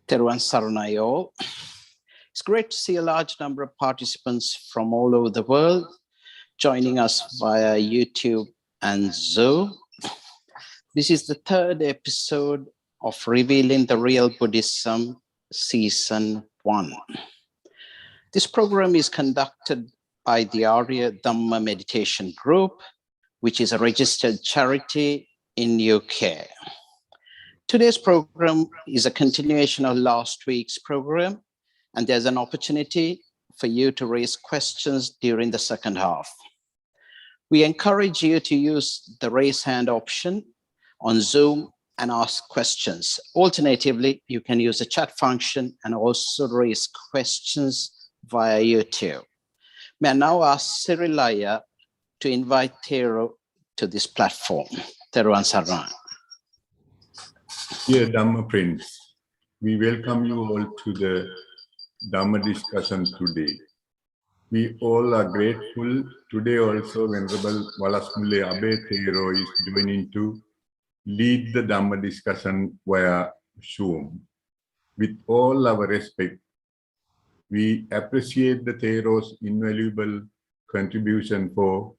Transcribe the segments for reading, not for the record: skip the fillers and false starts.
Thero and Saranayo. It's great to see a large number of participants from all over the world joining us via YouTube and Zoom. This is the third episode of Revealing the Real Buddhism, Season 1. This program is conducted by the Abhaya Dhamma Meditation Group, which is a registered charity in UK. Today's program is a continuation of last week's program, and there's an opportunity for you to raise questions during the second half. We encourage you to use the raise hand option on Zoom and ask questions. Alternatively, you can use the chat function and also raise questions via YouTube. May I now ask Cirilaya to invite Thero to this platform. Thero and Saran. Dear Dhamma Prince, we welcome you all to the Dhamma discussion today. We all are grateful. Today also Venerable Walasmulle Abhaya Thero is joining to lead the Dhamma discussion via Zoom. With all our respect, we appreciate the Thero's invaluable contribution for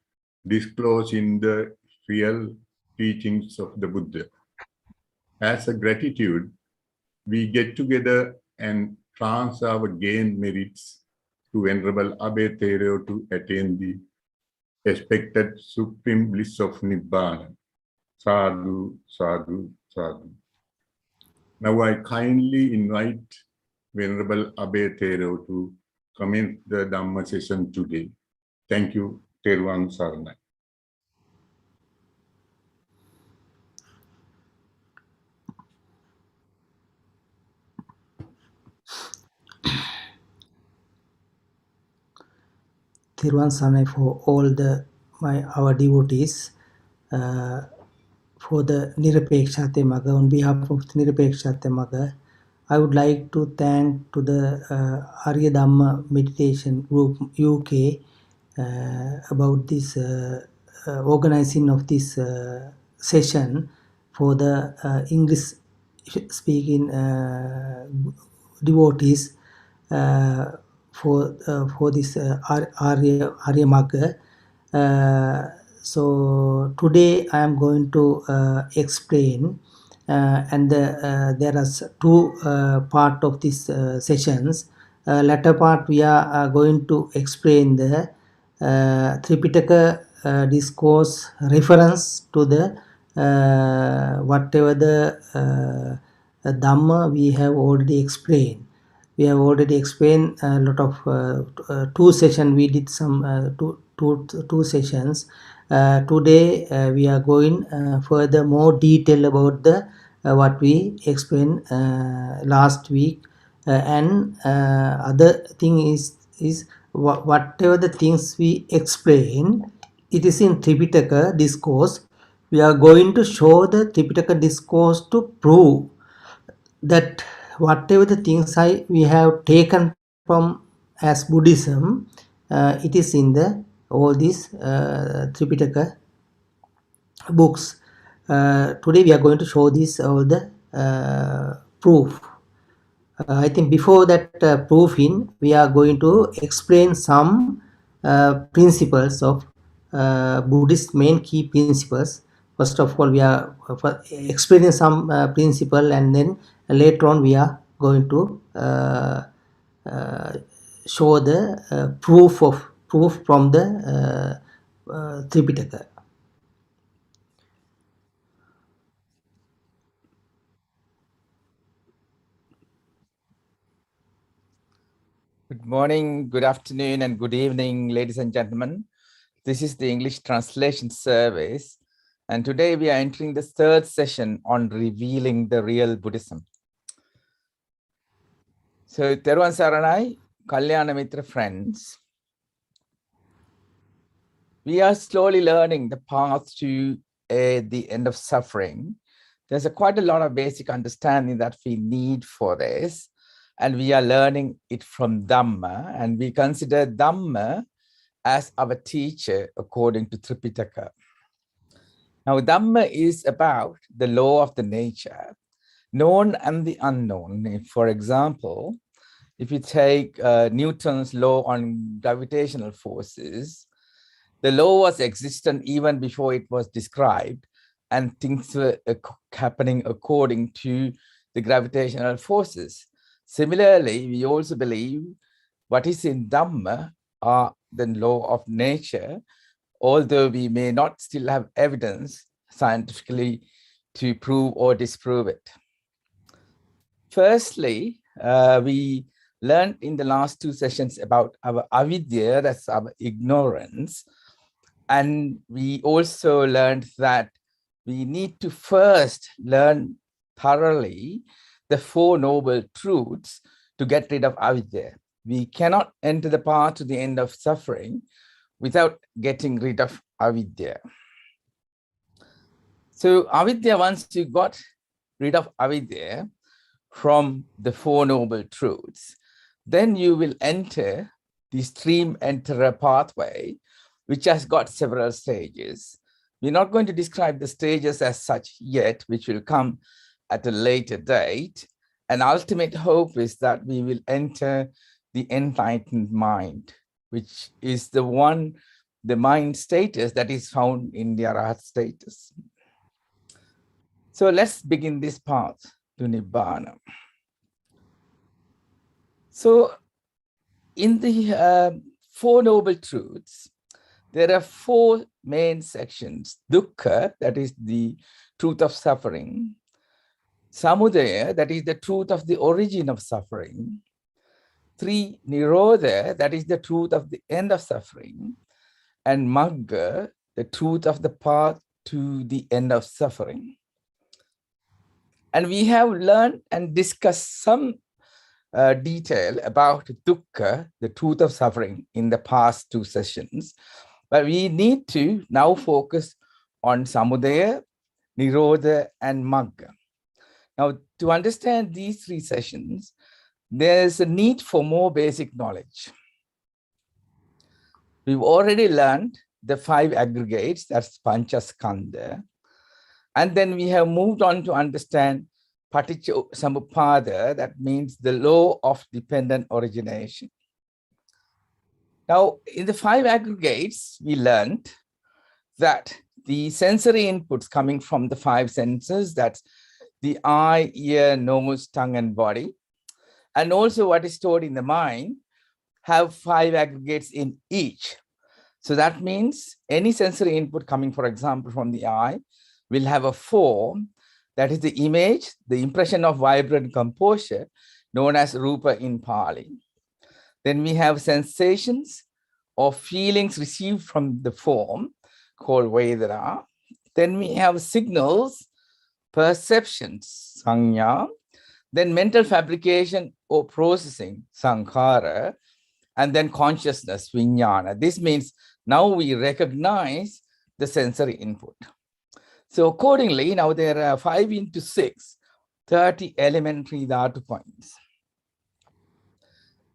disclosing the real teachings of the Buddha. As a gratitude, we get together and transfer our gained merits to Venerable Abhaya Thero to attain the expected supreme bliss of Nibbana. Sadhu, sadhu, sadhu. Now I kindly invite Venerable Abhaya Thero to commence the Dhamma session today. Thank you, Thero Saranai. Thero Saranai for all our devotees. For the Nirapekshate Magga, on behalf of the Nirapekshate Magga, I would like to thank to the Abhaya Dhamma Meditation Group UK about this organizing of this session for the English speaking devotees for this Abhaya Magga. So today I am going to explain and there are two part of these sessions. Latter part we are going to explain the Tripitaka discourse reference to the whatever the Dhamma we have already explained. We have already explained a lot of two sessions. We did some two sessions. Today we are going further more detail about the what we explained last week, and other thing is whatever the things we explain, it is in Tripitaka discourse. We are going to show the Tripitaka discourse to prove that whatever the things we have taken from as Buddhism, it is in the all these Tripitaka books. Today we are going to show this all the proof. I think before that proofing, we are going to explain some principles of Buddhist main key principles. First of all, we are explaining some principle, and then later on we are going to show the proof from the Tripitaka. Good morning, good afternoon, and good evening, ladies and gentlemen. This is the English translation service, and today we are entering the third session on revealing the real Buddhism. So, Thero and Saranai, Kalyana Mitra friends, we are slowly learning the path to the end of suffering. There's quite a lot of basic understanding that we need for this. And we are learning it from Dhamma, and we consider Dhamma as our teacher according to Tripitaka. Now, Dhamma is about the law of the nature, known and the unknown. For example, if you take Newton's law on gravitational forces, the law was existent even before it was described, and things were happening according to the gravitational forces. Similarly, we also believe what is in Dhamma are the law of nature, although we may not still have evidence scientifically to prove or disprove it. Firstly, we learned in the last two sessions about our avidya, that's our ignorance. And we also learned that we need to first learn thoroughly the Four Noble Truths to get rid of avidya. We cannot enter the path to the end of suffering without getting rid of avidya. So avidya, once you got rid of avidya from the Four Noble Truths, then you will enter the stream enterer pathway, which has got several stages. We're not going to describe the stages as such yet, which will come at a later date. An ultimate hope is that we will enter the enlightened mind, which is the mind status that is found in the Arahat status. So let's begin this path to Nibbana. So in the Four Noble Truths, there are four main sections. Dukkha, that is the truth of suffering. Samudaya, that is the truth of the origin of suffering. 3, Nirodha, that is the truth of the end of suffering. And Magga, the truth of the path to the end of suffering. And we have learned and discussed some detail about dukkha, the truth of suffering, in the past two sessions. But we need to now focus on samudaya, nirodha, and magga. Now, to understand these three sessions, there's a need for more basic knowledge. We've already learned the 5 aggregates, that's Panchaskandha. And then we have moved on to understand Paticca Samuppada, that means the law of dependent origination. Now, in the 5 aggregates, we learned that the sensory inputs coming from the 5 senses, that's the eye, ear, nose, tongue, and body, and also what is stored in the mind, have 5 aggregates in each. So that means any sensory input coming, for example, from the eye, will have a form, that is the image, the impression of vibrant composure, known as rupa in Pali. Then we have sensations or feelings received from the form, called Vedana. Then we have signals, perceptions, Sanya. Then mental fabrication or processing, Sankhara. And then consciousness, Vijnana. This means now we recognize the sensory input. So accordingly, now there are 5 into 6, 30 elementary dhatu points.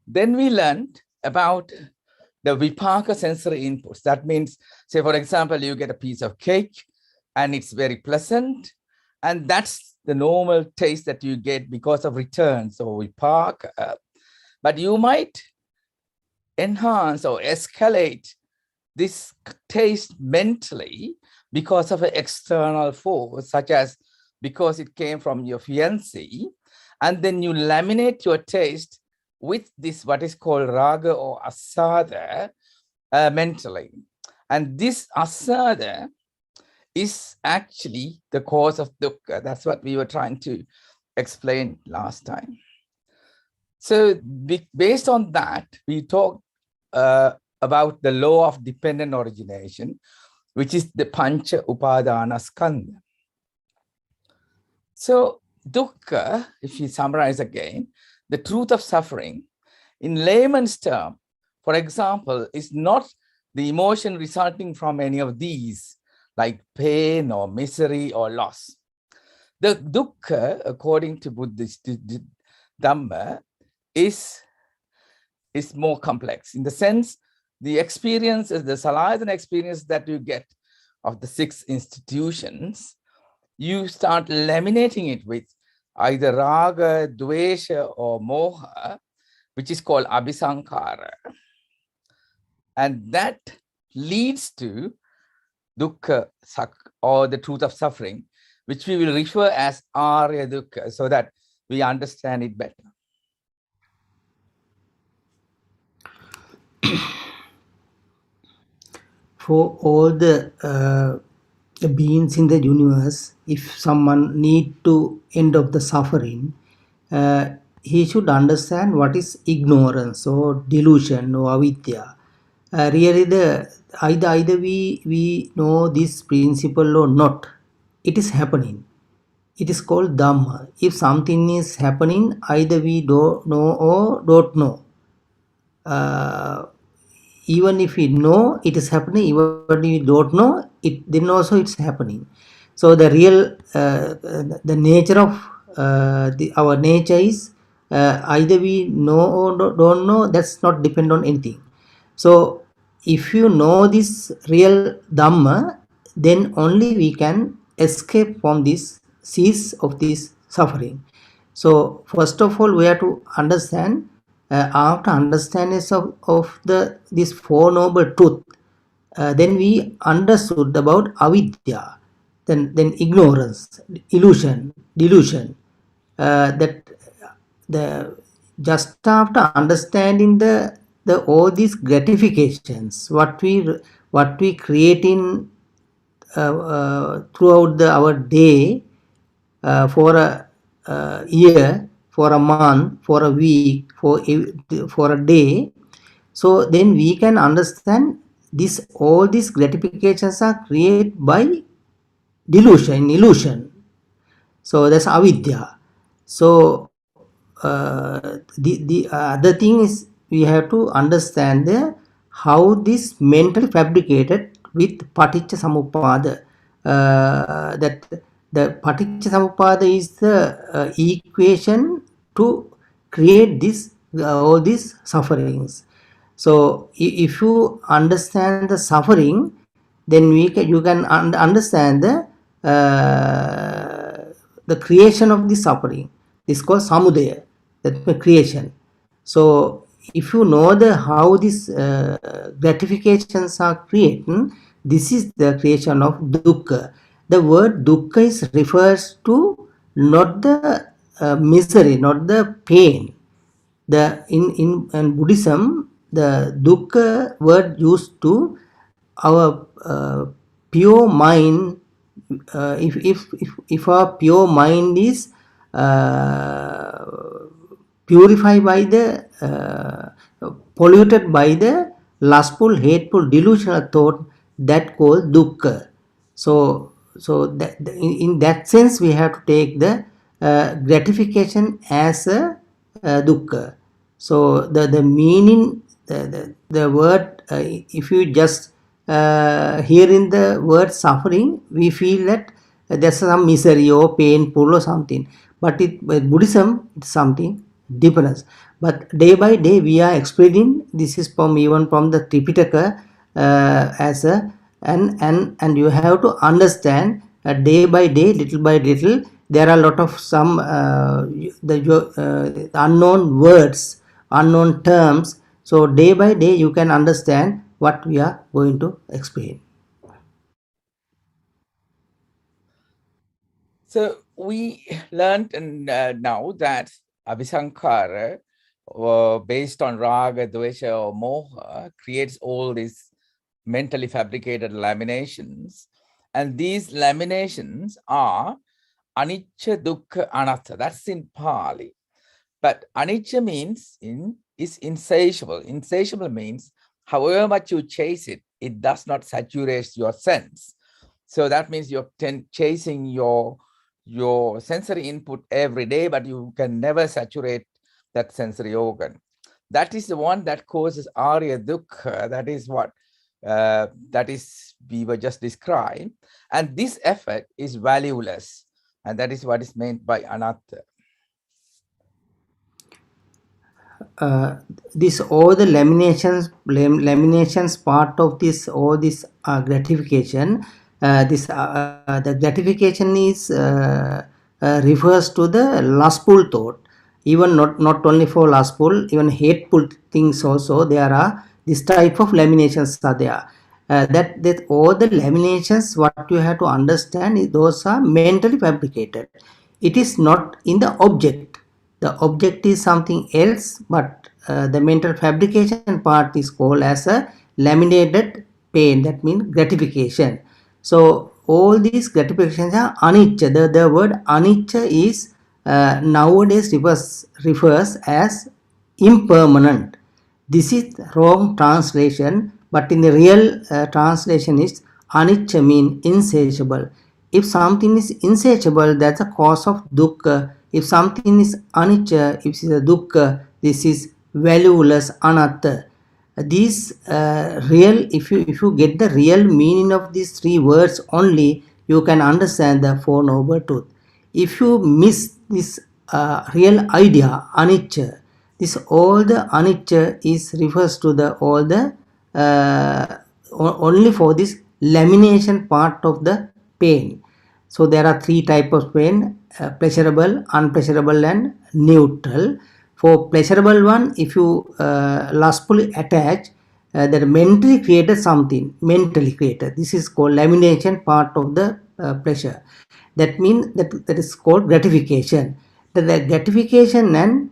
Then we learned about the vipaka sensory inputs. That means, say, for example, you get a piece of cake and it's very pleasant. And that's the normal taste that you get because of returns or vipaka. But you might enhance or escalate this taste mentally because of an external force, such as because it came from your fiancé, and then you laminate your taste with this, what is called raga or asada, mentally. And this asada is actually the cause of dukkha. That's what we were trying to explain last time. So based on that, we talked about the law of dependent origination, which is the Pancha Upadana Skandha. So dukkha, if we summarize again, the truth of suffering, in layman's term, for example, is not the emotion resulting from any of these, like pain or misery or loss. The dukkha, according to Buddhist Dhamma, is more complex in the sense the experiences, the Salayana experience that you get of the 6 institutions, you start laminating it with either raga, dvesha, or moha, which is called abhisankara. And that leads to dukkha or the truth of suffering, which we will refer as arya dukkha, so that we understand it better. For all the beings in the universe, if someone need to end of the suffering, he should understand what is ignorance or delusion or avidya. Really, either we know this principle or not, it is happening. It is called dhamma. If something is happening, either we don't know or don't know. Even if we know it is happening, even if we don't know it, then also it's happening. So the real the nature of our nature is either we know or don't know. That's not depend on anything. So if you know this real dhamma, then only we can escape from this cease of this suffering. So first of all, we have to understand. After understanding of this four noble truth, then we understood about avidya, then ignorance, illusion, delusion. That the just after understanding the all these gratifications, what we create in throughout our day, for a year, for a month, for a week, for a day. So then we can understand this. All these gratifications are created by delusion, illusion. So that's avidya. So the other thing is we have to understand how this mentally fabricated with paticca samuppada. That the paticca samuppada is the equation to create this all these sufferings. So if you understand the suffering, then you can understand the creation of the suffering. This is called samudaya, that's the creation. So if you know how these gratifications are created, this is the creation of dukkha. The word dukkha refers to not the misery, not the pain. In Buddhism, the dukkha word used to our pure mind. If our pure mind is purified by the polluted by the lustful, hateful, delusional thought, that called dukkha. So that in that sense we have to take the gratification as a dukkha. So the meaning, the word, if you just hearing the word suffering, we feel that there's some misery or painful or something. But Buddhism, it's something different. But day by day we are explaining. This is even from the Tripitaka as a and you have to understand day by day, little by little. There are a lot of some unknown words, unknown terms. So day by day you can understand what we are going to explain. So we learned now that abhisankara, based on raga, dvesha, or moha, creates all these mentally fabricated laminations. And these laminations are anicca, dukkha, anatta. That's in Pali. But anicca means is insatiable. Insatiable means however much you chase it, it does not saturate your sense. So that means you're chasing your sensory input every day, but you can never saturate that sensory organ. That is the one that causes arya dukkha. That is what we were just described. And this effect is valueless. And that is what is meant by anatta. This all the laminations part of this, all this gratification. The gratification is refers to the lustful thought. Even not only for lustful, even hateful things also there are. This type of laminations are there. That all the laminations, what you have to understand is those are mentally fabricated. It is not in the object. The object is something else, but the mental fabrication part is called as a laminated pain. That means gratification. So all these gratifications are anicca. The word anicca is nowadays refers as impermanent. This is wrong translation, but in the real translation is anicca mean insatiable. If something is insatiable, that's a cause of dukkha. If something is anicca, if it is a dukkha, this is valueless, anatta. These real, if you get the real meaning of these three words only, you can understand the Four Noble Truths. If you miss this real idea, anicca, this all the anicca is refers to the all the only for this lamination part of the pain. So there are three types of pain: pleasurable, unpleasurable, and neutral. For pleasurable one, if you lustfully attach, that mentally created something, mentally created. This is called lamination part of the pleasure. That means that is called gratification. The gratification and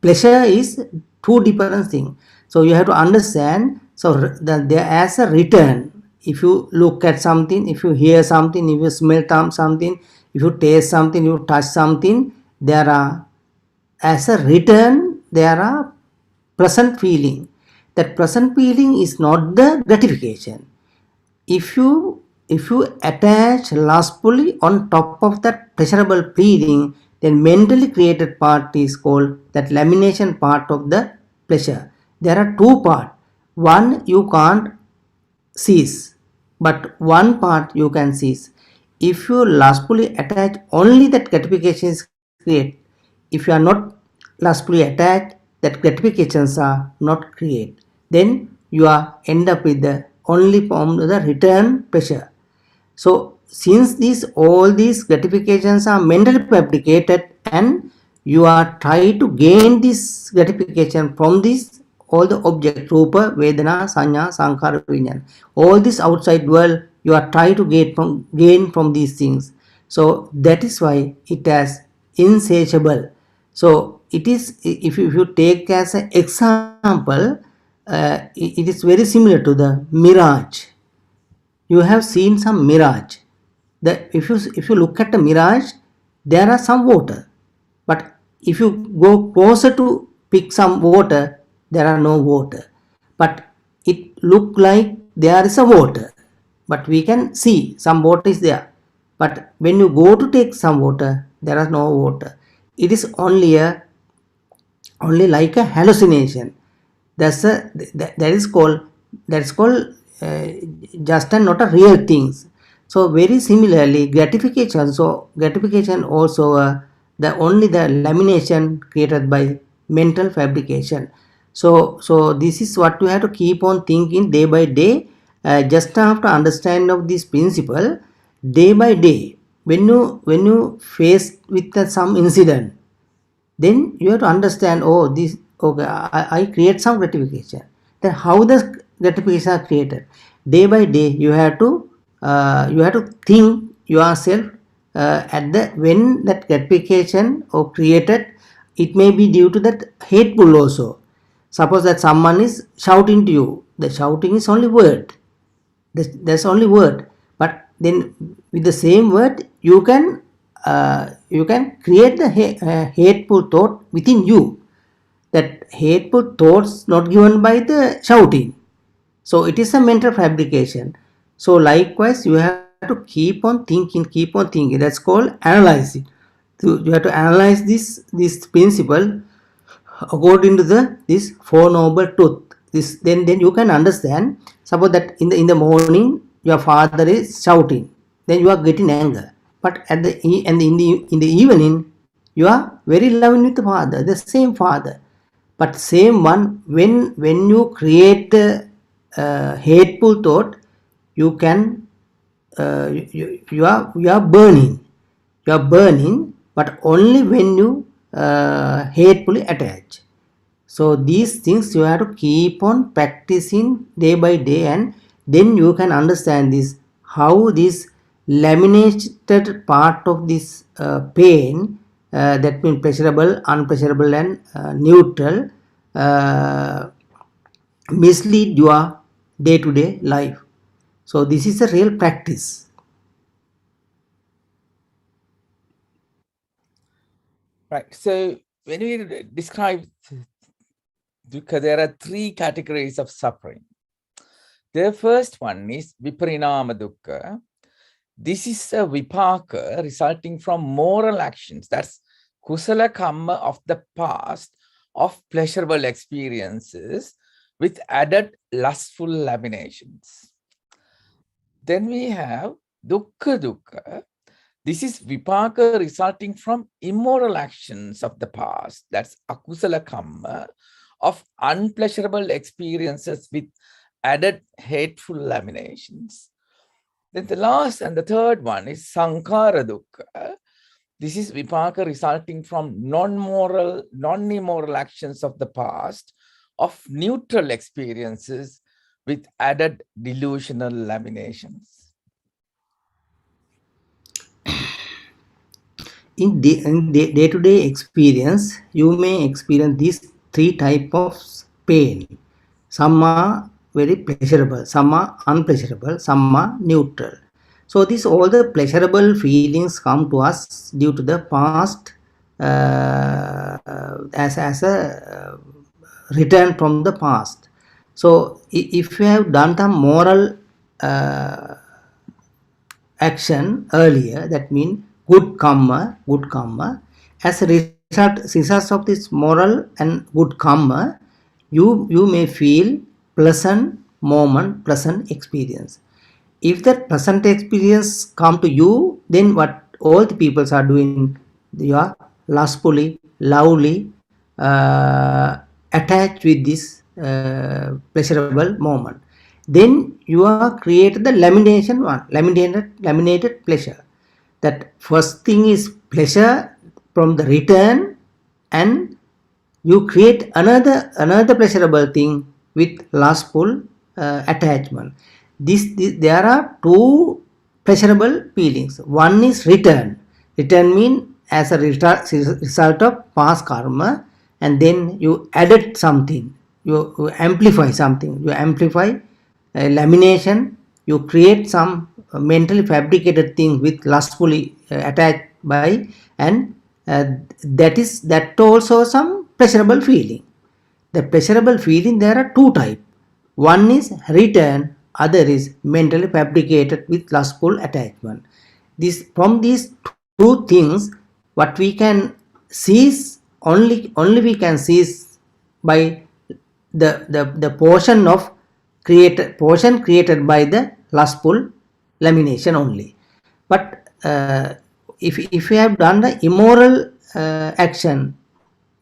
pleasure is two different things. So you have to understand. So there as a return. If you look at something, if you hear something, if you smell something, if you taste something, you touch something, there are as a return, there are present feeling. That present feeling is not the gratification. If you attach lustfully on top of that pleasurable feeling, then mentally created part is called that lamination part of the pleasure. There are two parts. One you can't cease, but one part you can cease. If you lustfully attach, only that gratification is created. If you are not lustfully attached, that gratifications are not created. Then you are end up with the only form of the return pleasure. So since all these gratifications are mentally fabricated, and you are trying to gain this gratification from this all the object, rupa, vedana, sanya, sankhara, vijnana, all this outside world, you are trying to gain from these things. So that is why it is insatiable. So it is, if you take as an example, it is very similar to the mirage. You have seen some mirage. If you look at the mirage, there are some water, but if you go closer to pick some water, there are no water, but it look like there is a water, but we can see some water is there. But when you go to take some water, there is no water. It is only like a hallucination. That is called just and not a real things. So very similarly, gratification. So gratification also the lamination created by mental fabrication. So this is what you have to keep on thinking day by day. Just after understanding of this principle, day by day, when you face with some incident, then you have to understand, oh, this, okay, I create some gratification. Then how the gratification are created? Day by day, you have to think yourself at the when that gratification or created. It may be due to that hateful also. Suppose that someone is shouting to you. The shouting is only word. That's only word. But then with the same word, you can create the hateful thought within you. That hateful thoughts not given by the shouting. So it is a mental fabrication. So likewise, you have to keep on thinking. That's called analyzing. So you have to analyze this principle according to this Four Noble Truths. Then you can understand. Suppose that in the morning your father is shouting, then you are getting anger. But in the evening, you are very loving with the father, the same father. But same one, when you create hateful thought, you are burning. you are burning, but only when you hatefully attach. So these things you have to keep on practicing day by day, and then you can understand this, how this laminated part of this pain, that means pleasurable, unpleasurable and neutral, mislead your day-to-day life. So this is a real practice. Right. So when we describe dukkha, there are three categories of suffering. The first one is viparinama dukkha. This is a vipaka resulting from moral actions. That's kusala kamma of the past of pleasurable experiences with added lustful laminations. Then we have dukkha dukkha. This is vipaka resulting from immoral actions of the past. That's akusala kamma of unpleasurable experiences with added hateful laminations. Then the last and the third one is sankhara dukkha. This is vipaka resulting from non-moral, non-immoral actions of the past of neutral experiences with added delusional laminations. In day-to-day experience, you may experience these three types of pain. Some are very pleasurable, some are unpleasurable, some are neutral. So this all the pleasurable feelings come to us due to the past as a return from the past. So if you have done some moral action earlier, that means good karma, as a result of this moral and good karma, you may feel pleasant moment, pleasant experience. If that pleasant experience come to you, then what all the people are doing, you are lustfully, lovely, attached with this pleasurable moment. Then you are created the laminated one, laminated pleasure. That first thing is pleasure from the return, and you create another pleasurable thing with lustful attachment. There are two pleasurable feelings. One is return. Return means as a result of past karma, and then you added something, you amplify something, you amplify lamination, you create some mentally fabricated thing with lustfully attached by, and that also some pleasurable feeling. The pleasurable feeling, there are two types. One is return, other is mentally fabricated with lustful attachment. From these two things, what we can seize, only we can seize by the portion created by the lustful lamination only. But if we have done the immoral action,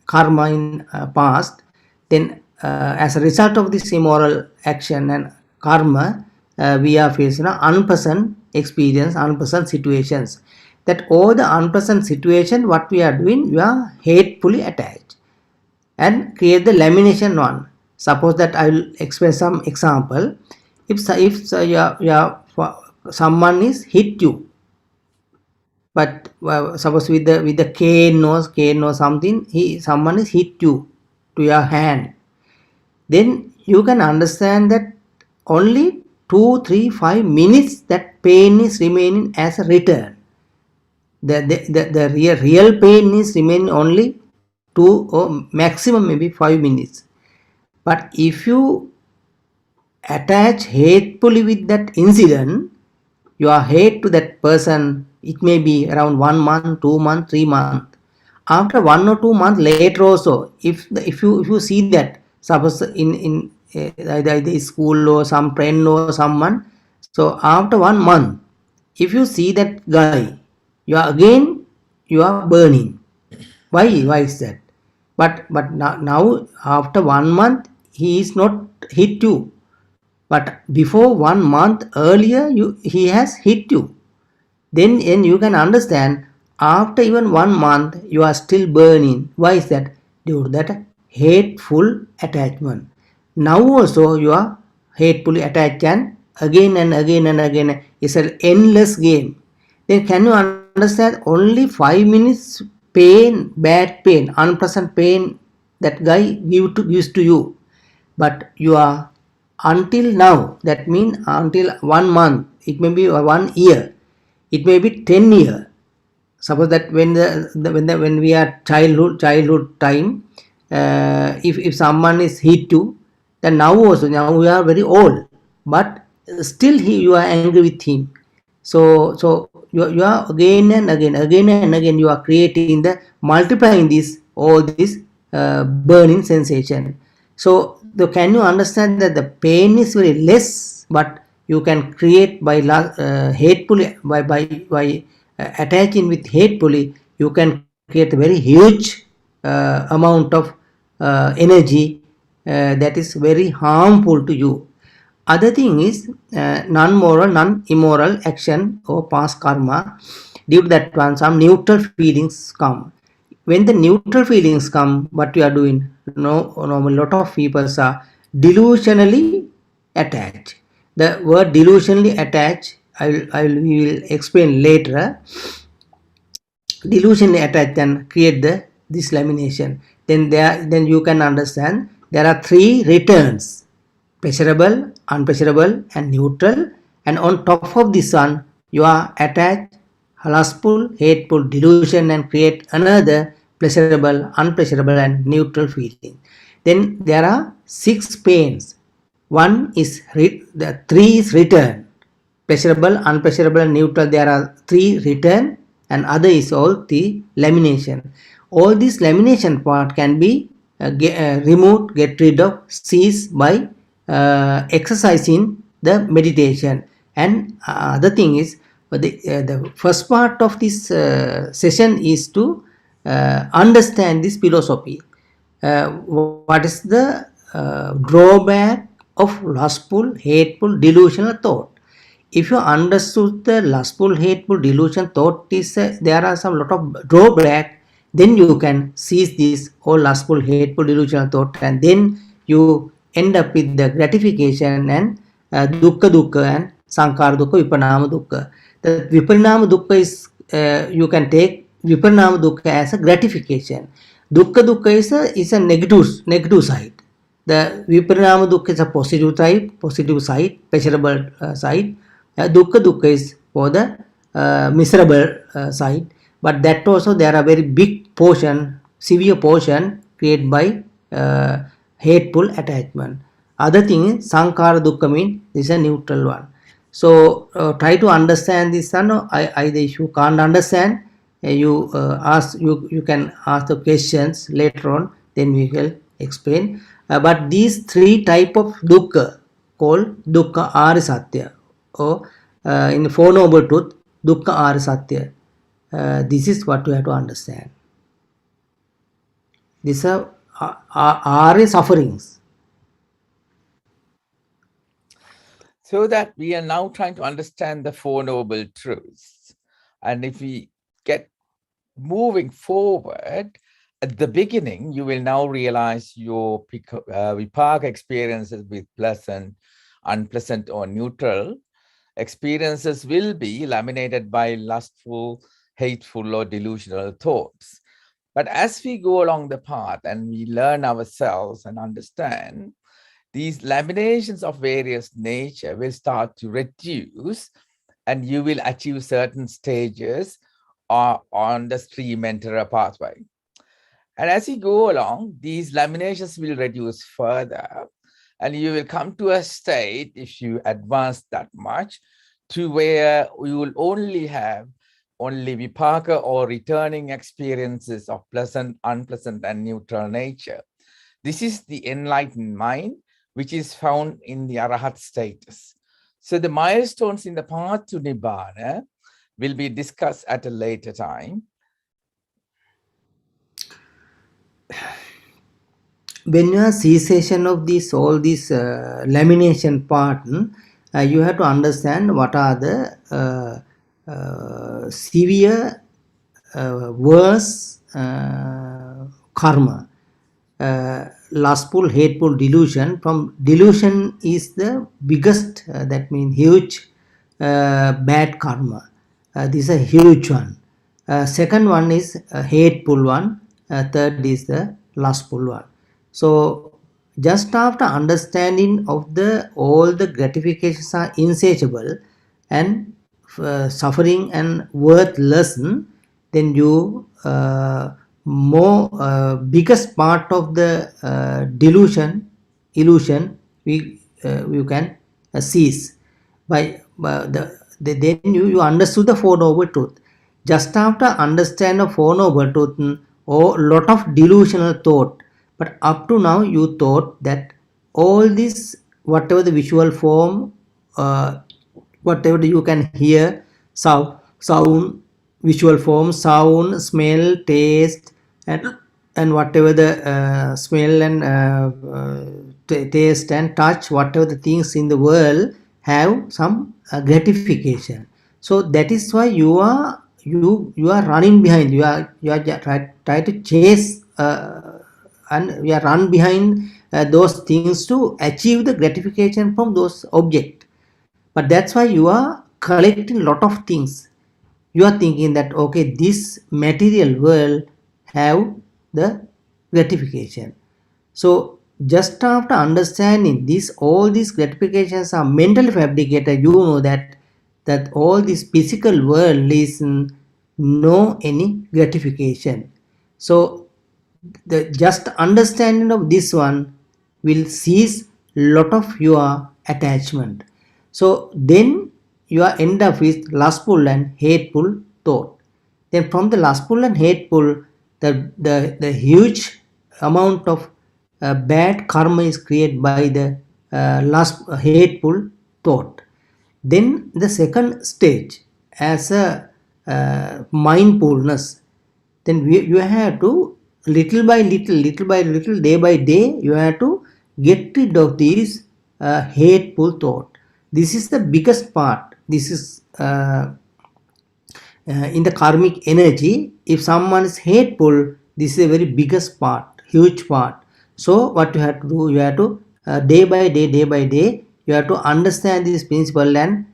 karma in past, then as a result of this immoral action and karma, we are facing unpleasant experience, unpleasant situations. That all the unpleasant situation, what we are doing, we are hatefully attached and create the lamination one. Suppose that I will explain some example. If someone is hit you, but suppose with the cane or something, someone is hit you to your hand, then you can understand that only 2, 3, 5 minutes that pain is remaining as a return. The real pain is remaining only 2 or maximum maybe 5 minutes. But if you attach hatefully with that incident, your hate to that person, it may be around 1 month, 2 months, 3 months. After 1 or 2 months later also, if you see that, suppose in either school or some friend or someone, so after 1 month, if you see that guy, you are burning. Why is that? But now after 1 month, he is not hit you. But before 1 month earlier, he has hit you. Then you can understand After even 1 month, you are still burning. Why is that? Due to that hateful attachment. Now also you are hatefully attached, and again and again and again. It's an endless game. Then can you understand only 5 minutes pain, bad pain, unpleasant pain that guy gives to you, but you are until now, that means until 1 month, it may be 1 year, it may be 10 years. Suppose that when we are childhood time, if someone is hit you, then now we are very old, but still you are angry with him. So you are again and again you are creating the multiplying this all this burning sensation. So can you understand that the pain is very less, but you can create by hatefully, by attaching with hatefully, you can create a very huge amount of energy that is very harmful to you. Other thing is non-moral, non-immoral action or past karma. Due to that one, some neutral feelings come. When the neutral feelings come, what we are doing? A lot of people are delusionally attached. The word delusionally attached, we will explain later. Delusionally attached and create this lamination. Then you can understand there are 3 returns: pleasurable, unpleasurable, and neutral. And on top of this one, you are attached, lustful, hateful, delusion, and create another pleasurable, unpleasurable, and neutral feeling. Then there are 6 pains. One is the 3 is return: pleasurable, unpleasurable, and neutral. There are 3 return, and other is all the lamination. All this lamination part can be removed, get rid of, cease by exercising the meditation. And other thing is, the first part of this session is to understand this philosophy. What is the drawback of lustful, hateful, delusional thought? If you understood the lustful, hateful, delusion thought is there are some lot of drawback, then you can seize this whole lustful, hateful, delusional thought, and then you end up with the gratification and dukkha and sankhara dukkha, viparinama dukkha. The viparinama dukkha is you can take viparinama dukkha as a gratification. Dukkha is a negative side. The viparinama dukkha is a positive side, pleasurable side. Dukkha is for the miserable side, but that also there are very big portion, severe portion created by hateful attachment. Other thing is sankhara dukkha means this is a neutral one. So try to understand this one. Either if you can't understand, you can ask the questions later on, then we will explain. But these 3 type of dukkha called dukkha arya satya, or in the Four Noble Truth, dukkha arya satya. This is what you have to understand. These are arya sufferings. So that we are now trying to understand the Four Noble Truths. And if we get moving forward, at the beginning, you will now realize your vipaka experiences with pleasant, unpleasant, or neutral experiences will be laminated by lustful, hateful, or delusional thoughts. But as we go along the path and we learn ourselves and understand, these laminations of various nature will start to reduce, and you will achieve certain stages on the stream enterer pathway. And as you go along, these laminations will reduce further, and you will come to a state, if you advance that much, to where you will only have vipaka or returning experiences of pleasant, unpleasant, and neutral nature. This is the enlightened mind, which is found in the Arahat status. So the milestones in the path to Nibbana will be discussed at a later time. When you have cessation of all this lamination part, you have to understand what are the severe worse karma. Lustful, hateful, delusion. From delusion is the biggest, that means huge bad karma. This is a huge one. Second one is a hateful one. Third is the lustful one. So just after understanding of the all the gratifications are insatiable and suffering and worthless, then you biggest part of the illusion you can cease by then you understood the Four Noble Truth. Just after understand the Four Noble Truth, lot of delusional thought, but up to now you thought that all this, whatever the visual form, whatever you can hear, sound, visual form, sound, smell, taste, and whatever the smell and taste and touch, whatever the things in the world have some gratification. So that is why you are running behind. You are try to chase and we are run behind those things to achieve the gratification from those objects. But that's why you are collecting lot of things. You are thinking that okay, this material world have the gratification. So just after understanding this, all these gratifications are mentally fabricated. You know that all this physical world is no any gratification. So the just understanding of this one will cease lot of your attachment. So then you are end up with lustful and hateful thought. Then from the lustful and hateful, the huge amount of bad karma is created by the hateful thought. Then the second stage, as a mindfulness, then you have to little by little, day by day, you have to get rid of these hateful thought. This is the biggest part. This is in the karmic energy. If someone is hateful, this is a very biggest part, huge part. So what you have to do, you have to day by day, you have to understand this principle and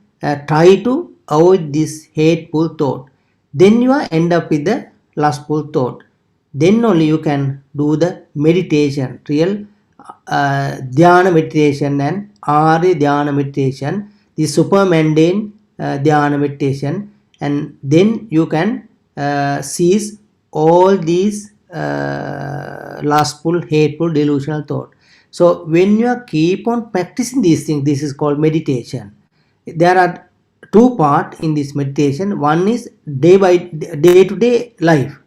try to avoid this hateful thought. Then you end up with the lustful thought. Then only you can do the meditation, real dhyana meditation and Arya dhyana meditation, the super mundane dhyana meditation, and then you can cease all these lustful, hateful, delusional thought. So when you keep on practicing these things, this is called meditation. There are two parts in this meditation. One is day-to-day life.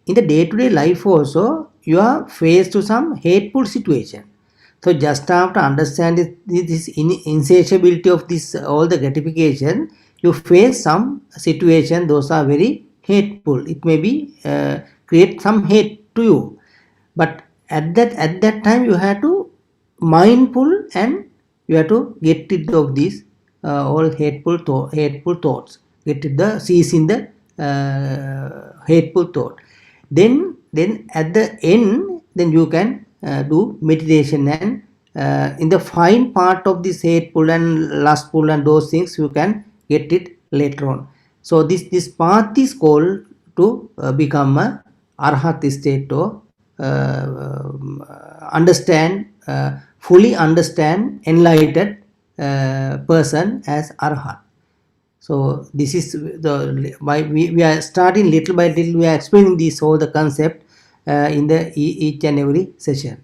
In the day-to-day life also, you are faced to some hateful situation. So just after understanding this insatiability of this all the gratification, you face some situation, those are very hateful. It may be create some hate to you, but at that time you have to mindful and you have to get rid of these all hateful thoughts. Get rid the cease in the hateful thought. Then at the end, then you can do meditation, and in the fine part of this hateful and lustful and those things you can get it later on. So this path is called to become a arhat state, or fully understand enlightened person as arhat. So this is the why we are starting little by little. We are explaining this whole the concept in the each and every session.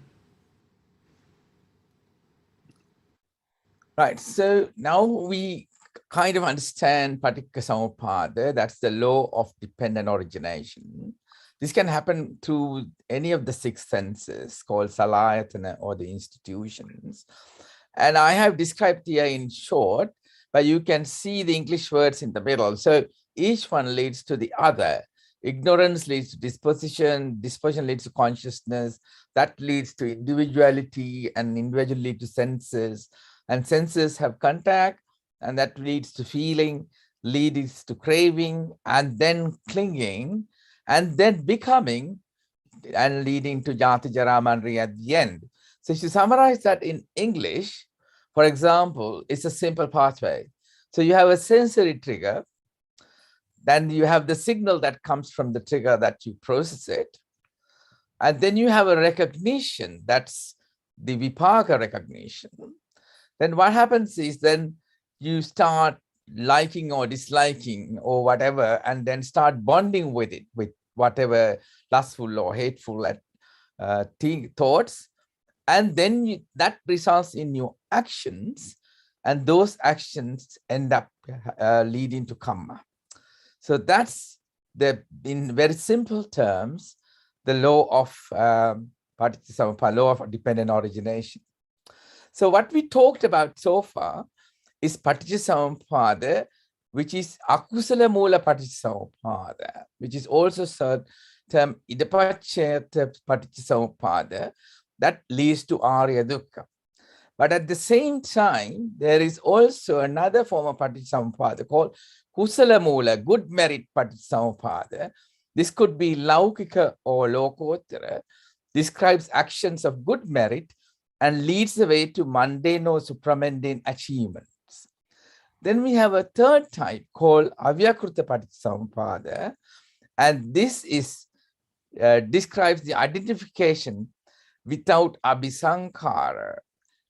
Right. So now we kind of understand Paticca Samuppada. That's the law of dependent origination. This can happen through any of the six senses called Salayatana or the institutions. And I have described here in short, but you can see the English words in the middle. So each one leads to the other. Ignorance leads to disposition, disposition leads to consciousness, that leads to individuality, and individual leads to senses, and senses have contact, and that leads to feeling, leads to craving, and then clinging, and then becoming and leading to Jati Jara Manri at the end. So if you summarize that in English, for example, it's a simple pathway. So you have a sensory trigger, then you have the signal that comes from the trigger that you process it. And then you have a recognition, that's the vipaka recognition. Then what happens is then you start liking or disliking or whatever, and then start bonding with it, with whatever lustful or hateful thoughts. And then that results in your actions, and those actions end up leading to karma. So that's in very simple terms, the law of Paticcasamuppada, law of dependent origination. So what we talked about so far is Paticcasamuppada, which is Akusala Mula Paticcasamuppada, which is also term Idapacheta Paticcasamuppada, that leads to Arya Dukkha. But at the same time, there is also another form of Paticcasamuppada called Kusala Mula, good merit Paticcasamuppada. This could be Laukika or Lokottara, describes actions of good merit and leads the way to mundane or supramundane achievements. Then we have a third type called Avyakruta Paticcasamuppada, and this is describes the identification without abhisankara,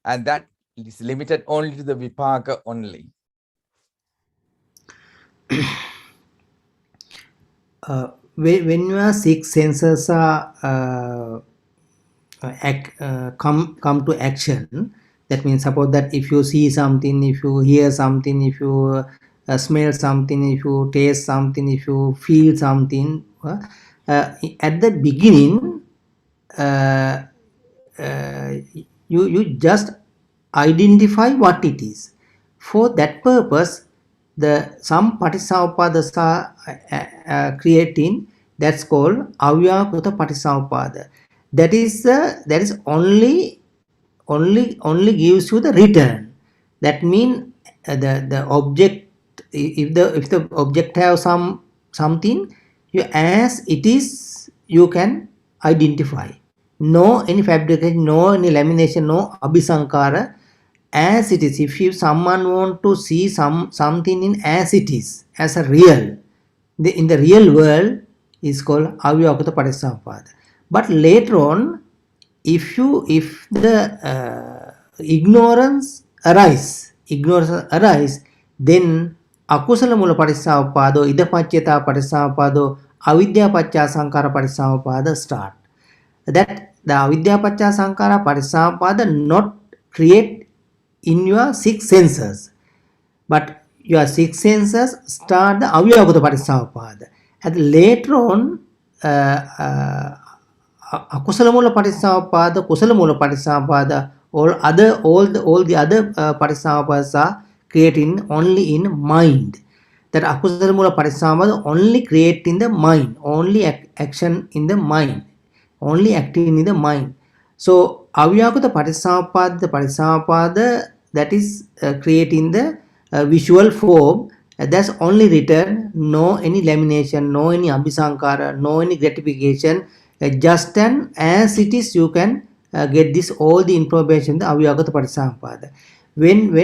and that is limited only to the vipaka only. When your six senses are come to action, that means suppose that if you see something, if you hear something, if you smell something, if you taste something, if you feel something, at the beginning you just identify what it is. For that purpose, some Paticcasamuppadas are creating, that's called Avyakuta Paticcasamuppada. That is only gives you the return. That means the object, if the object have something, you as it is you can identify. No any fabrication, no any lamination, no abhisankara, as it is. If someone want to see something in as it is, as a real, in the real world is called Avyakuta Paticcasamuppada. But later on, if the ignorance arise, then Akusala Mula Paticcasamuppada, Idapaccheta Paticcasamuppada, Avidya Pacca Sankara Paticcasamuppada start. That the Avidya Pacca Sankara Paticcasamuppada not create in your six senses, but your six senses start the Avyakuta Paticcasamuppada. And later on, Akusala Mula Paticcasamuppada, Kusala Mula Paticcasamuppada, all the other Paticcasamuppadas are created only in mind. That Akusala Mula Paticcasamuppada only create in the mind, only action in the mind, only acting in the mind. So Avyakuta Paticcasamuppada, that is creating the visual form, that's only written, no any lamination, no any abhisankara, no any gratification, just an as it is you can get this all the information, the Avyakuta Paticcasamuppada. When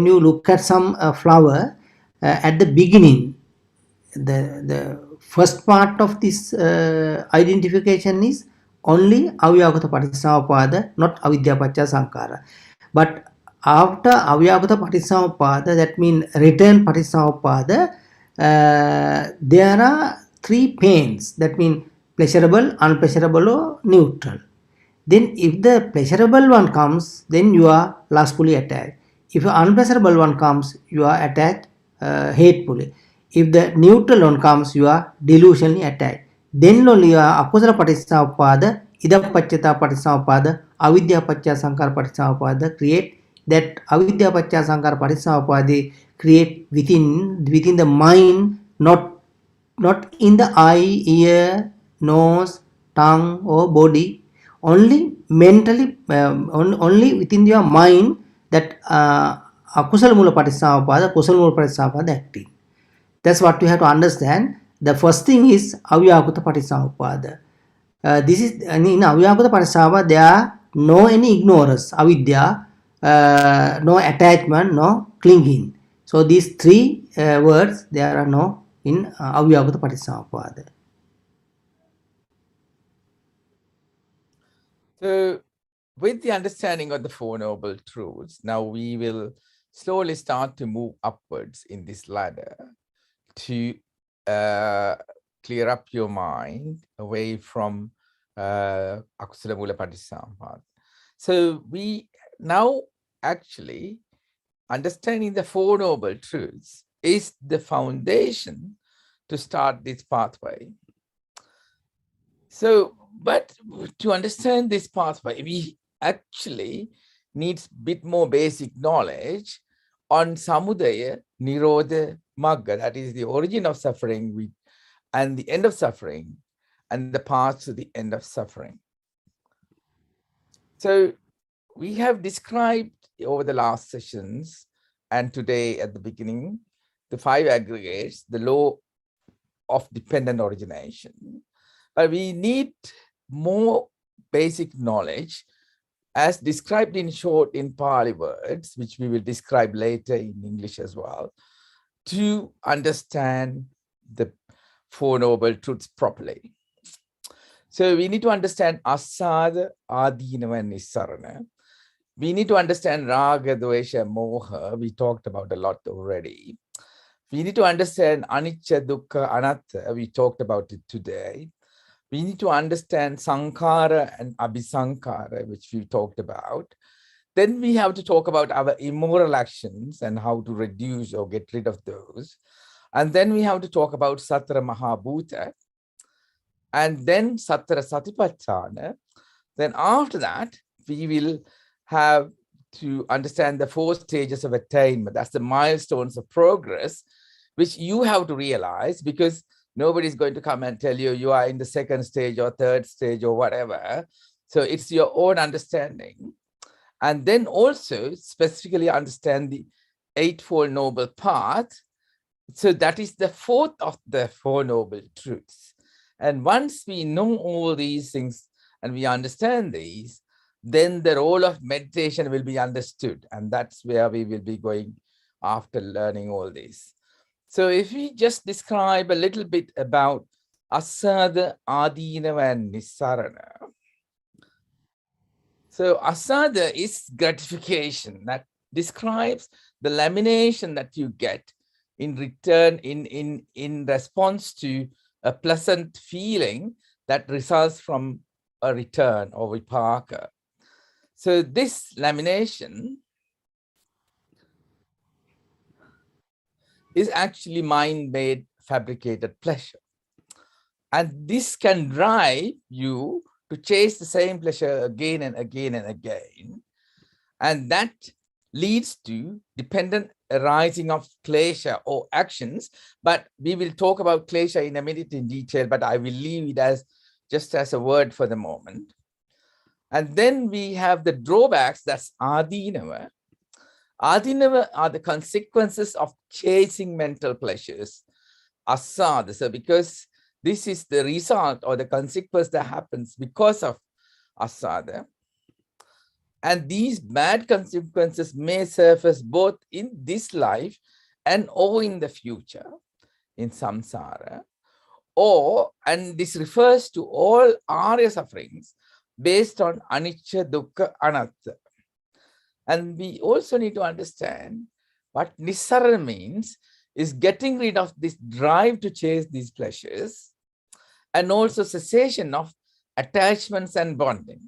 you look at some flower, at the beginning, the first part of this identification is only Avyakuta Paticcasamuppada, not Avidya Pacca Sankara. But after Avyakuta Paticcasamuppada, that means return Paticcasamuppada, there are three pains, that means pleasurable, unpleasurable or neutral. Then if the pleasurable one comes, then you are lustfully attached. If the unpleasurable one comes, you are attached hatefully. If the neutral one comes, you are delusionally attached. Then only you are Akusala Paticcasamuppada, Idapaccheta Paticcasamuppada, Avidya Pacca Sankara Paticcasamuppada create. That Avidya Pacca Sankara Paticcasamuppada create within the mind, not in the eye, ear, nose, tongue or body, only mentally, only within your mind, that Akusala Mula Paticcasamuppada, Kusala Mula Paticcasamuppada acting. That's what you have to understand. The first thing is Avyakuta Patisamuppada. This is in Avyakuta Patisamuppada, there are no any ignorance, avidya, no attachment, no clinging. So these three words there are no in Avyakuta Patisamuppada. So, with the understanding of the Four Noble Truths, now we will slowly start to move upwards in this ladder to clear up your mind away from Akusala Mula Patisampada. So, we now actually understanding the Four Noble Truths is the foundation to start this pathway. So, but to understand this pathway, we actually need a bit more basic knowledge on Samudaya, Nirodha, Magga, that is the origin of suffering and the end of suffering and the path to the end of suffering. So we have described over the last sessions and today at the beginning, the 5 aggregates, the law of dependent origination. But we need more basic knowledge as described in short in Pali words, which we will describe later in English as well, to understand the Four Noble Truths properly. So we need to understand Asada, Adinava, and Nissarana. We need to understand Raga, Dvesha, Moha. We talked about a lot already. We need to understand Anicca, Dukkha, Anatta. We talked about it today. We need to understand Sankhara and Abhisankhara, which we talked about. Then we have to talk about our immoral actions and how to reduce or get rid of those. And then we have to talk about Sattara Mahabhuta. And then Sattara Satipatthana. Then after that, we will have to understand the 4 stages of attainment. That's the milestones of progress, which you have to realize, because nobody's going to come and tell you, you are in the 2nd stage or 3rd stage or whatever. So it's your own understanding. And then also specifically understand the Eightfold Noble Path. So that is the 4th of the Four Noble Truths. And once we know all these things and we understand these, then the role of meditation will be understood. And that's where we will be going after learning all this. So if we just describe a little bit about Asada, Adinava, and Nissarana. So Asada is gratification that describes the lamination that you get in return, in response to a pleasant feeling that results from a return or vipaka. So this lamination is actually mind-made fabricated pleasure. And this can drive you to chase the same pleasure again and again and again. And that leads to dependent arising of klesha or actions. But we will talk about klesha in a minute in detail, but I will leave it as just as a word for the moment. And then we have the drawbacks, that's adinava. Adinava are the consequences of chasing mental pleasures. Asada, so because this is the result or the consequence that happens because of asada. And these bad consequences may surface both in this life and or in the future, in samsara. And this refers to all Arya sufferings based on anicca, dukkha, anatta. And we also need to understand what nissarana means is getting rid of this drive to chase these pleasures and also cessation of attachments and bonding.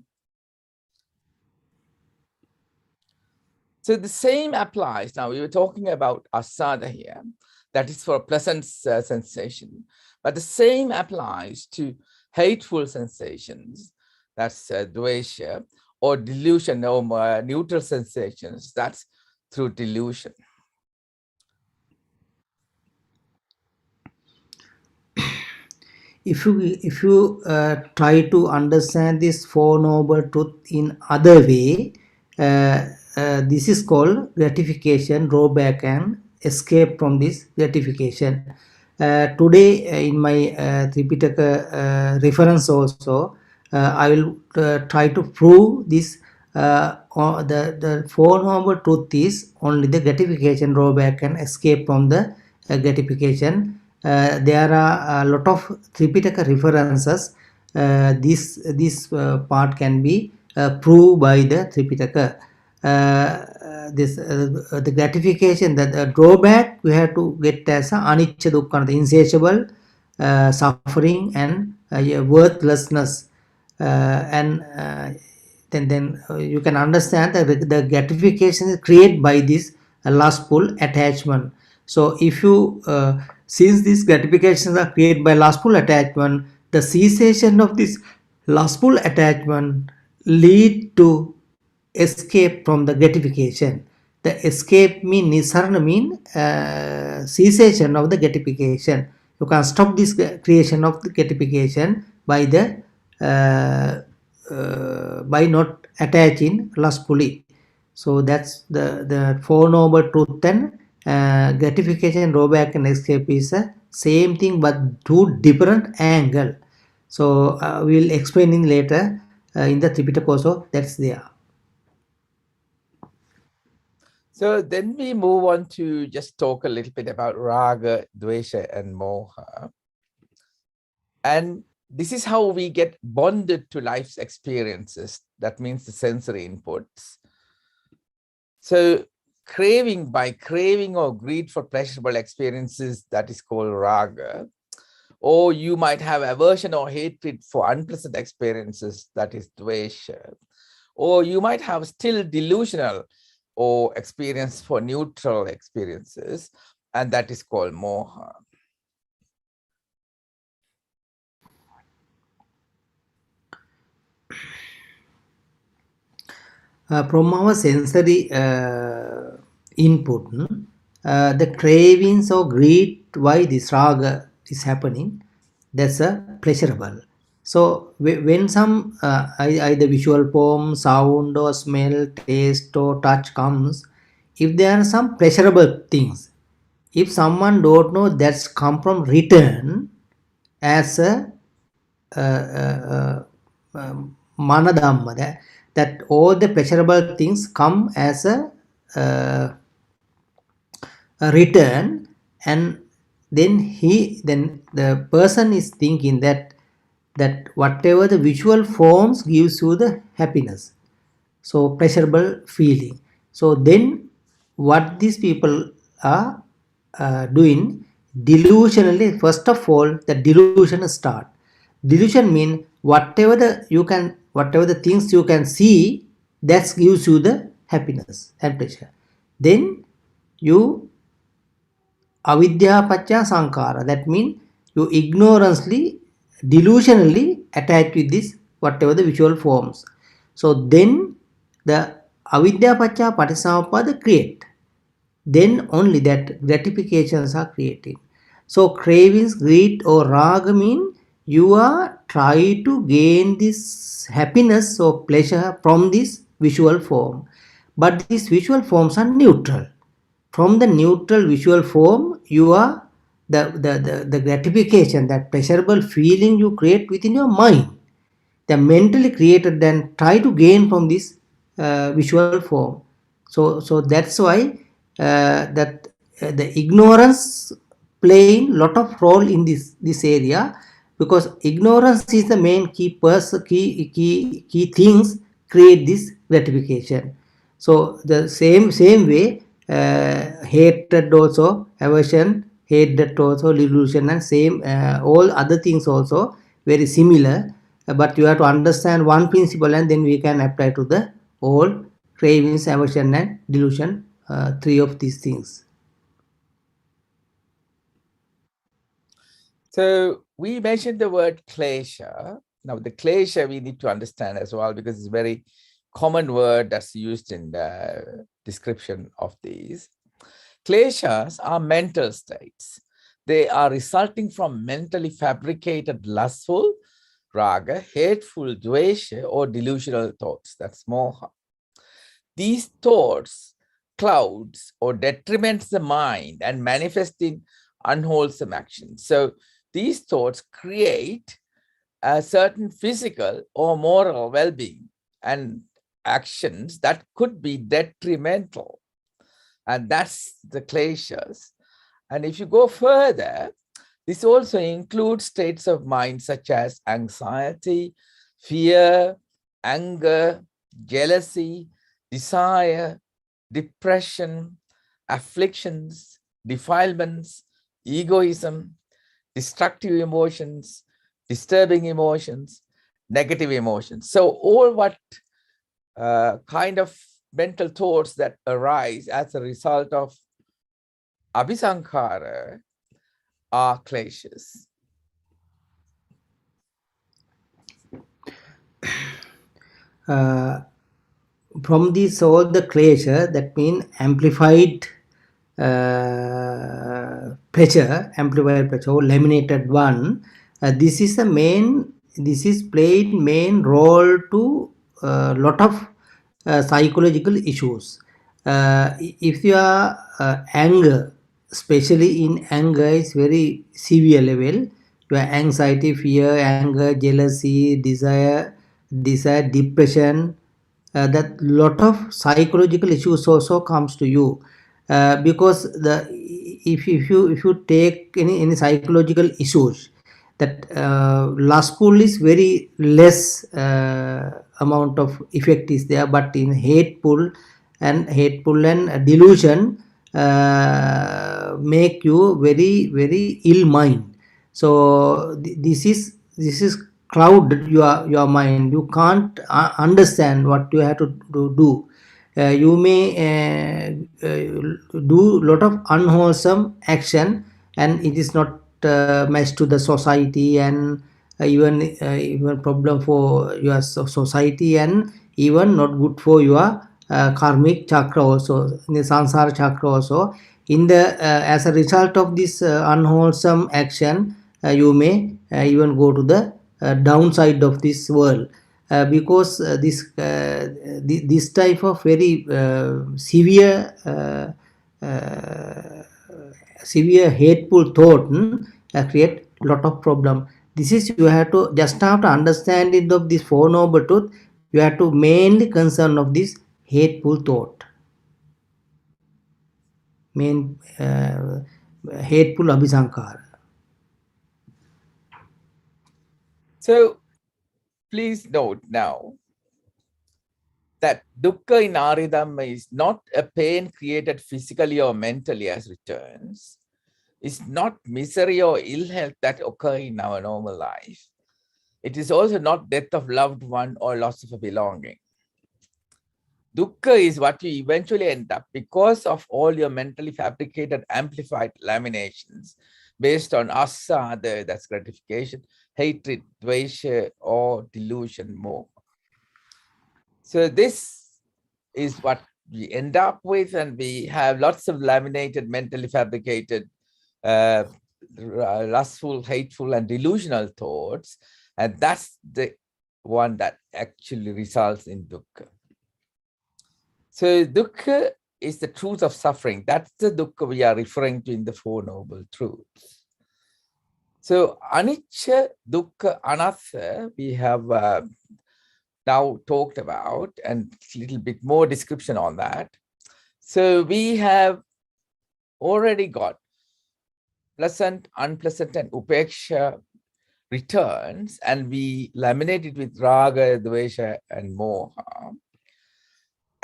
So the same applies. Now we were talking about asada here, that is for a pleasant sensation, but the same applies to hateful sensations, that's dvesha, or delusion or neutral sensations, that's through delusion. If you try to understand this Four Noble Truth in other way, this is called gratification, drawback, and escape from this gratification. Today in my Tripitaka reference also, I will try to prove this. The Four Noble Truth is only the gratification, drawback and escape from the gratification. There are a lot of Tripitaka references. This part can be proved by the Tripitaka. The gratification, the drawback, we have to get as a anicca dukkha, the insatiable suffering and worthlessness, and then you can understand that the gratification is created by this lustful attachment. So if you since these gratifications are created by lustful attachment, the cessation of this lustful attachment lead to escape from the gratification. The escape mean nisarana mean cessation of the gratification. You can stop this creation of the gratification by the by not attaching lustfully. So that's the Four Noble Truth and gratification, drawback and escape is the same thing but two different angle. So we'll explain in later in the Tripitaka also, that's there. So then we move on to just talk a little bit about raga, dvesha, and moha. And this is how we get bonded to life's experiences. That means the sensory inputs. So by craving or greed for pleasurable experiences, that is called raga. Or you might have aversion or hatred for unpleasant experiences, that is dvesha. Or you might have still delusional or experience for neutral experiences, and that is called moha. From our sensory input, the cravings or greed, why this raga is happening, that's a pleasurable. So when some either visual form, sound or smell, taste or touch comes, if there are some pleasurable things, if someone don't know, that's come from return as a manadhamma, that all the pleasurable things come as a return, and then the person is thinking that whatever the visual forms gives you the happiness, so pleasurable feeling. So then what these people are doing delusionally, first of all the delusion start. Delusion mean whatever the things you can see, that gives you the happiness and pleasure. Then you avidya pacha sankara, that means you ignorantly, delusionally attach with this whatever the visual forms. So then the avidya pacha patisamuppada create, then only that gratifications are created. So cravings, greed or raga mean you are trying to gain this happiness or pleasure from this visual form, but these visual forms are neutral. From the neutral visual form, you are the gratification, that pleasurable feeling you create within your mind, they are mentally created, then try to gain from this visual form. So that's why that the ignorance playing lot of role in this area, because ignorance is the main key things create this gratification. So the same way hatred also, aversion, hatred also, delusion, and same all other things also very similar. But you have to understand one principle, and then we can apply to the all cravings, aversion and delusion, three of these things. So we mentioned the word klesha. Now the klesha we need to understand as well, because it's a very common word that's used in the description of these. Kleshas are mental states. They are resulting from mentally fabricated lustful, raga, hateful, dvesha, or delusional thoughts. That's moha. These thoughts clouds or detriments the mind and manifest in unwholesome actions. So these thoughts create a certain physical or moral well-being and actions that could be detrimental. And that's the kleshas. And if you go further, this also includes states of mind such as anxiety, fear, anger, jealousy, desire, depression, afflictions, defilements, egoism, destructive emotions, disturbing emotions, negative emotions. So all what kind of mental thoughts that arise as a result of abhisankara are kleshas. From this all the klesha, that means amplified amplified pressure, or laminated one. This is the main. This is played main role to lot of psychological issues. If you are anger, especially in anger, is very severe level. Your anxiety, fear, anger, jealousy, desire, depression. That lot of psychological issues also comes to you, because the if you take any psychological issues, that lustful is very less amount of effect is there, but in hateful and delusion make you very ill mind. So this is cloud your mind. You can't understand what you have to do. You may do lot of unwholesome action, and it is not matched to the society, and even problem for your society, and even not good for your karmic chakra also, in the sansara chakra also. In the as a result of this unwholesome action, you may even go to the downside of this world, because this type of very severe hateful thought create lot of problem. This is, you have to just have to understand it of this Four Noble Truth. You have to mainly concern of this hateful thought, main hateful abhisankara. So please note now that dukkha in Aridhamma is not a pain created physically or mentally as returns. It's not misery or ill health that occur in our normal life. It is also not death of loved one or loss of a belonging. Dukkha is what you eventually end up because of all your mentally fabricated, amplified laminations based on asa, that's gratification, hatred, dvesha, or delusion, more. So this is what we end up with, and we have lots of laminated, mentally fabricated, lustful, hateful, and delusional thoughts, and that's the one that actually results in dukkha. So dukkha is the truth of suffering. That's the dukkha we are referring to in the Four Noble Truths. So anicca, dukkha, anatta, we have now talked about, and a little bit more description on that. So we have already got pleasant, unpleasant, and upeksha returns, and we laminate it with raga, dvesha, and moha.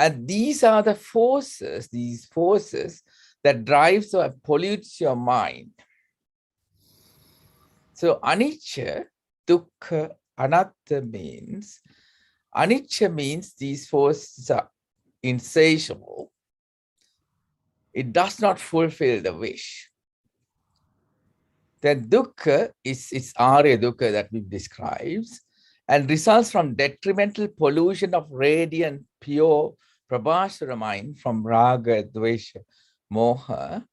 And these are the forces, these forces that drives or pollutes your mind. So anicca, dukkha, anatta means, anicca means these forces are insatiable. It does not fulfill the wish. Then dukkha is its arya dukkha that we describes, and results from detrimental pollution of radiant, pure, prabhasara mind from raga, dvesha, moha,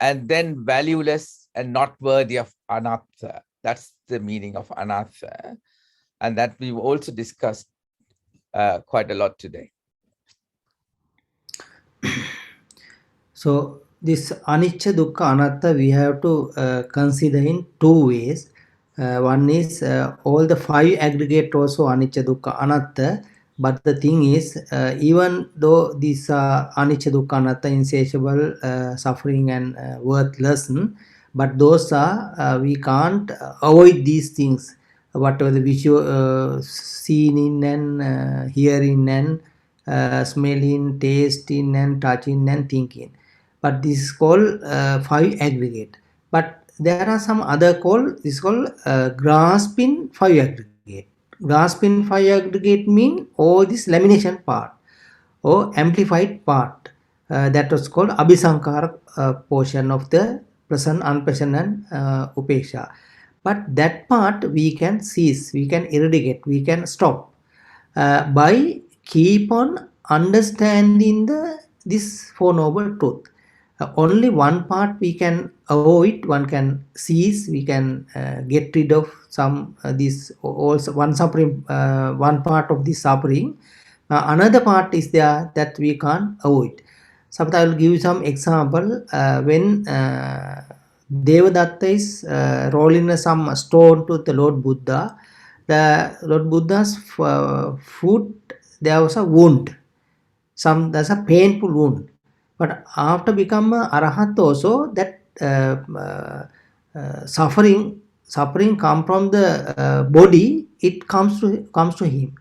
and then valueless and not worthy of anatta. That's the meaning of anatta, and that we've also discussed quite a lot today. So this anicca, dukkha, anatta, we have to consider in two ways. One is all the five aggregate also anicca, dukkha, anatta. But the thing is, even though these are anicca, dukkha, anatta, insatiable, suffering and worthless, but those are, we can't avoid these things, whatever the visual, seeing and hearing and smelling, tasting and touching and thinking. But this is called five aggregate. But there are some other called, this is called grasping five aggregate. Grasping five aggregate mean all this lamination part or amplified part. That was called abhisankara portion of the present, unpresent and upeksha. But that part we can cease, we can eradicate, we can stop by keep on understanding this Four Noble Truth. Only one part we can avoid, one can cease, we can get rid of some this also one suffering, one part of this suffering. Another part is there that we can't avoid. Sometimes I will give you some example. When Devadatta is rolling some stone to the Lord Buddha, the Lord Buddha's foot, there was a wound. There's a painful wound. But after become a arahat also, that suffering come from the body, it comes to him.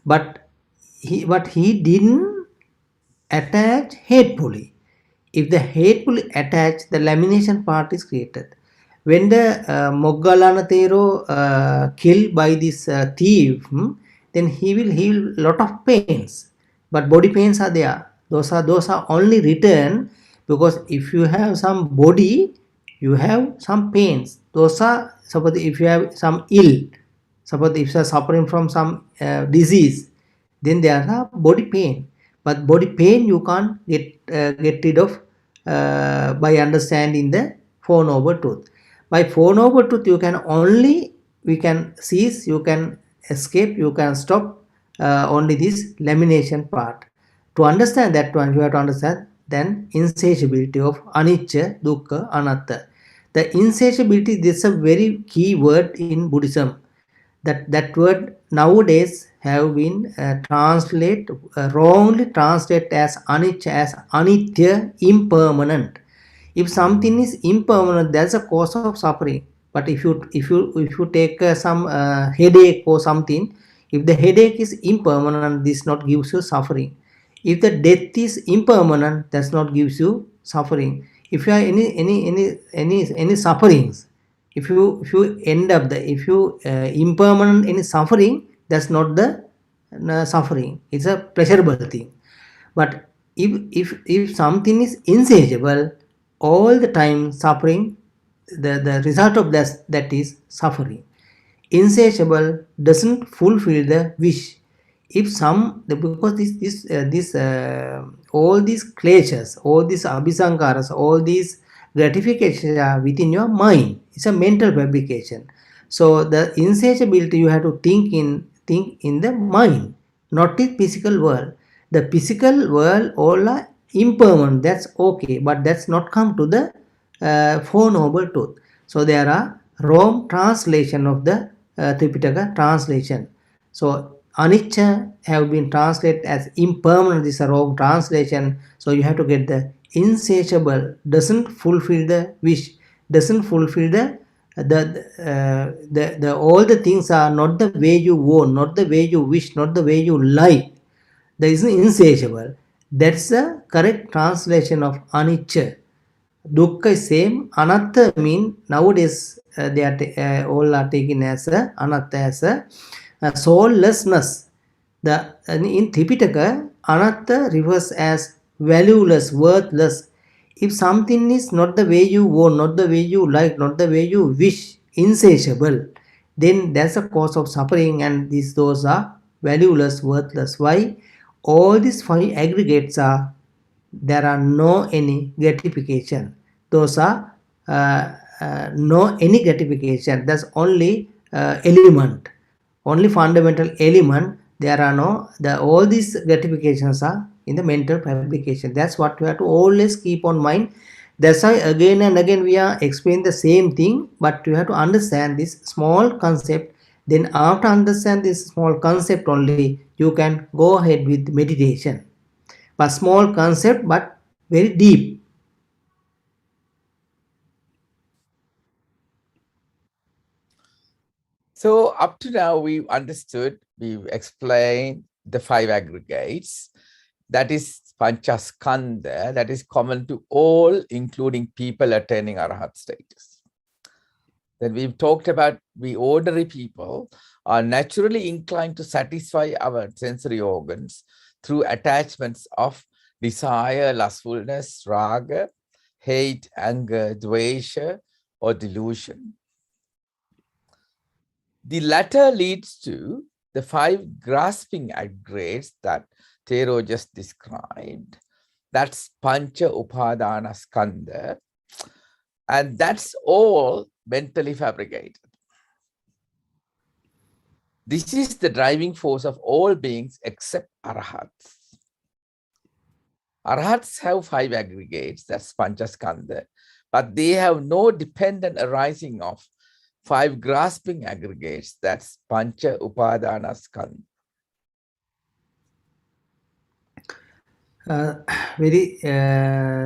But he didn't attach hatefully. If the hatefully attached, the lamination part is created. When the Moggallana Thero killed by this thief, then he will lot of pains. But body pains are there. Those are only returned because if you have some body, you have some pains. Those are, suppose if you have some ill, suppose if you are suffering from some disease, then there are body pain. But body pain you can't get rid of by understanding the Four Noble Truth. By Four Noble Truth, you can only, we can cease, you can escape, you can stop only this lamination part. To understand that one, you have to understand then insatiability of anicca, dukkha, anatta. The insatiability, this is a very key word in Buddhism. That word nowadays have been wrongly translated as anicca, as anitya, impermanent. If something is impermanent, that's a cause of suffering. But if you take some headache or something, if the headache is impermanent, this not gives you suffering. If the death is impermanent, that's not gives you suffering. If you have any sufferings, if you end up if you impermanent any suffering, that's not the suffering. It's a pleasurable thing. But if something is insatiable, all the time suffering, the result of that is suffering. Insatiable doesn't fulfill the wish. If because this all these kleshas, all these abhisankaras, all these gratifications are within your mind. It's a mental fabrication. So the insatiability you have to think in the mind, not the physical world. The physical world all are impermanent. That's okay, but that's not come to the Four Noble Truth. So there are wrong translation of the Tripitaka translation. So anicca have been translated as impermanent. This is a wrong translation. So you have to get the insatiable, doesn't fulfill the wish, doesn't fulfill the all the things are not the way you want, not the way you wish, not the way you like. There is insatiable. That's the correct translation of anicca. Dukkha is same. Anatta mean nowadays they are all are taken as a anatta as a soullessness. In Tripitaka, anatta refers as valueless, worthless. If something is not the way you want, not the way you like, not the way you wish, insatiable, then that's a cause of suffering, and those are valueless, worthless. Why? All these five aggregates are, there are no any gratification. Those are no any gratification. That's only element, only fundamental element. There are no, all these gratifications are in the mental fabrication. That's what we have to always keep on mind. That's why again and again we are explaining the same thing, but you have to understand this small concept. Then after understand this small concept only, you can go ahead with meditation. But small concept, but very deep. So up to now, we've understood, we've explained the 5 aggregates. That is Panchaskandha, that is common to all, including people attaining Arhat status. Then we've talked about we ordinary people are naturally inclined to satisfy our sensory organs through attachments of desire, lustfulness, raga, hate, anger, dvesha, or delusion. The latter leads to the 5 grasping aggregates that Thero just described. That's Pancha Upadana Skandha. And that's all mentally fabricated. This is the driving force of all beings except Arhats. Arhats have 5 aggregates, that's Panchaskandha, but they have no dependent arising of 5 grasping aggregates, that's Pancha Upadana Skandha. Very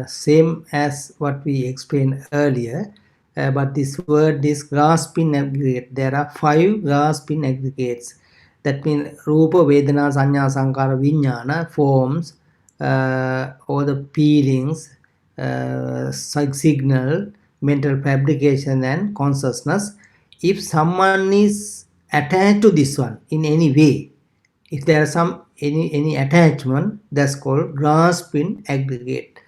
same as what we explained earlier, but this word is grasping aggregate. There are 5 grasping aggregates. That means Rupa, Vedana, Sanya, Sankara, Vijnana, forms, or the feelings, signal, mental fabrication, and consciousness. If someone is attached to this one in any way, if there is any attachment, that's called grasping aggregate.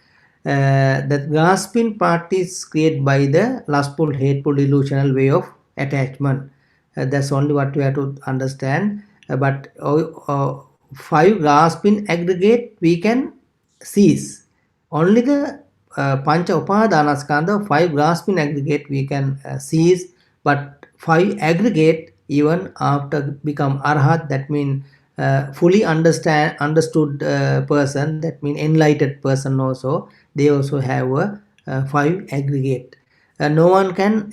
That grasping part is created by the lustful, hateful, delusional way of attachment. That's only what we have to understand. But 5 grasping aggregate we can cease. Only the Pancha Upadanaskandha, 5 grasping aggregate we can cease, but 5 aggregate even after become Arhat, that means fully understood person, that means enlightened person also, they also have a 5 aggregate. No one can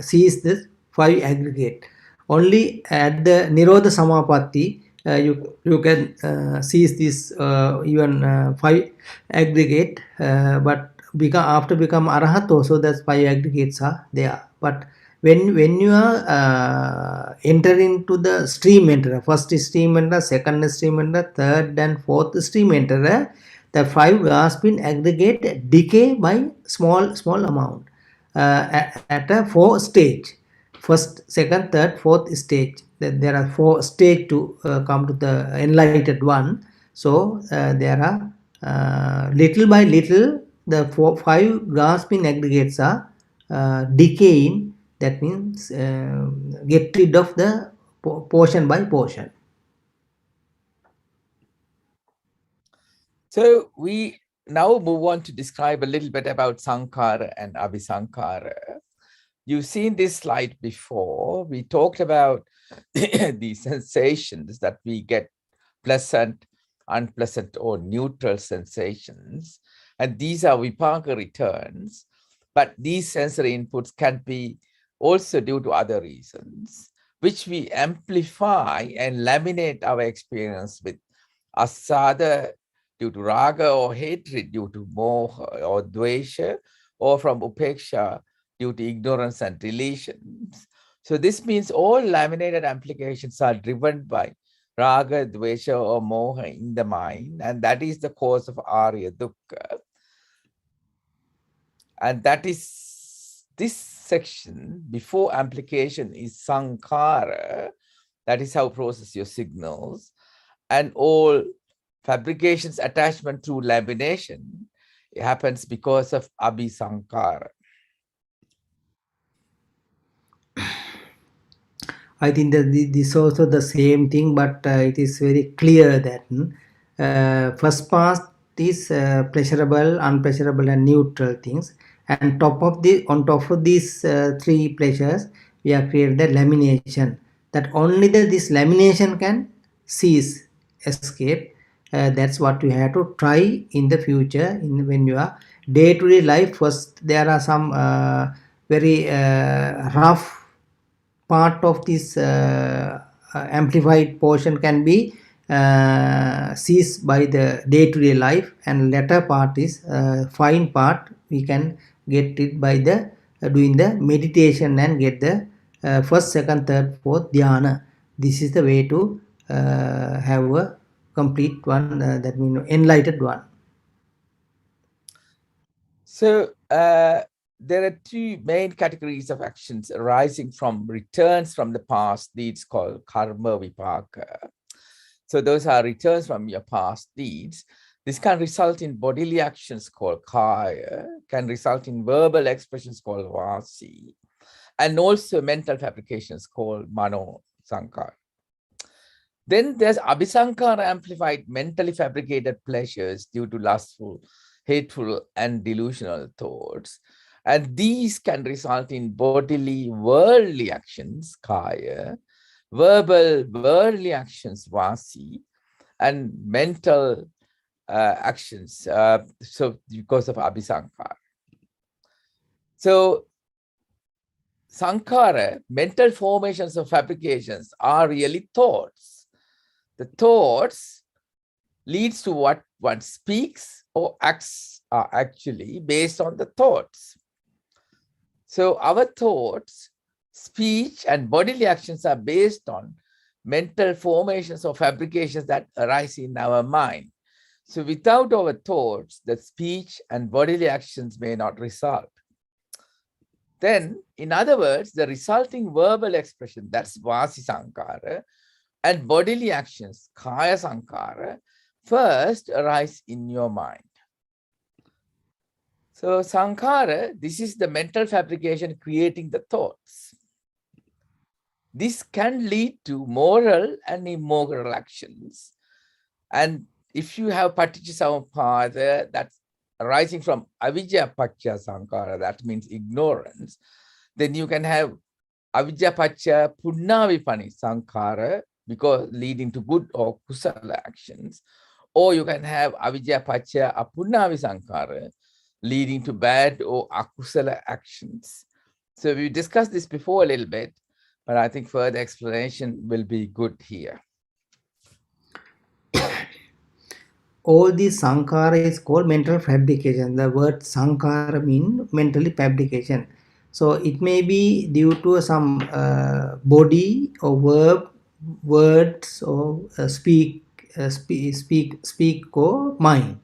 seize this 5 aggregate. Only at the Nirodha Samapatti you can seize this even 5 aggregate, but after become Arahat also, that 5 aggregates are there. But when you are enter into the stream enterer, first stream enterer, second stream enterer, third and fourth stream enterer, the 5 grasping aggregate decay by small amount at a 4 stage. First, second, third, fourth stage. There are 4 stages to come to the enlightened one. So there are little by little the 5 grasping aggregates are decaying. That means get rid of the portion by portion. So we now move on to describe a little bit about Sankara and Abhisankara. You've seen this slide before. We talked about the sensations that we get, pleasant, unpleasant, or neutral sensations. And these are vipaka returns. But these sensory inputs can be also due to other reasons, which we amplify and laminate our experience with asada due to raga or hatred due to moha or dvesha, or from upeksha due to ignorance and relations. So this means all laminated applications are driven by raga, dvesha, or moha in the mind, and that is the cause of arya dukkha. And that is this section before amplification is sankara. That is how you process your signals. And all fabrications, attachment through lamination, it happens because of abhisankara. I think that this is also the same thing, but it is very clear that first part is pleasurable, unpleasurable, and neutral things. And on top of these 3 pleasures, we have created the lamination. That only this lamination can cease, escape. That's what you have to try in the future. When you are day-to-day life, first there are some very rough part of this amplified portion can be seized by the day-to-day life, and latter part is fine part we can get it by the doing the meditation and get the first, second, third, fourth dhyana. This is the way to have a complete one, that means enlightened one. So there are two main categories of actions arising from returns from the past deeds called karma vipaka. So those are returns from your past deeds. This can result in bodily actions called kaya, can result in verbal expressions called vasi, and also mental fabrications called mano sankara. Then there's abhisankara, amplified mentally fabricated pleasures due to lustful, hateful, and delusional thoughts. And these can result in bodily, worldly actions, kaya, verbal, worldly actions, vasi, and mental actions, so because of abhisankara. So sankara, mental formations or fabrications, are really thoughts. The thoughts leads to what one speaks or acts are actually based on the thoughts. So our thoughts, speech, and bodily actions are based on mental formations or fabrications that arise in our mind. So without our thoughts, the speech and bodily actions may not result. Then, in other words, the resulting verbal expression, that's vasi sankara, and bodily actions, kaya sankara, first arise in your mind. So sankara, this is the mental fabrication creating the thoughts. This can lead to moral and immoral actions. And if you have paticca that's arising from avidya paccaya sankara, that means ignorance, then you can have avidya paccaya punnavipani sankara, because leading to good or kusala actions, or you can have avidya paccaya apunnavi sankara, leading to bad or akusala actions. So we discussed this before a little bit, but I think further explanation will be good here. All these sankara is called mental fabrication. The word sankara means mentally fabrication. So it may be due to some body or verb, words, or speak or mind,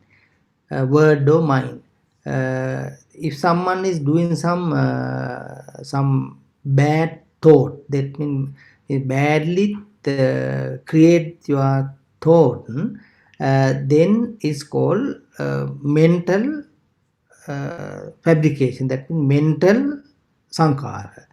word or mind. If someone is doing some bad thought, that means badly create your thought, then is called mental fabrication. That means mental sankara,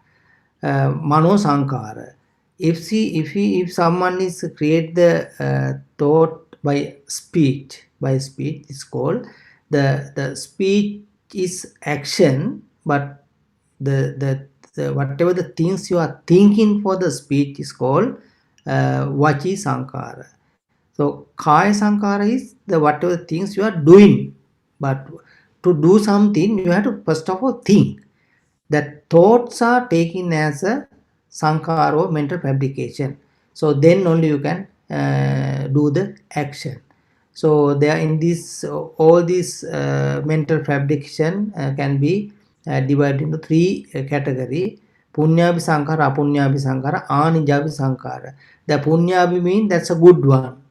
mano sankara. If someone is create the thought by speech, it's called the speech is action, but the whatever the things you are thinking for the speech is called vachi sankara. So kaya sankara is the whatever things you are doing, but to do something you have to first of all think. That thoughts are taken as a sankara or mental fabrication. So then only you can do the action. So there in this, all these mental fabrication can be divided into three category: punyabhi sankara, apunyabhi sankara, anijabhi sankara. The punyabhi means that's a good one.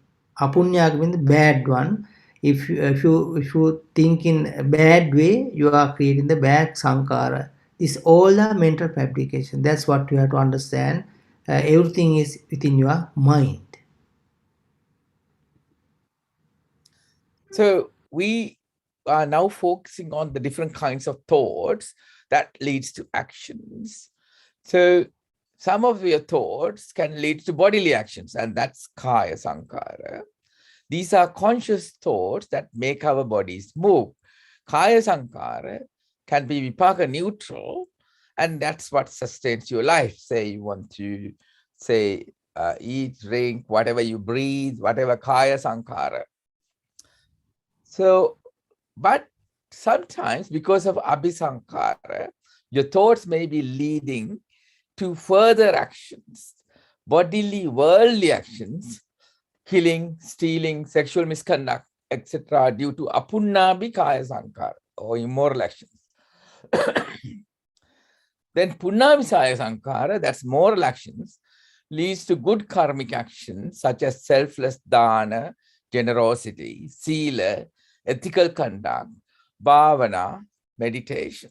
Apunyabhi means bad one. If you think in a bad way, you are creating the bad sankara. This all the mental fabrication. That's what you have to understand. Everything is within your mind. So we are now focusing on the different kinds of thoughts that leads to actions. So some of your thoughts can lead to bodily actions, and that's kaya sankara. These are conscious thoughts that make our bodies move. Kaya sankara can be vipaka neutral, and that's what sustains your life. Say you want to eat, drink, whatever you breathe, whatever kaya sankara So, but sometimes because of abhisankara, your thoughts may be leading to further actions, bodily, worldly actions, killing, stealing, sexual misconduct, etc., due to apunnabhi kaya sankara or immoral actions. Then punnabhi kaya sankara, that's moral actions, leads to good karmic actions such as selfless dana, generosity, sila, ethical conduct, bhavana, meditation.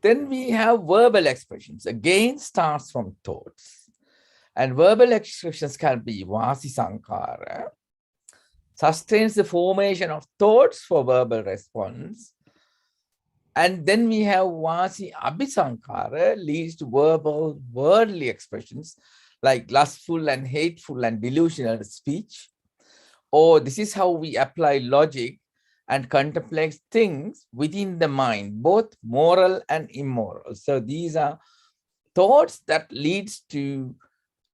Then we have verbal expressions. Again, starts from thoughts. And verbal expressions can be vasi sankara, sustains the formation of thoughts for verbal response. And then we have vasi abhisankara, leads to verbal, worldly expressions like lustful and hateful and delusional speech. Or this is how we apply logic and contemplate things within the mind, both moral and immoral. So these are thoughts that leads to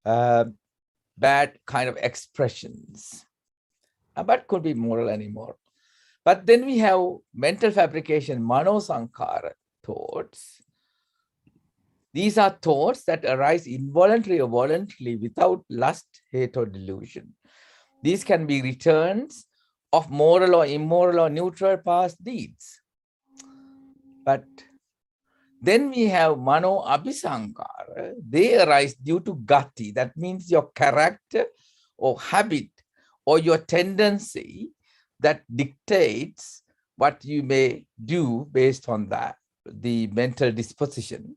bad kind of expressions, but could be moral and immoral. But then we have mental fabrication, mano sankara thoughts. These are thoughts that arise involuntarily or voluntarily without lust, hate, or delusion. These can be returns of moral or immoral or neutral past deeds. But then we have mano abhisankara. They arise due to gati. That means your character or habit or your tendency that dictates what you may do based on that, the mental disposition.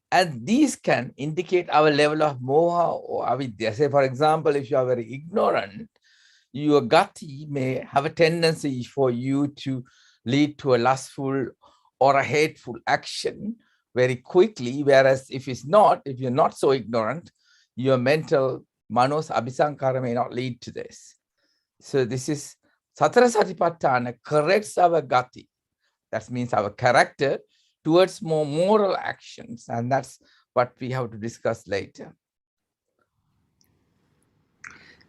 And these can indicate our level of moha or avidya. Say, for example, if you are very ignorant, your gati may have a tendency for you to lead to a lustful or a hateful action very quickly. Whereas if you're not so ignorant, your mental manos abhisankara may not lead to this. So this is Satara Satipatthana corrects our gati. That means our character towards more moral actions. And that's what we have to discuss later.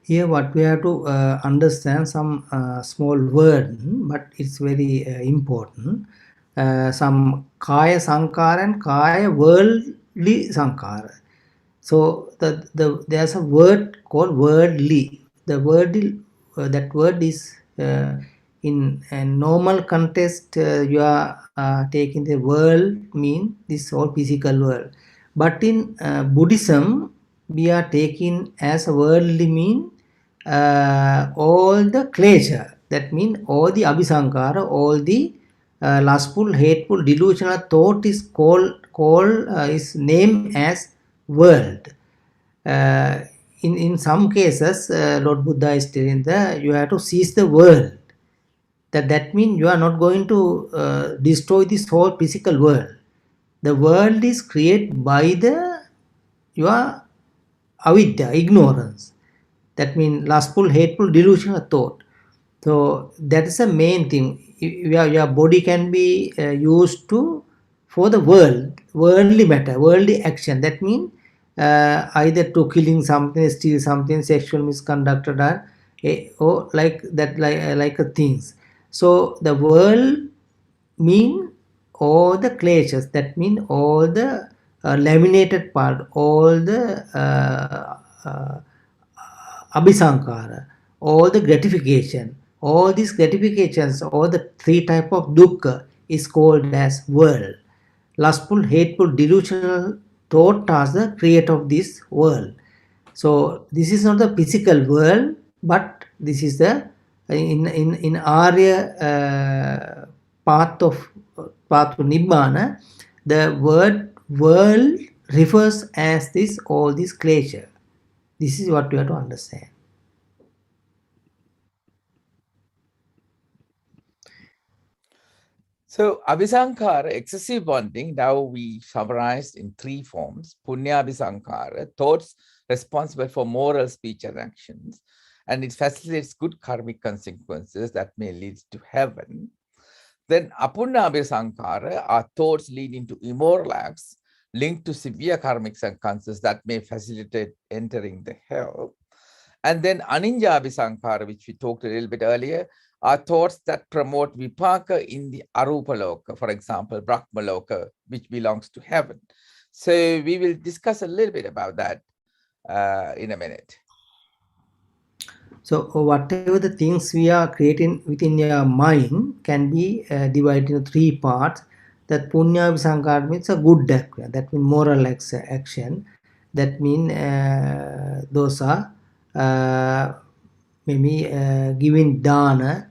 Here what we have to understand some small word, but it's very important. Some kaya sankara and kaya worldly sankara. So there's a word called worldly. The word that word is in a normal context. You are taking the world mean this whole physical world, but in Buddhism we are taking as a worldly mean all the klesha. That means all the abhisankara, all the lustful, hateful, delusional thought is called is named as world. In some cases, Lord Buddha is telling that you have to seize the world. That means you are not going to destroy this whole physical world. The world is created by your avidya, ignorance. That means lustful, hateful, delusional thought. So that is the main thing. Your body can be used for the worldly matter, worldly action. That means either to killing something, steal something, sexual misconduct, or like that, like things. So the world mean all the kleshas. That mean all the laminated part, all the abhisankara, all the gratification, all these gratifications, all the three type of dukkha is called as world. Lustful, hateful, delusional thought are the creator of this world. So this is not the physical world, but this is the in Arya path of Nibbana. The word world refers as this all this klesha. This is what we have to understand. So abhisankara, excessive bonding, now we summarized in three forms. Punya abhisankara, thoughts responsible for moral speech and actions, and it facilitates good karmic consequences that may lead to heaven. Then apunna abhisankara are thoughts leading to immoral acts linked to severe karmic consequences that may facilitate entering the hell. And then aninjabi sankhara, which we talked a little bit earlier, are thoughts that promote vipaka in the arupa loka, for example, brahma loka, which belongs to heaven. So we will discuss a little bit about that in a minute. So whatever the things we are creating within your mind can be divided into three parts. That punya visankara means a good action. That means moral action. That means those are maybe giving dana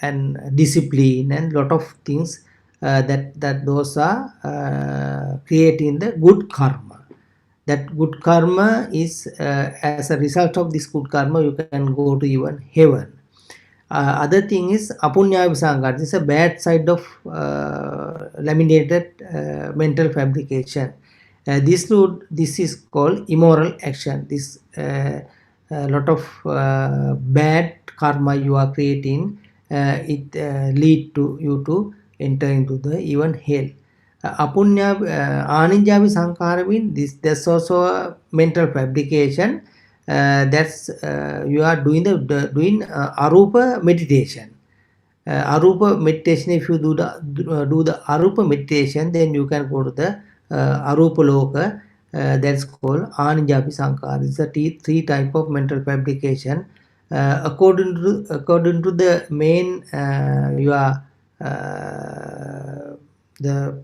and discipline and lot of things that those are creating the good karma. That good karma is as a result of this good karma you can go to even heaven. Other thing is apunya visankara. This is a bad side of laminated mental fabrication. This is called immoral action. This lot of bad karma you are creating, it lead to you to enter into the even hell. Apunya aninjavi sankara means this. That's also a mental fabrication. That's you are doing arupa meditation. Arupa meditation. If you do the arupa meditation, then you can go to the arupa loka. That's called aninjapi sankara. It's a three type of mental fabrication. According to the main the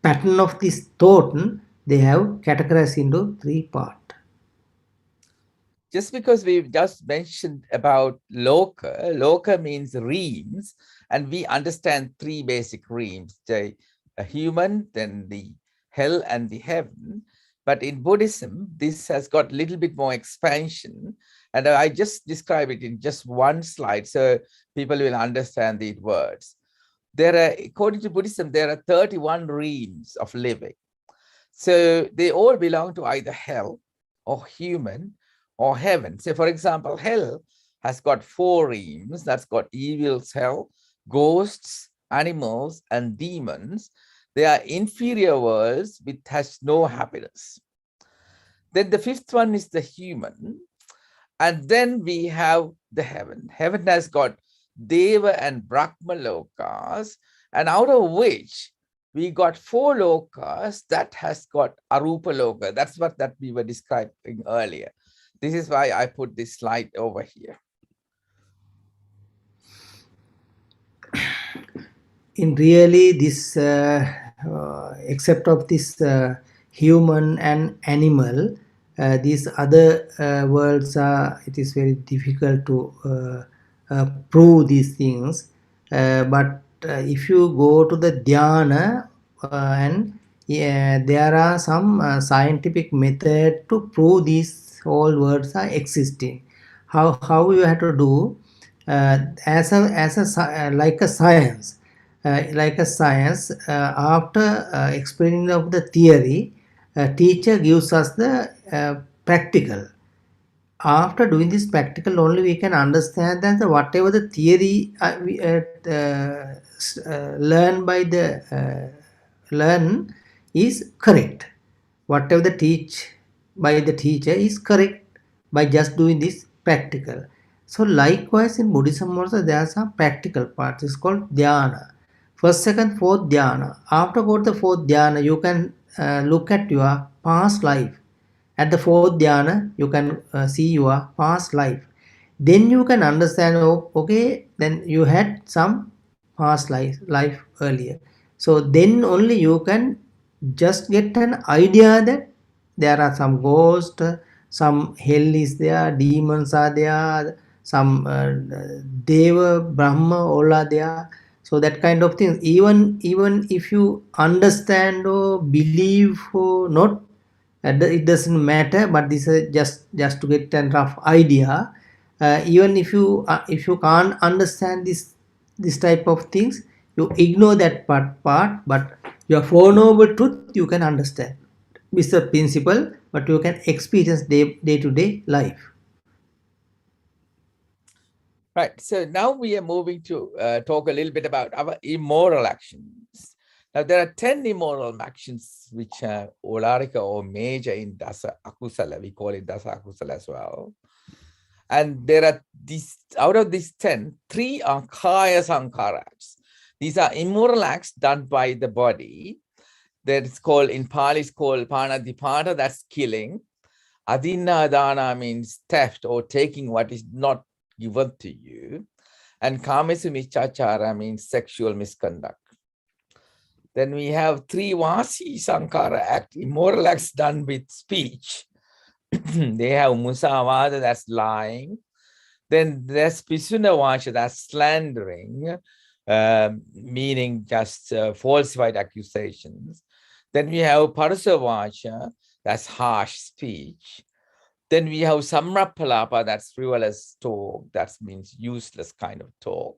pattern of this thought, they have categorized into three parts. Just because we've just mentioned about loka means realms, and we understand three basic realms: a human, then the hell, and the heaven. But in Buddhism, this has got a little bit more expansion, and I just describe it in just one slide so people will understand the words. According to Buddhism, there are 31 realms of living. So they all belong to either hell or human or heaven. Say, for example, hell has got 4 realms. That's got evil's hell, ghosts, animals, and demons. They are inferior worlds which has no happiness. Then the 5th one is the human. And then we have the heaven. Heaven has got Deva and Brahma lokas, and out of which we got 4 lokas that has got Arupa loka. That's what we were describing earlier. This is why I put this slide over here. In really this, except of this human and animal, these other worlds are, it is very difficult to prove these things. But if you go to the dhyana and there are some scientific method to prove these all words are existing. How you have to do as a like a science. After explaining of the theory, teacher gives us the practical. After doing this practical only, we can understand that whatever the theory we learn by the learn is correct. Whatever the teach by the teacher is correct by just doing this practical. So likewise in Buddhism also there are some practical parts. It's called dhyana. First, second, fourth dhyana. After got the fourth dhyana, you can look at your past life. At the fourth dhyana, you can see your past life. Then you can understand, oh, okay, then you had some past life earlier. So then only you can just get an idea that there are some ghosts, some hell is there, demons are there, some Deva, Brahma, all are there. So that kind of things. Even if you understand or believe or not, it doesn't matter. But this is just to get a rough idea. Even if you can't understand this type of things, you ignore that part. But your four noble truth you can understand. It's a principle, but you can experience day-to-day life. Right. So now we are moving to talk a little bit about our immoral actions. Now, there are 10 immoral actions which are olarika or major in Dasa Akusala. We call it Dasa Akusala as well. And there are these, out of these 10, 3 are Kaya Sankarats. These are immoral acts done by the body. That is called, in Pali, it's called Panadipata, that's killing. Adinna Dana means theft or taking what is not given to you. And Kamesu Michachara means sexual misconduct. Then we have 3 Vasi Sankara act, immoral acts done with speech. They have Musavada, that's lying. Then there's Pisuna Vasha, that's slandering, meaning just falsified accusations. Then we have Parasa Vasha, that's harsh speech. Then we have Samrapalapa, that's frivolous talk, that means useless kind of talk.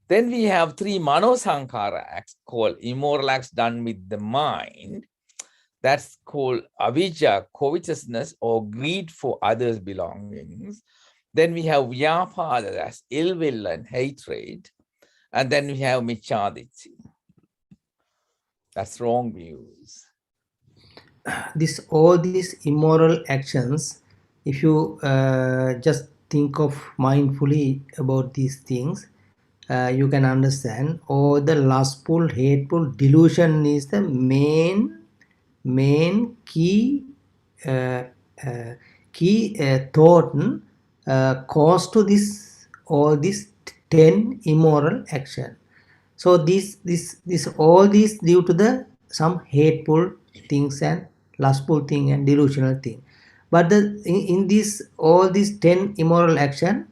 Then we have 3 Manosankara acts called immoral acts done with the mind. That's called avijja, covetousness or greed for others' belongings. Then we have Vyapada, that's ill will and hatred. And then we have Michaditti. That's wrong views. All these immoral actions, if you just think of mindfully about these things, you can understand all the lustful, hateful delusion is the main key thought cause to this all these 10 immoral action. So all these due to the some hateful things and lustful thing and delusional thing. But in this all these 10 immoral action,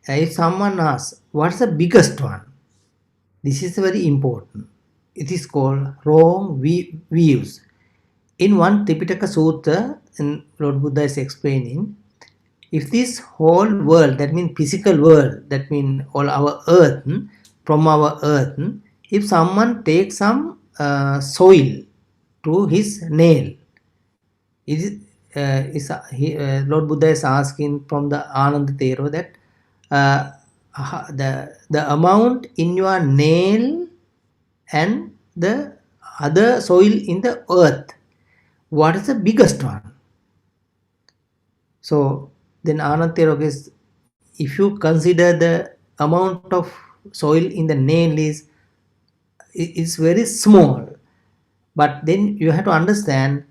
if someone asks what's the biggest one, this is very important. It is called wrong views. In one Tripitaka Sutta, Lord Buddha is explaining, if this whole world, that means physical world, that means all our earth, from our earth, if someone takes some soil to his nail, Lord Buddha is asking from the Ananda Thero that the amount in your nail and the other soil in the earth, what is the biggest one? So then Ananda Thero is, if you consider the amount of soil in the nail is very small, but then you have to understand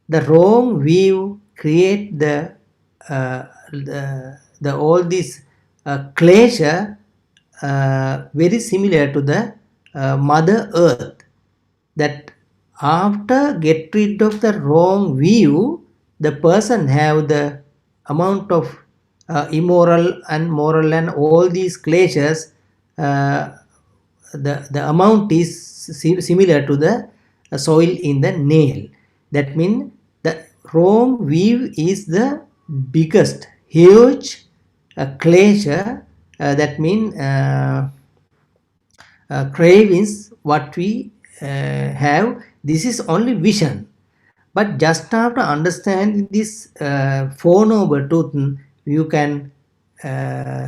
the wrong view create the all these klesha very similar to the Mother Earth. That after get rid of the wrong view, the person have the amount of immoral and moral and all these kleshas, the amount is similar to the soil in the nail. That means the wrong view is the biggest, huge klesha. That means cravings what we have. This is only vision. But just after understanding this Four Noble Truths, you can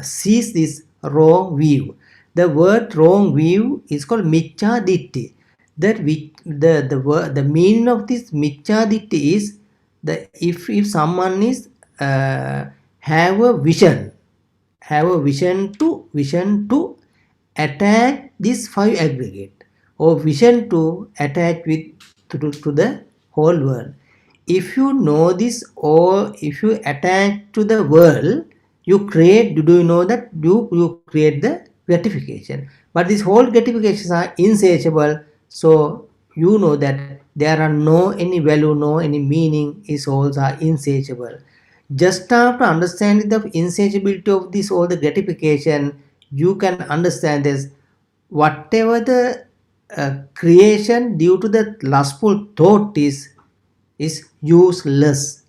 seize this wrong view. The word wrong view is called Miccha Ditti. That the meaning of this Miccha Ditti is that if someone is have a vision to attack this 5 aggregate, or vision to attach with to the whole world. If you know this, or if you attach to the world, you create, do you know that you create the gratification. But these whole gratifications are insatiable, so you know that there are no any value, no any meaning, is also insatiable. Just after understanding the insatiability of this all the gratification, you can understand this, whatever the creation due to the lustful thought is useless.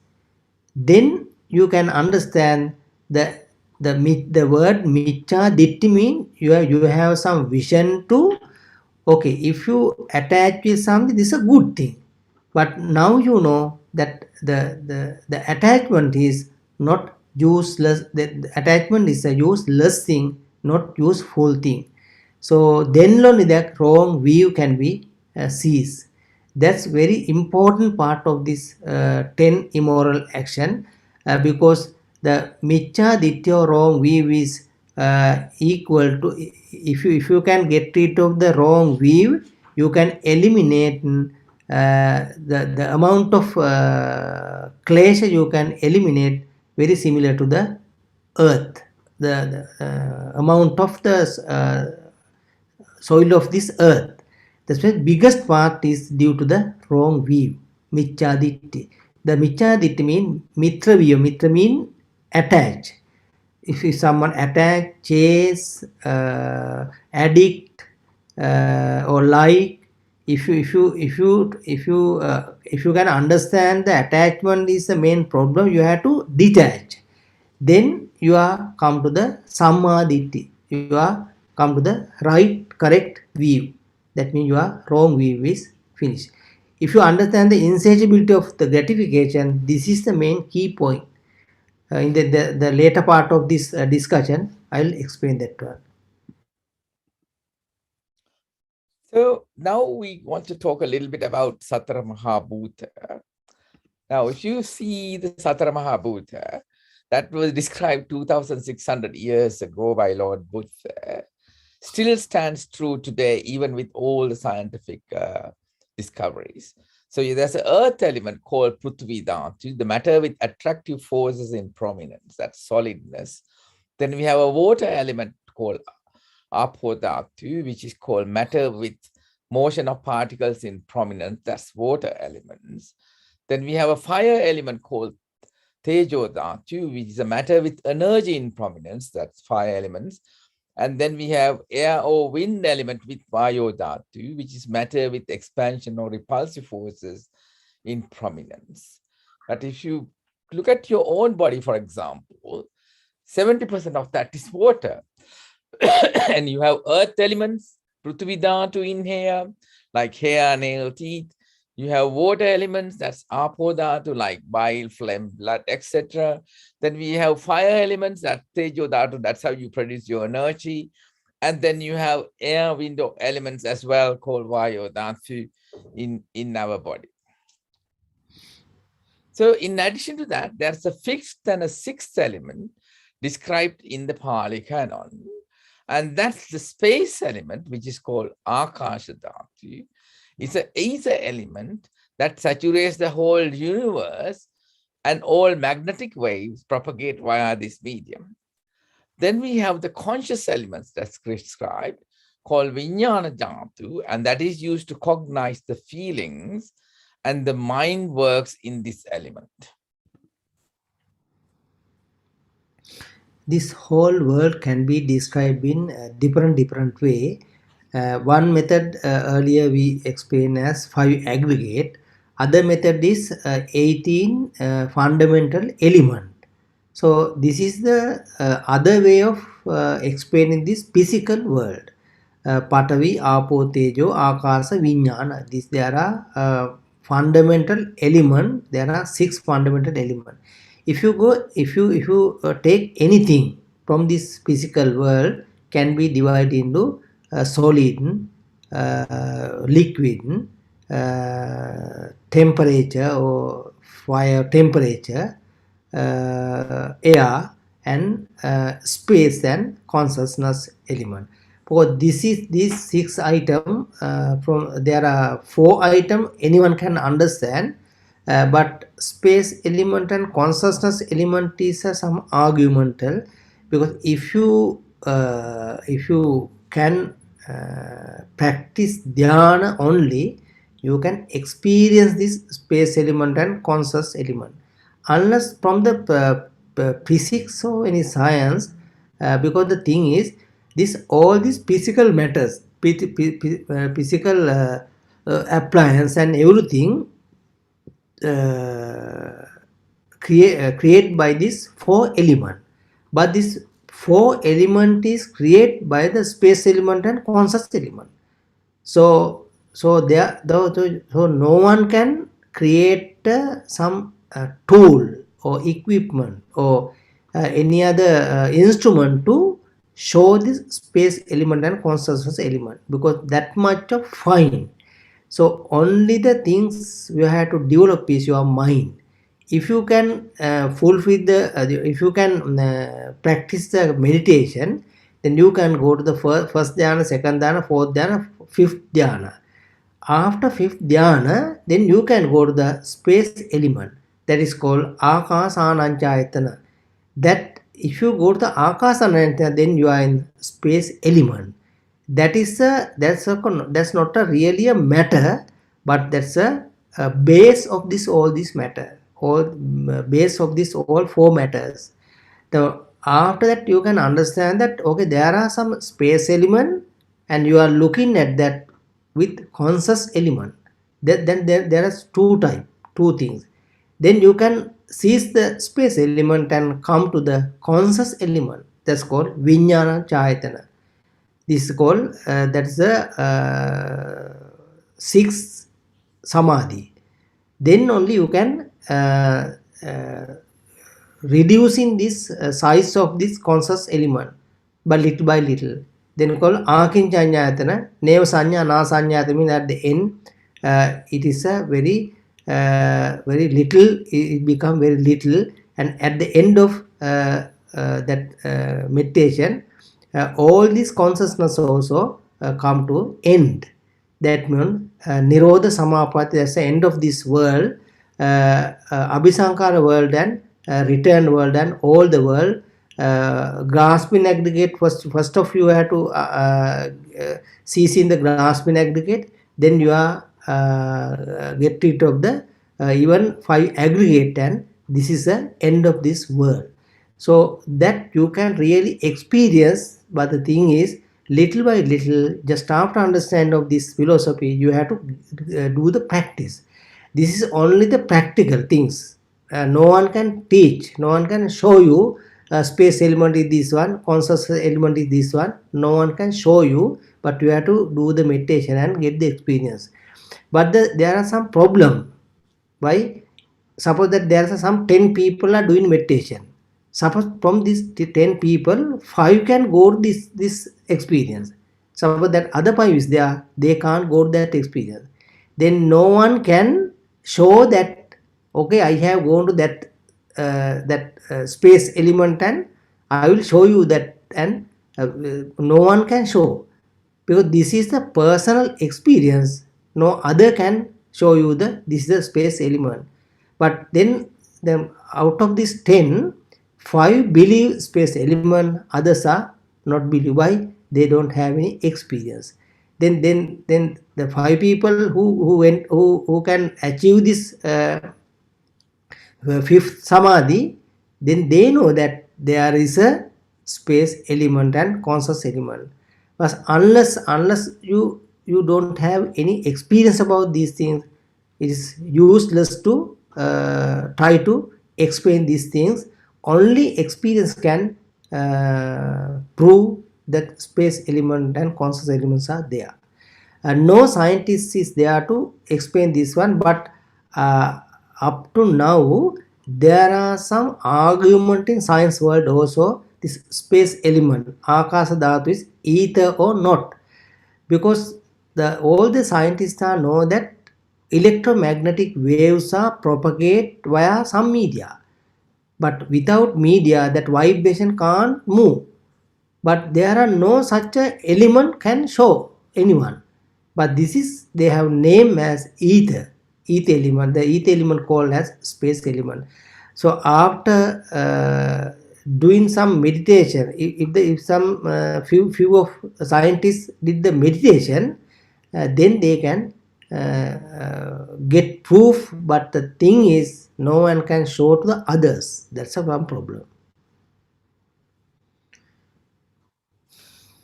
Then you can understand the word Miccha Ditti mean you have some vision to, okay, if you attach with something, this is a good thing. But now you know that the attachment is not useless. The attachment is a useless thing, not useful thing. So then only that wrong view can be cease. That's very important part of this 10 immoral action, because the miccha dittya or wrong view is equal to, if you can get rid of the wrong view, you can eliminate the amount of klesha you can eliminate, very similar to the earth, the amount of the soil of this earth. The biggest part is due to the wrong view, micchaditti. The micchaditti mean mitra view. Mitra mean attach. If someone attach, chase, addict, or like, if you can understand the attachment is the main problem, you have to detach. Then you are come to the sammaditi. You are come to the right, correct view. That means your wrong view is finished. If you understand the insatiability of the gratification, this is the main key point. In the later part of this discussion, I'll explain that one. So now we want to talk a little bit about Satara Mahabhuta. Now, if you see the Satara Mahabhuta, that was described 2,600 years ago by Lord Buddha, still stands true today, even with all the scientific discoveries. So there's an earth element called Prithvi Dhatu, the matter with attractive forces in prominence, that's solidness. Then we have a water element called Apo Dhatu, which is called matter with motion of particles in prominence, that's water elements. Then we have a fire element called Tejo Dhatu, which is a matter with energy in prominence, that's fire elements. And then we have air or wind element with Vayo Dhatu, which is matter with expansion or repulsive forces in prominence. But if you look at your own body, for example, 70% of that is water. And you have earth elements, Prithvi Dhatu in here, like hair, nail, teeth. You have water elements, that's Apo Dhatu, like bile, phlegm, blood, etc. Then we have fire elements, that's Tejo Dhatu, that's how you produce your energy. And then you have air, wind elements as well, called Vayo Dhatu in our body. So in addition to that, there's a fifth and a sixth element described in the Pali Canon. And that's the space element, which is called Akasha Dhatu. It's an ether element that saturates the whole universe, and all magnetic waves propagate via this medium. Then we have the conscious elements that's described, called Vijnana Dhatu, and that is used to cognize the feelings, and the mind works in this element. This whole world can be described in a different way. One method earlier we explained as 5 aggregate. Other method is 18 fundamental element. So this is the other way of explaining this physical world. Patavi, Apo, Tejo, Akasa, Vijnana. There are fundamental element. There are 6 fundamental elements. If you take anything from this physical world, can be divided into solid, liquid, temperature or fire temperature, air, and space and consciousness element. Because these 6 items, there are 4 items anyone can understand, but space element and consciousness element is some argumental, because if you can practice dhyana only, you can experience this space element and conscious element. Unless from the physics or any science, because the thing is, all these physical matters, physical appliance and everything create by this 4 element, but this 4 element is created by the space element and conscious element. So no one can create some tool or equipment or any other instrument to show this space element and consciousness element, because that much of fine. So only the things you have to develop is your mind. If you can fulfill if you can practice the meditation, then you can go to the first dhyana, second dhyana, fourth dhyana, fifth dhyana. After fifth dhyana, then you can go to the space element, that is called akasananchayatana. That if you go to the akasananchayatana, then you are in space element. That is that's not a really a matter, but that's a base of this all this matter, all base of this all four matters. So after that you can understand that okay, there are some space element and you are looking at that with conscious element. Then there are two things. Then you can seize the space element and come to the conscious element. That's called Vijnana Chayatana. This is called that's the sixth samadhi. Then only you can reducing this size of this conscious element by little. Then you call akinchanyayatana, neva sanya na sanyayatana, means at the end it is a very little, it become very little, and at the end of that meditation, all this consciousness also come to end. That means nirodha samapatti, that's the end of this world, abhisankara world and return world and all the world. Grasping aggregate, first of you have to cease in the grasping aggregate, then you are get rid of the even 5 aggregate, and this is the end of this world. So that you can really experience, but the thing is, little by little, just after understanding of this philosophy, you have to do the practice. This is only the practical things. No one can teach, no one can show you space element is this one, conscious element is this one. No one can show you, but you have to do the meditation and get the experience. But there are some problem. Why? Suppose that there are some 10 people are doing meditation. Suppose from these 10 people, 5 can go to this experience. Suppose that other 5 is there, they can't go to that experience. Then no one can show that, okay, I have gone to that space element and I will show you that, and no one can show, because this is the personal experience. No other can show you this is the space element. But then out of this 10, 5 believe space element, others are not believe. Why? They don't have any experience. Then the 5 people who can achieve this fifth samadhi, then they know that there is a space element and conscious element. But unless you don't have any experience about these things, it is useless to try to explain these things. Only experience can prove that space element and conscious elements are there. No scientist is there to explain this one, but up to now there are some argument in science world also. This space element, akasa dhatu, is ether or not, because all the scientists know that electromagnetic waves are propagate via some media, but without media that vibration can't move. But there are no such a element can show anyone. But this is, they have name as ether element, the ether element called as space element. So after doing some meditation, if some few of scientists did the meditation, then they can get proof. But the thing is, no one can show to the others. That's a one problem.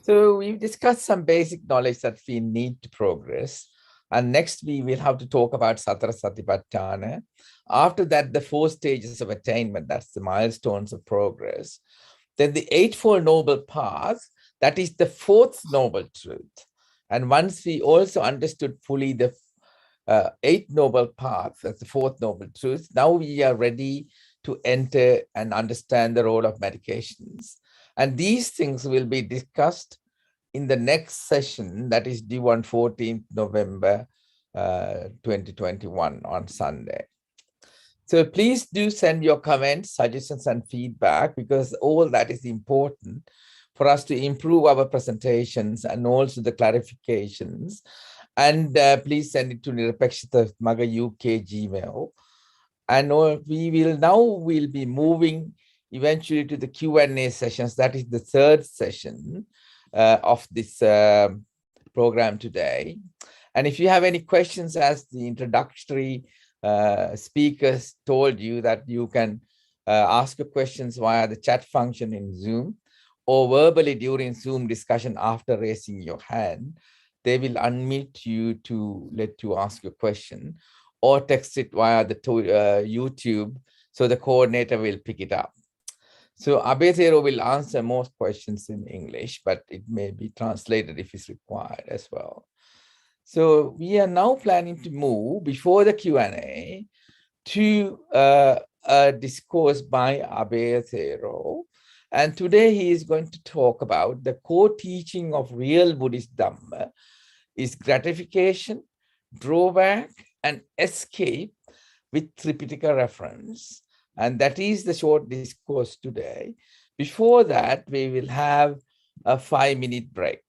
So we've discussed some basic knowledge that we need to progress. And next we will have to talk about Satara Satipatthana. After that, the 4 stages of attainment, that's the milestones of progress. Then the Eightfold Noble Path, that is the 4th noble truth. And once we also understood fully the 8th noble path, that's the 4th noble truth, now we are ready to enter and understand the role of medications. And these things will be discussed in the next session, that is due on 14th November 2021 on Sunday. So please do send your comments, suggestions, and feedback, because all that is important for us to improve our presentations and also the clarifications. And please send it to Nirapekshita Maga UK Gmail. And we'll be moving eventually to the Q&A sessions. That is the third session of this program today. And if you have any questions, as the introductory speakers told you, that you can ask your questions via the chat function in Zoom, or verbally during Zoom discussion after raising your hand. They will unmute you to let you ask your question, or text it via the YouTube, so the coordinator will pick it up. So Abhaya Thero will answer most questions in English, but it may be translated if it's required as well. So we are now planning to move, before the Q&A, to a discourse by Abhaya Thero. And today he is going to talk about the core teaching of real Buddhist Dhamma is gratification, drawback, and escape with Tripitaka reference. And that is the short discourse today. Before that, we will have a 5-minute break.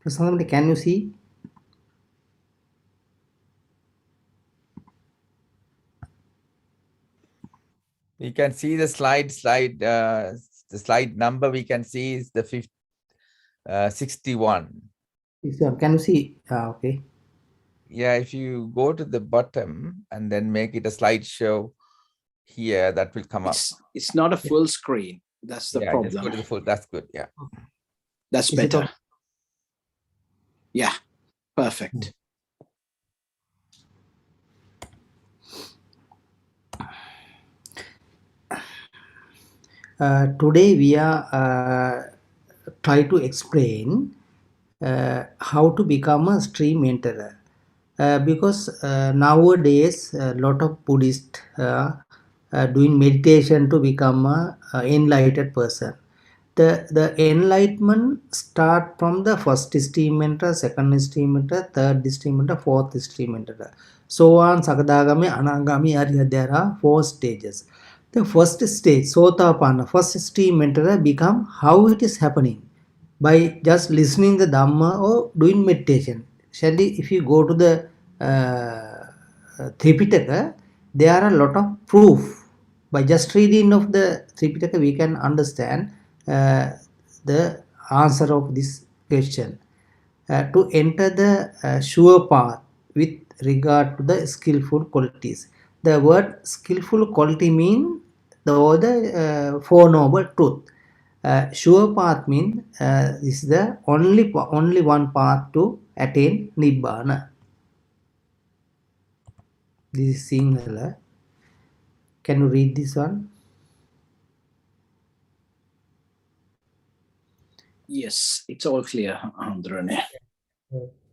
Prasanna, can you see? We can see the the slide number we can see is the 61. Can you see? Okay. Yeah, if you go to the bottom and then make it a slideshow here, that will come up. It's not a full screen. That's the Yeah, problem. just go to the full. That's good. Yeah. That's Is it better. okay? Yeah, perfect. Today we are try to explain how to become a stream enterer. Because nowadays a lot of Buddhists doing meditation to become a enlightened person. The enlightenment start from the first stream enterer, second stream enterer, third stream enterer, fourth stream enterer. So on Sakadagami, Anagami, Arya, there are 4 stages. The first stage, Sotapanna, first stream enterer become how it is happening by just listening the Dhamma or doing meditation. Shally, if you go to the Tripitaka, there are a lot of proof. By just reading of the Tripitaka, we can understand the answer of this question. To enter the sure path with regard to the skillful qualities. The word skillful quality means the Four Noble Truth. Sure path means is the only one path to attain Nibbana. This is Sinhala. Can you read this one? Yes, it's all clear, Androne.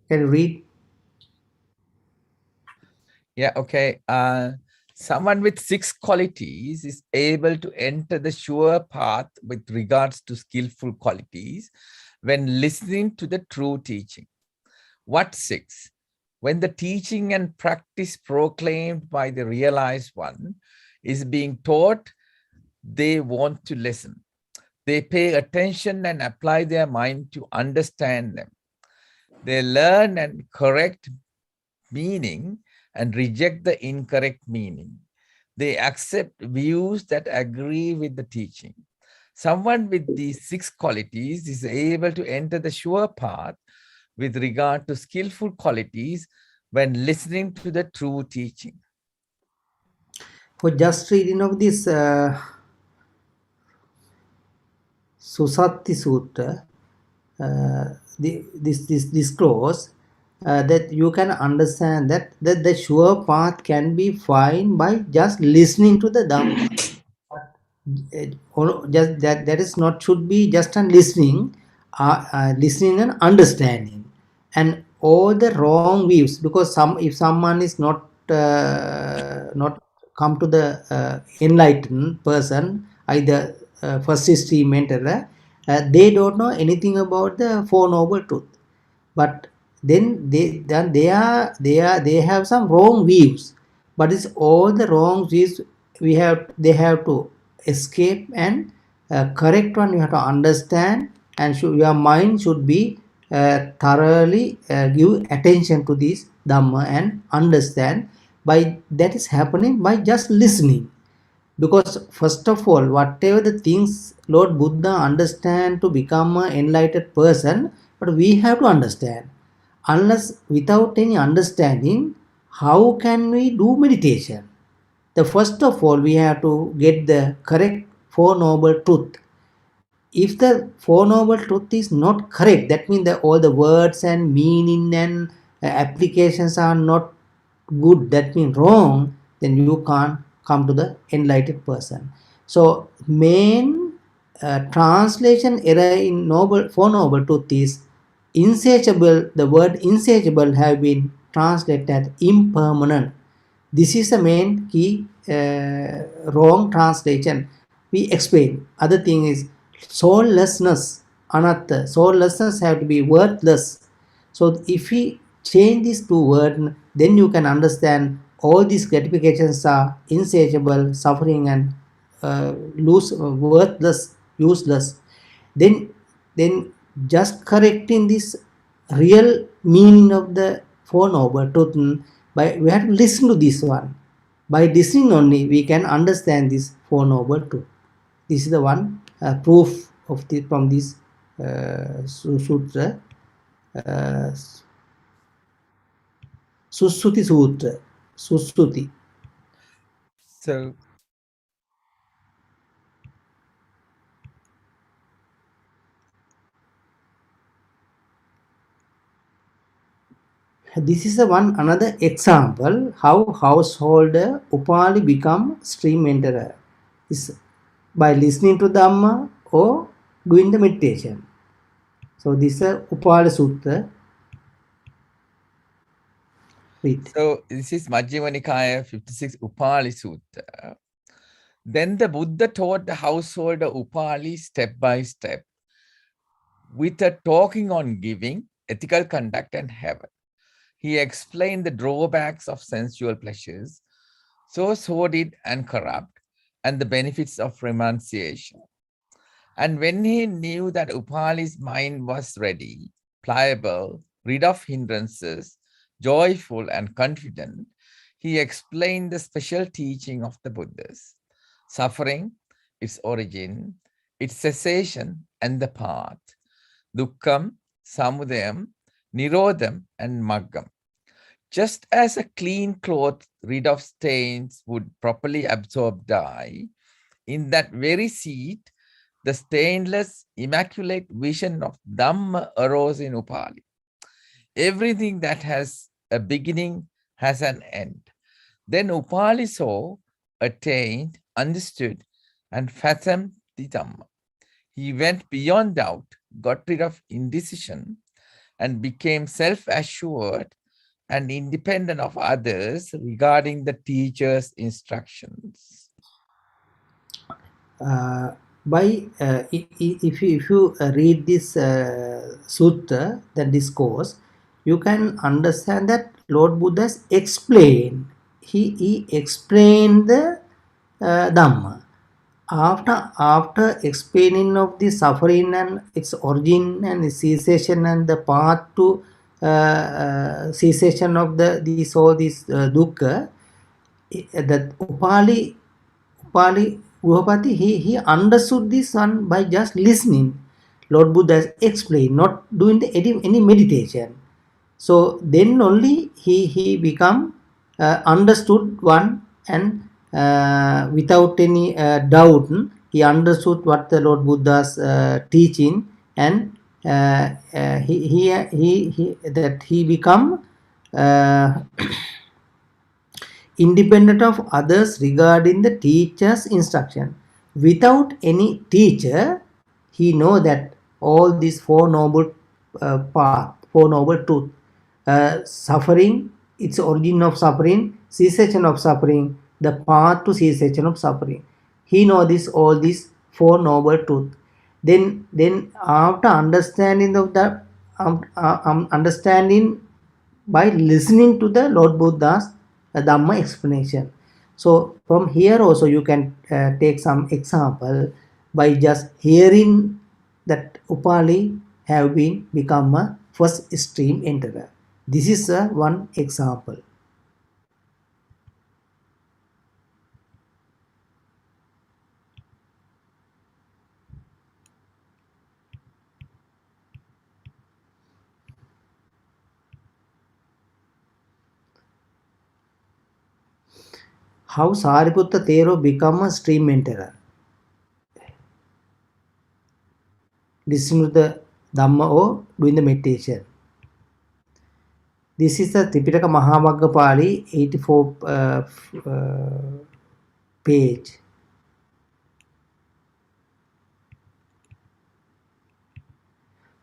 Can you read? Yeah, okay. Someone with 6 qualities is able to enter the sure path with regards to skillful qualities when listening to the true teaching. What 6? When the teaching and practice proclaimed by the realized one is being taught, they want to listen. They pay attention and apply their mind to understand them. They learn and correct meaning and reject the incorrect meaning. They accept views that agree with the teaching. Someone with these 6 qualities is able to enter the sure path with regard to skillful qualities when listening to the true teaching. For just reading of this Susatti Sutra, this clause, that you can understand that the sure path can be found by just listening to the Dhamma. Just that is not should be just on listening, listening and understanding, and all the wrong views, because if someone is not come to the enlightened person, either first stream mentor, they don't know anything about the Four Noble Truth, but then they have some wrong views, but it's all the wrong views they have to escape, and correct one you have to understand, and your mind should be thoroughly give attention to this Dhamma and understand. By that is happening by just listening, because first of all, whatever the things Lord Buddha understand to become an enlightened person, but we have to understand. Unless without any understanding, how can we do meditation? The first of all, we have to get the correct Four Noble Truth. If the Four Noble Truth is not correct, that means that all the words and meaning and applications are not good, that means wrong, then you can't come to the enlightened person. So main translation error in Four Noble Truth is insatiable. The word insatiable have been translated as impermanent. This is the main key wrong translation. We explain. Other thing is soullessness, anatta. Soullessness have to be worthless. So if we change these 2 words, then you can understand all these gratifications are insatiable, suffering, and worthless, useless. Then just correcting this real meaning of the Four Noble Truths, we have to listen to this one. By listening only, we can understand this Four Noble Truths. This is the one proof of from this sutra, Sussuti Sutra. Sussuti. So this is the another example how householder Upali become stream enterer is by listening to Dhamma or doing the meditation. So this is a Upali Sutta. Read. So this is Majjhima Nikaya 56 Upali Sutta. Then the Buddha taught the householder Upali step by step with a talking on giving, ethical conduct, and heaven. He explained the drawbacks of sensual pleasures, so sordid and corrupt, and the benefits of renunciation. And when he knew that Upali's mind was ready, pliable, rid of hindrances, joyful and confident, he explained the special teaching of the Buddhas: suffering, its origin, its cessation, and the path, Dukkham, Samudayam, Nirodham, and Maggam. Just as a clean cloth rid of stains would properly absorb dye, in that very seat, the stainless, immaculate vision of Dhamma arose in Upali. Everything that has a beginning has an end. Then Upali saw, attained, understood, and fathomed the Dhamma. He went beyond doubt, got rid of indecision, and became self-assured and independent of others regarding the teacher's instructions. If you read this sutta, the discourse, you can understand that Lord Buddha explained. He explained the Dhamma. After explaining of the suffering and its origin and its cessation and the path to cessation of this dukkha, that Upali Guhapati, he understood this one by just listening. Lord Buddha explained, not doing any meditation. So then only he become understood one, and without any doubt, he understood what the Lord Buddha's teaching, and he become independent of others regarding the teacher's instruction. Without any teacher, he know that all these four noble path, four noble truth, suffering, its origin of suffering, cessation of suffering, the path to cessation of suffering. He know all these four noble truth. Then after understanding of the understanding by listening to the Lord Buddha's Dhamma explanation. So from here also you can take some example by just hearing that Upali have become a first stream enterer. This is one example. How Sariputta Thero become a stream enterer? Listening to the Dhamma or doing the meditation. This is the Tripitaka Mahavagga Pali 84 page.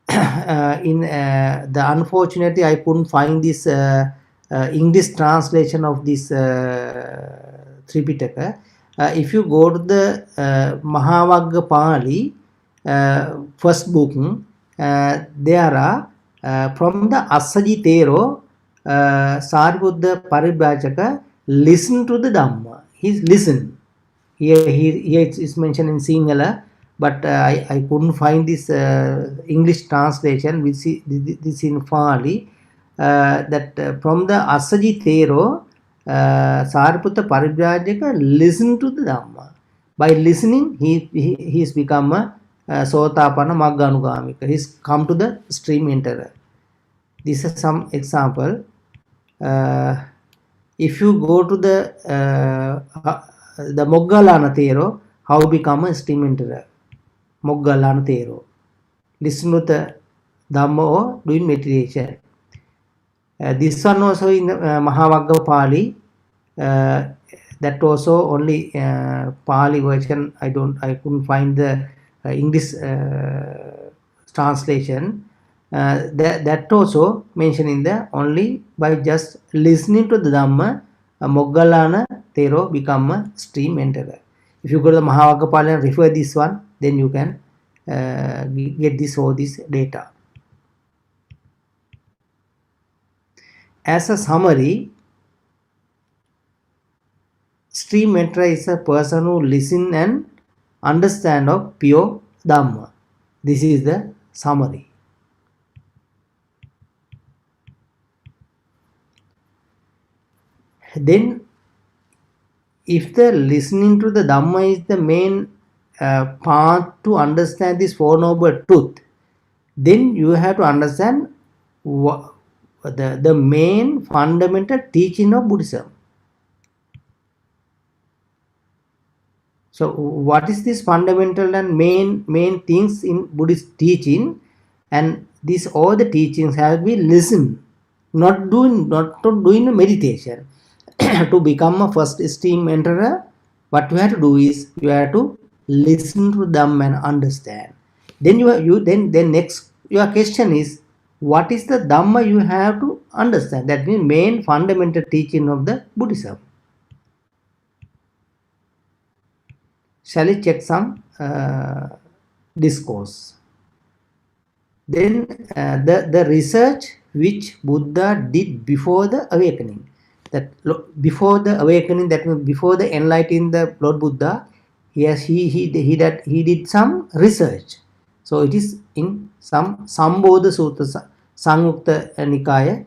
Unfortunately, I couldn't find this English translation of this Tripitaka. If you go to the Mahavagga Pali first book, there are from the Assaji Thero, Sariputta Paribhajaka listen to the Dhamma. He's listen. Here it's mentioned in Sinhala. but I couldn't find this English translation, which is this in Pali, that from the Asaji Thero, Sariputta Paribrajaka listened to the Dhamma. By listening, he's become a Sotapana Magganugamika. He's come to the stream enterer. This is some example. If you go to the Moggalana Thero, how become a stream enterer? Moggalana Thero. Listen to the Dhamma or doing meditation. This one also in Mahavagga Pali. That also only Pali version. I couldn't find the English translation. That also mentioned in the only by just listening to the Dhamma, Moggalana Thero become a stream enterer. If you go to the Mahavagga Pali and refer this one, then you can get all this data. As a summary, stream enterer is a person who listen and understand of pure Dhamma. This is the summary. Then, if the listening to the Dhamma is the main path to understand this Four Noble Truth, then you have to understand the main fundamental teaching of Buddhism. So, what is this fundamental and main things in Buddhist teaching? And these all the teachings have been listened, not doing meditation. To become a first stream enterer, what you have to do is you have to listen to them and understand. Then then next your question is, what is the Dhamma you have to understand? That means main fundamental teaching of the Buddhism. Shall we check some discourse? Then the research which Buddha did before the awakening. That before the awakening, that means before the enlightening the Lord Buddha, he did some research. So it is in some Sambodha Sutta, Samyukta Nikaya,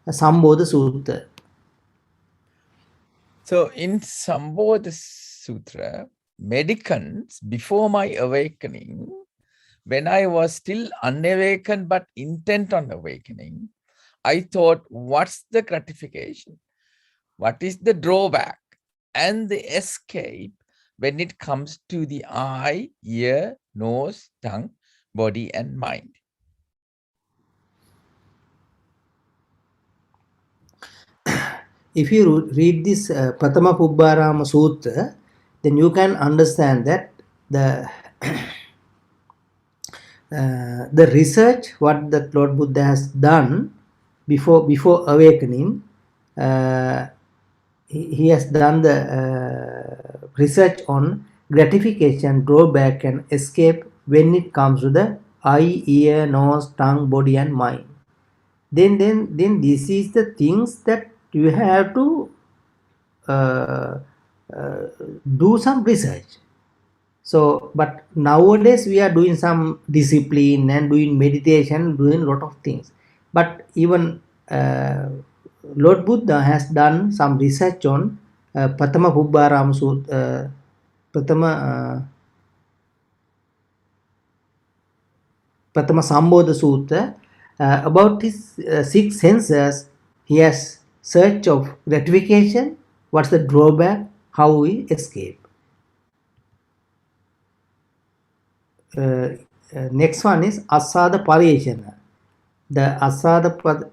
Sambodha Sutta. So in Sambodha Sutra, medicants, before my awakening, when I was still unawakened but intent on awakening, I thought, what's the gratification? What is the drawback and the escape when it comes to the eye, ear, nose, tongue, body, and mind? If you read this Pratama Pubbārāma Sutra, then you can understand that the research what the Lord Buddha has done before awakening, he has done the research on gratification, drawback, and escape when it comes to the eye, ear, nose, tongue, body, and mind. Then this is the things that you have to do some research. So, but nowadays we are doing some discipline and doing meditation, doing a lot of things. But even Lord Buddha has done some research on Pratama Pubbārāma Sutta, Pratama Sambodha Sutta, about his 6 senses. He has search of gratification, what's the drawback, how we escape. Next one is Asada Pariyeshana. The Asada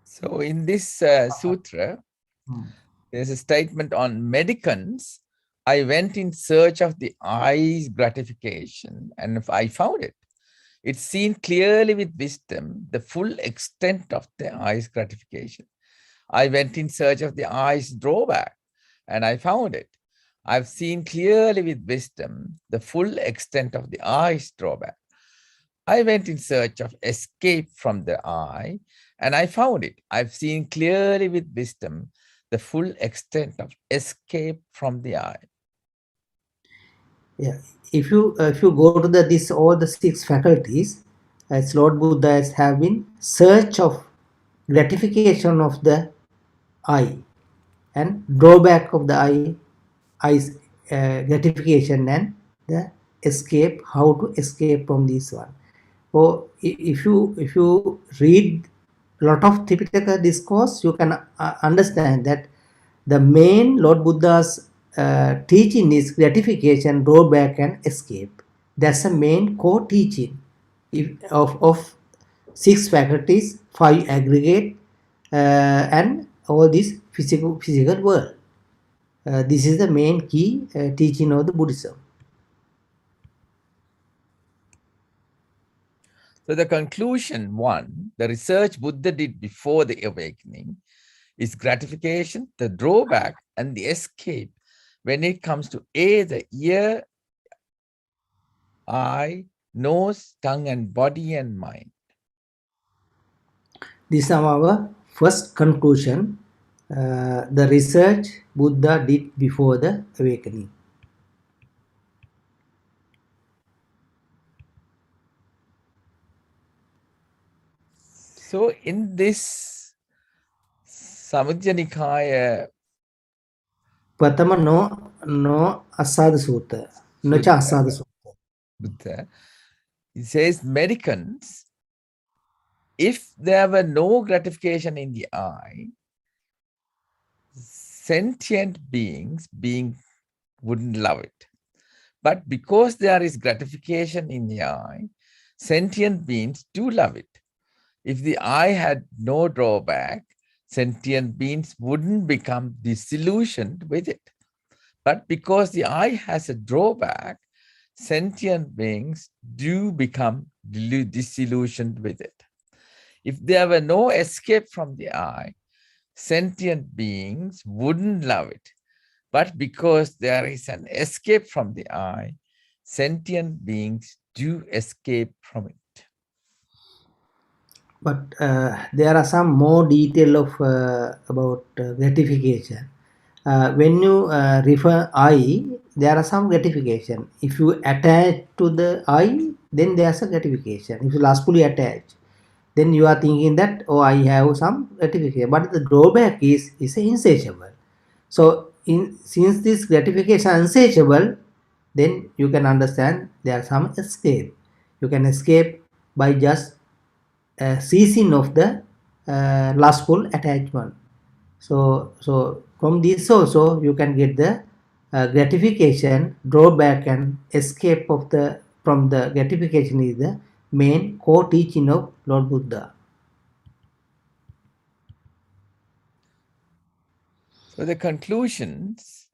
So in this sutra, there's a statement on medicants. I went in search of the eye's gratification, and I found it. It's seen clearly with wisdom, the full extent of the eye's gratification. I went in search of the eye's drawback, and I found it. I've seen clearly with wisdom the full extent of the eye's drawback. I went in search of escape from the eye, and I found it. I've seen clearly with wisdom the full extent of escape from the eye. Yeah, if you go to this all the 6 faculties, as Lord Buddha has have been search of gratification of the I and drawback of the I's gratification and the escape, how to escape from this one. So if you read a lot of Tipitaka discourse, you can understand that the main Lord Buddha's teaching is gratification, drawback, and escape. That's the main core teaching of 6 faculties, 5 aggregate, and all this physical world. This is the main key teaching of the Buddhism. So the conclusion, 1, the research Buddha did before the awakening is gratification, the drawback, and the escape when it comes to A, the ear, eye, nose, tongue, and body and mind. This is our first conclusion. The research Buddha did before the awakening. So in this Samudja Nikaya Pratama no asada sutta, no cha asada sutta. Buddha, it says Americans, if there were no gratification in the eye, sentient beings wouldn't love it. But because there is gratification in the eye, sentient beings do love it. If the eye had no drawback, sentient beings wouldn't become disillusioned with it. But because the eye has a drawback, sentient beings do become disillusioned with it. If there were no escape from the eye, sentient beings wouldn't love it. But because there is an escape from the eye, sentient beings do escape from it. But there are some more detail of about gratification. When you refer eye, there are some gratification. If you attach to the eye, then there's a gratification. If you lustfully attach, then you are thinking that, oh, I have some gratification. But the drawback is insatiable. So since this gratification is insatiable, then you can understand there are some escape. You can escape by just ceasing of the lustful attachment. So from this also you can get the gratification, drawback, and escape of from the gratification is the main core teaching of Lord Buddha. So the conclusions,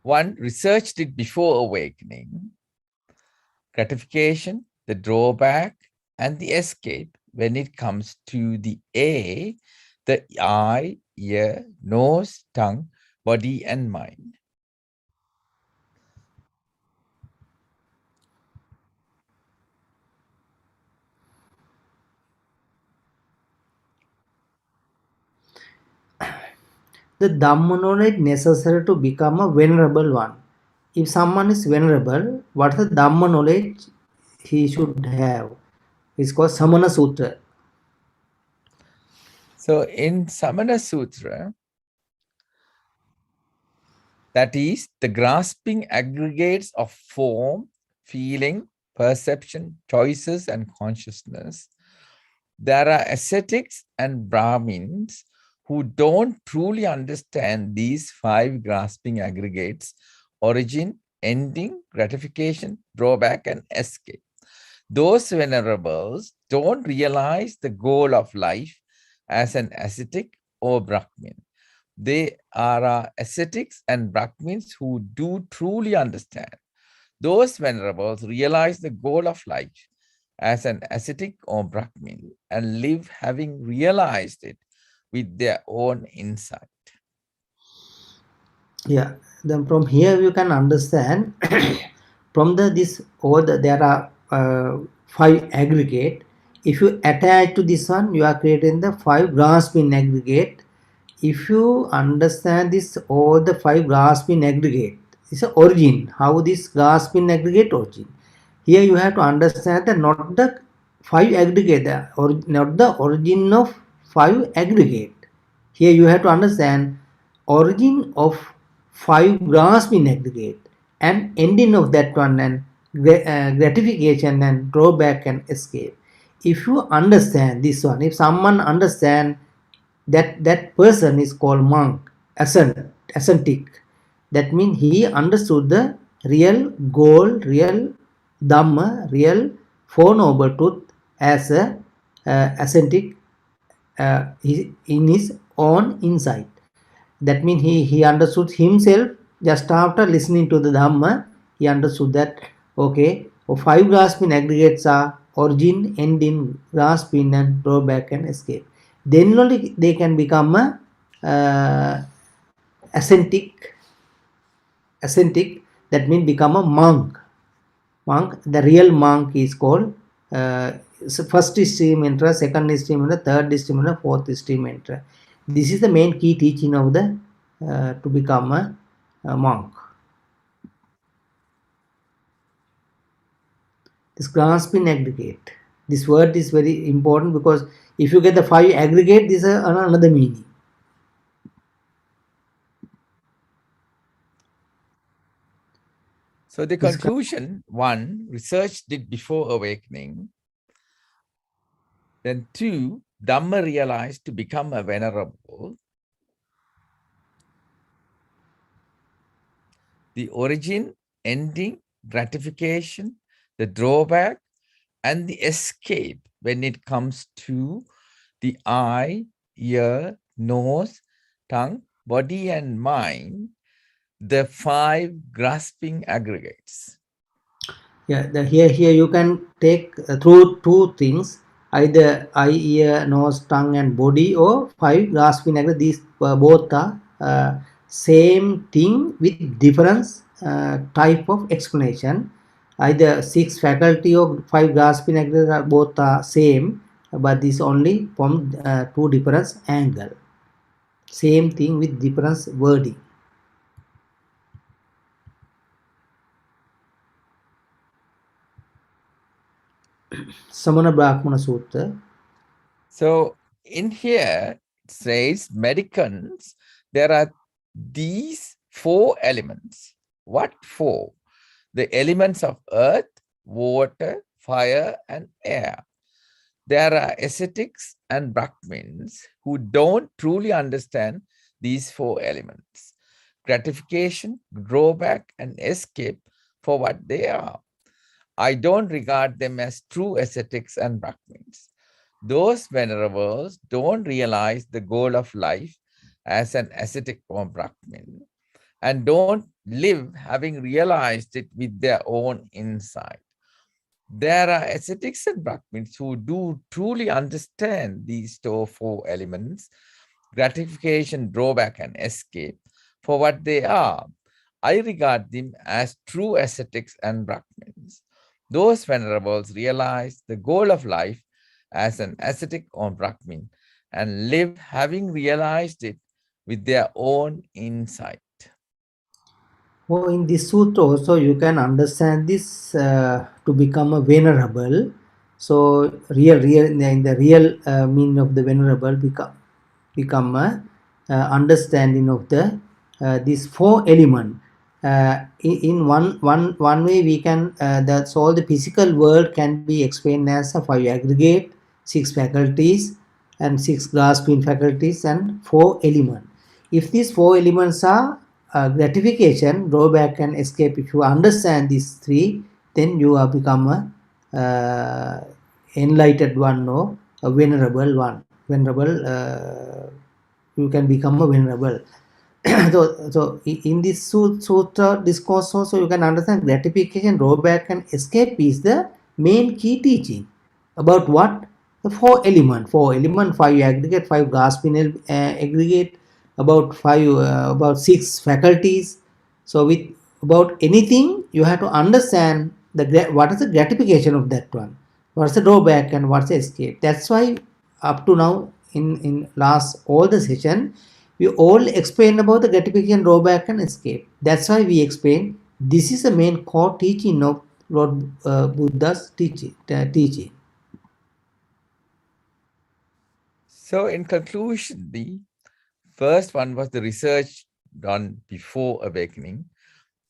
1, researched it before awakening, gratification, the drawback, and the escape when it comes to the A, the eye, ear, nose, tongue, body, and mind. The Dhamma knowledge necessary to become a venerable one. If someone is venerable, what is the Dhamma knowledge he should have? It's called Samana Sutra. So in Samana Sutra, that is the grasping aggregates of form, feeling, perception, choices, and consciousness, there are ascetics and Brahmins who don't truly understand these 5 grasping aggregates: origin, ending, gratification, drawback, and escape. Those venerables don't realize the goal of life as an ascetic or Brahmin. They are ascetics and Brahmins who do truly understand. Those venerables realize the goal of life as an ascetic or Brahmin and live having realized it with their own insight. Yeah, then from here you can understand from there are 5 aggregate. If you attach to this one, you are creating the 5 grasping aggregate. If you understand this all the 5 grasping aggregate, is a origin, how this grasping aggregate origin. Here you have to understand that not the 5 aggregate, or not the origin of 5 aggregate. Here you have to understand origin of 5 grasping aggregate and ending of that one, and gratification and drawback and escape. If you understand this one, if someone understand that person is called monk, ascetic. That means he understood the real goal, real dhamma, real four noble truth as a ascetic in his own insight. That means he understood himself just after listening to the dhamma. He understood that okay, 5 grasping aggregates are origin, ending, grasping, and drawback and escape. Then only they can become a ascetic. That means become a monk. The real monk is called first stream enterer, second stream enterer, third stream enterer, fourth stream enterer. This is the main key teaching of the to become a monk. This grasping aggregate. This word is very important, because if you get the 5 aggregate, this is another meaning. So the conclusion: 1, research did before awakening. Then 2, Dhamma realized to become a venerable. The origin, ending, gratification, the drawback, and the escape when it comes to the eye, ear, nose, tongue, body, and mind, the 5 grasping aggregates. Yeah, here you can take through 2 things, either eye, ear, nose, tongue, and body, or 5 grasping aggregates. These both are same thing with different type of explanation. Either 6 faculty or 5 grasping aggregates are both are same, but this only from 2 different angle. Same thing with different wording. Samana Brahmana Sutra. So in here, it says Americans, there are these 4 elements. What 4? The elements of earth, water, fire, and air. There are ascetics and Brahmins who don't truly understand these 4 elements: gratification, drawback, and escape for what they are. I don't regard them as true ascetics and Brahmins. Those venerables don't realize the goal of life as an ascetic or Brahmin, and don't live having realized it with their own insight. There are ascetics and Brahmins who do truly understand these 4 elements: gratification, drawback, and escape for what they are. I regard them as true ascetics and Brahmins. Those venerables realize the goal of life as an ascetic or Brahmin, and live having realized it with their own insight. Oh, in this sutra also you can understand this to become a venerable. So in the real meaning of the venerable become a understanding of the these 4 element. In one way we can that's all the physical world can be explained as a 5 aggregate, 6 faculties, and 6 grasping faculties, and 4 element. If these 4 elements are gratification, drawback, and escape, if you understand these 3, then you have become a enlightened one or a venerable one. You can become a venerable. So in this sutra discourse also you can understand gratification, drawback, and escape is the main key teaching about what the 4 element, 5 aggregate, 5 grasping aggregate, about 6 faculties. So with about anything you have to understand what is the gratification of that one, what's the drawback, and what's the escape. That's why up to now in last all the session We all explain about the gratification, drawback, and escape. That's why we explain this is the main core teaching of Lord Buddha's teaching. So in conclusion, the first one was the research done before awakening.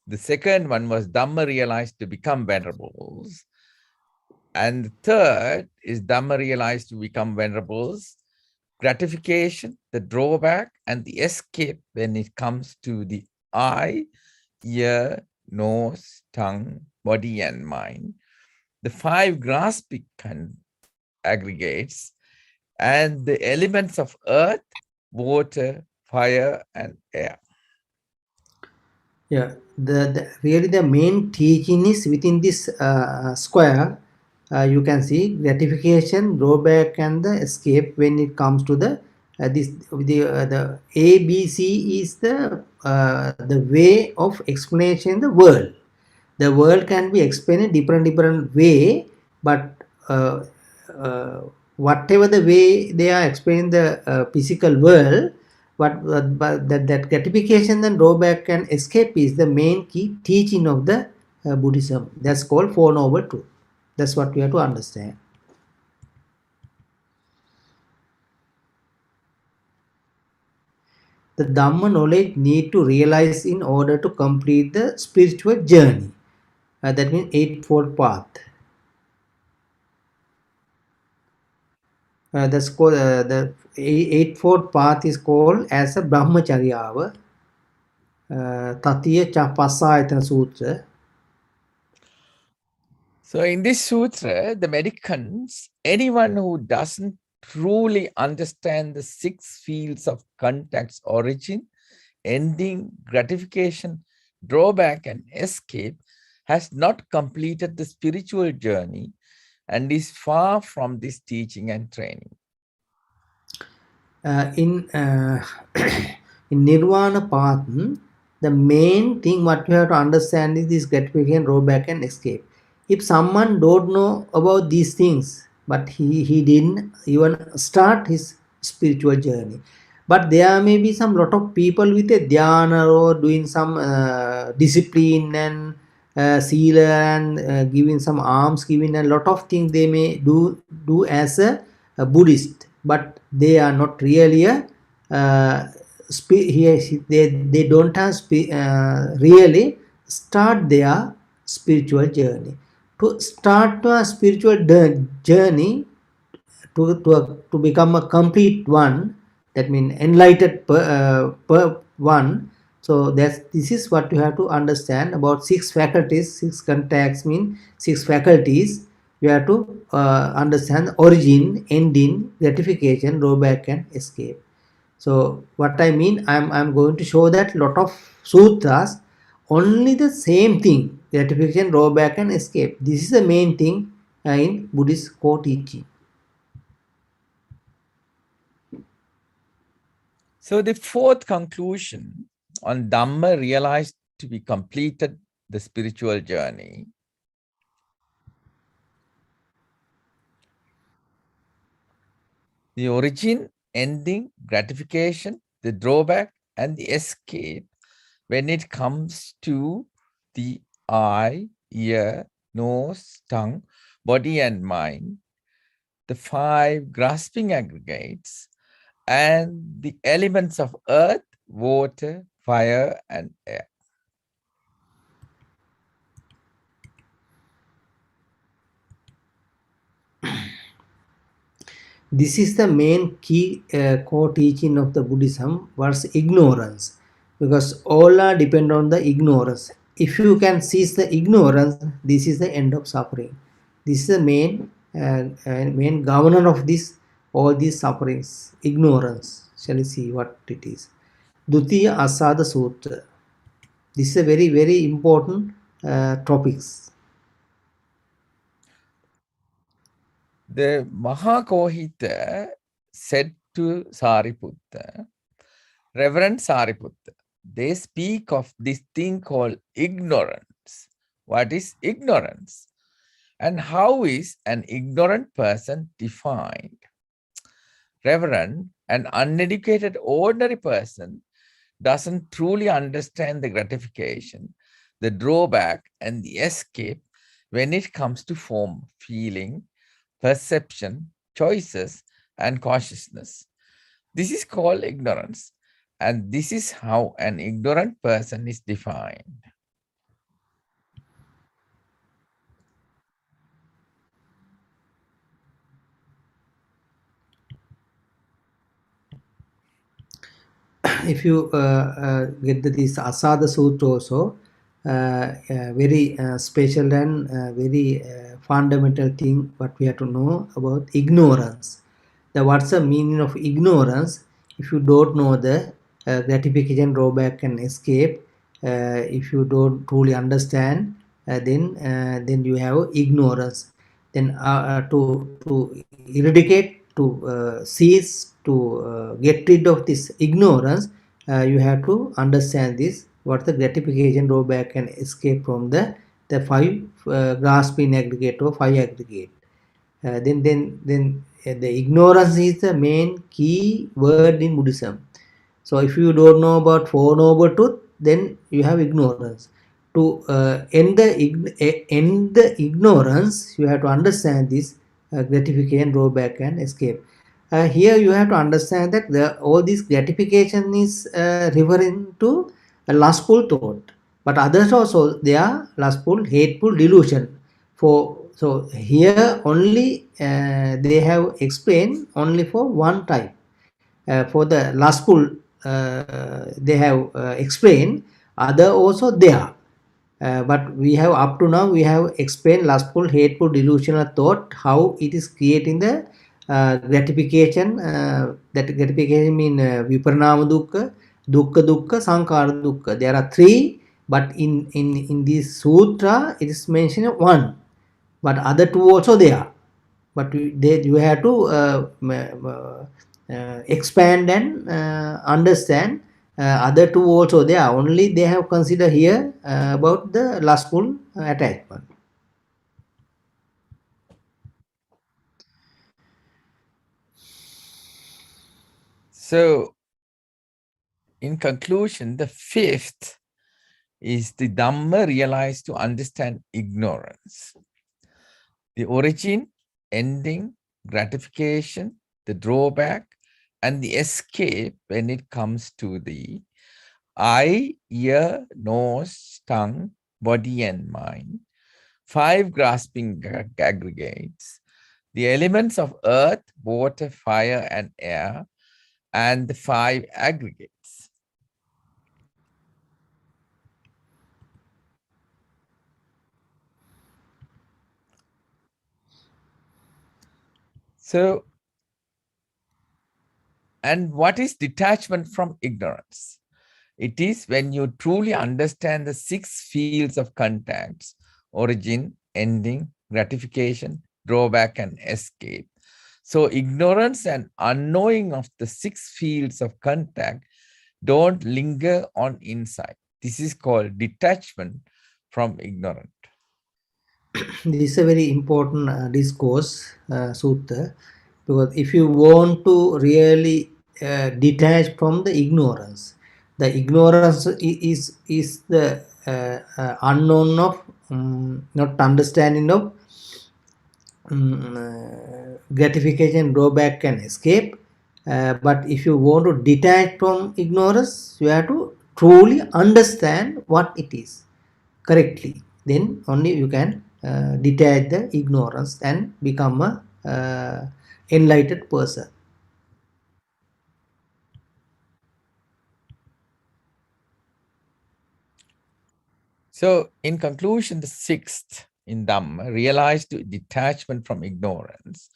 The second one was Dhamma realized to become venerables. And the third is Dhamma realized to become venerables, gratification, the drawback, and the escape when it comes to the eye, ear, nose, tongue, body, and mind. The 5 grasping aggregates, and the elements of earth, water, fire, and air. Yeah, really the main teaching is within this square. You can see gratification, drawback, and the escape when it comes to the the A, B, C is the way of explanation the world. The world can be explained in different way, but whatever the way they are explaining the physical world, but that gratification and drawback and escape is the main key teaching of the Buddhism. That's called Four Noble Truths. That's what we have to understand. The Dhamma knowledge need to realize in order to complete the spiritual journey. That means eightfold path. That's called the eightfold path is called as a Brahmacharya. Tatiya Chapasayatana Sutra. So in this sutra, the Americans, anyone who doesn't truly understand the 6 fields of contact's origin, ending, gratification, drawback, and escape, has not completed the spiritual journey and is far from this teaching and training. In Nirvana path, the main thing what we have to understand is this gratification, drawback, and escape. If someone don't know about these things, but he didn't even start his spiritual journey, but there may be some lot of people with a dhyana or doing some discipline and sila and giving some alms, giving a lot of things they may do as a Buddhist, but they are not really a they don't have really start their spiritual journey. To start a spiritual journey, to become a complete one, that means enlightened per one. So this is what you have to understand about 6 faculties. 6 contacts mean 6 faculties. You have to understand origin, ending, gratification, drawback, and escape. So what I mean, I'm going to show that lot of sutras only the same thing: gratification, drawback, and escape. This is the main thing in Buddhist core teaching. So the 4th conclusion on Dhamma realized to be completed the spiritual journey. The origin, ending, gratification, the drawback, and the escape when it comes to the eye, ear, nose, tongue, body, and mind, the 5 grasping aggregates, and the elements of earth, water, fire, and air. This is the main key core teaching of the Buddhism was ignorance, because all are depend on the ignorance. If you can cease the ignorance, this is the end of suffering. This is the main governor of this all these sufferings, ignorance. Shall we see what it is? Dutiya Asada Sutra. This is a very important topics. The Mahakohita said to Sariputta, Reverend Sariputta, they speak of this thing called ignorance. What is ignorance? And how is an ignorant person defined? Reverend, An uneducated ordinary person doesn't truly understand the gratification, the drawback, and the escape when it comes to form, feeling, perception, choices, and consciousness. This is called ignorance, and this is how an ignorant person is defined. If you get this Asada Sutra also, very special and very fundamental thing what we have to know about ignorance. What's the meaning of ignorance? If you don't know the gratification, drawback, and escape, if you don't truly understand, then you have ignorance. Then to eradicate, to cease, to get rid of this ignorance, you have to understand this. What the gratification, drawback, and escape from the five grasping aggregate or five aggregate. Then the ignorance is the main key word in Buddhism. So if you don't know about Four Noble Truths, then you have ignorance. To end the ignorance, you have to understand this gratification, drawback, and escape. Here you have to understand that all this gratification is referring to a lustful thought, but others also they are lustful, hateful, delusion. So here only they have explained only for one type. For the lustful, they have explained. Other also there. But we have up to now we have explained lustful, hateful, delusional thought, how it is creating the gratification. That gratification mean viparinama dukkha, dukkha, sankhara dukkha. There are three, but in this sutra it is mentioned one, but other two also there. But you have to expand and understand. Other two also there. Only they have considered here about the lustful attachment. So, in conclusion, the fifth is the Dhamma realized to understand ignorance. The origin, ending, gratification, the drawback, and the escape when it comes to the eye, ear, nose, tongue, body, and mind. Five grasping aggregates, the elements of earth, water, fire, and air, and the five aggregates. So, and what is detachment from ignorance? It is when you truly understand the six fields of contacts: origin, ending, gratification, drawback, and escape. So ignorance and unknowing of the six fields of contact don't linger on inside. This is called detachment from ignorance. This is a very important discourse, sutta, because if you want to really detach from the ignorance is the unknown of not understanding of gratification, drawback, and escape. But if you want to detach from ignorance, you have to truly understand what it is correctly. Then only you can detach the ignorance and become a enlightened person. So in conclusion, the sixth in Dhamma, realized detachment from ignorance,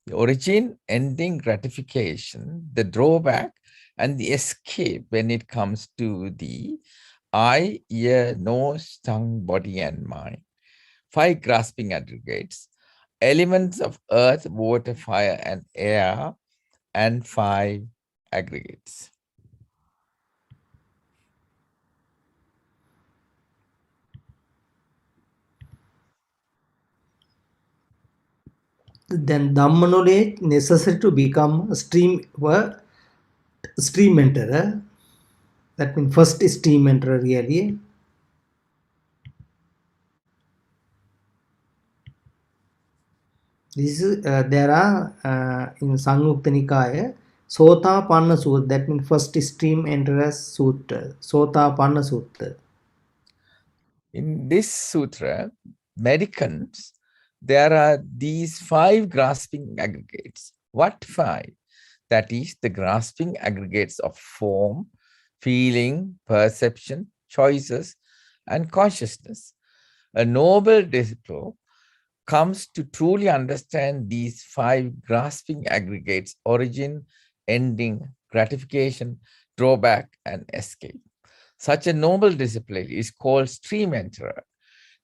the origin, ending, gratification, the drawback, and the escape when it comes to the eye, ear, nose, tongue, body, and mind. Five grasping aggregates, elements of earth, water, fire, and air, and five aggregates. Then Dhamma knowledge necessary to become a stream stream enterer. That means first stream enterer really. This is there are in Samyukta Nikaya Sotapanna Sutra. That means first stream enterer sutra. Sotapanna Sutra. In this sutra, medicants, there are these 5 grasping aggregates. What 5? That is the grasping aggregates of form, feeling, perception, choices, and consciousness. A noble disciple comes to truly understand these 5 grasping aggregates: origin, ending, gratification, drawback, and escape. Such a noble disciple is called stream enterer,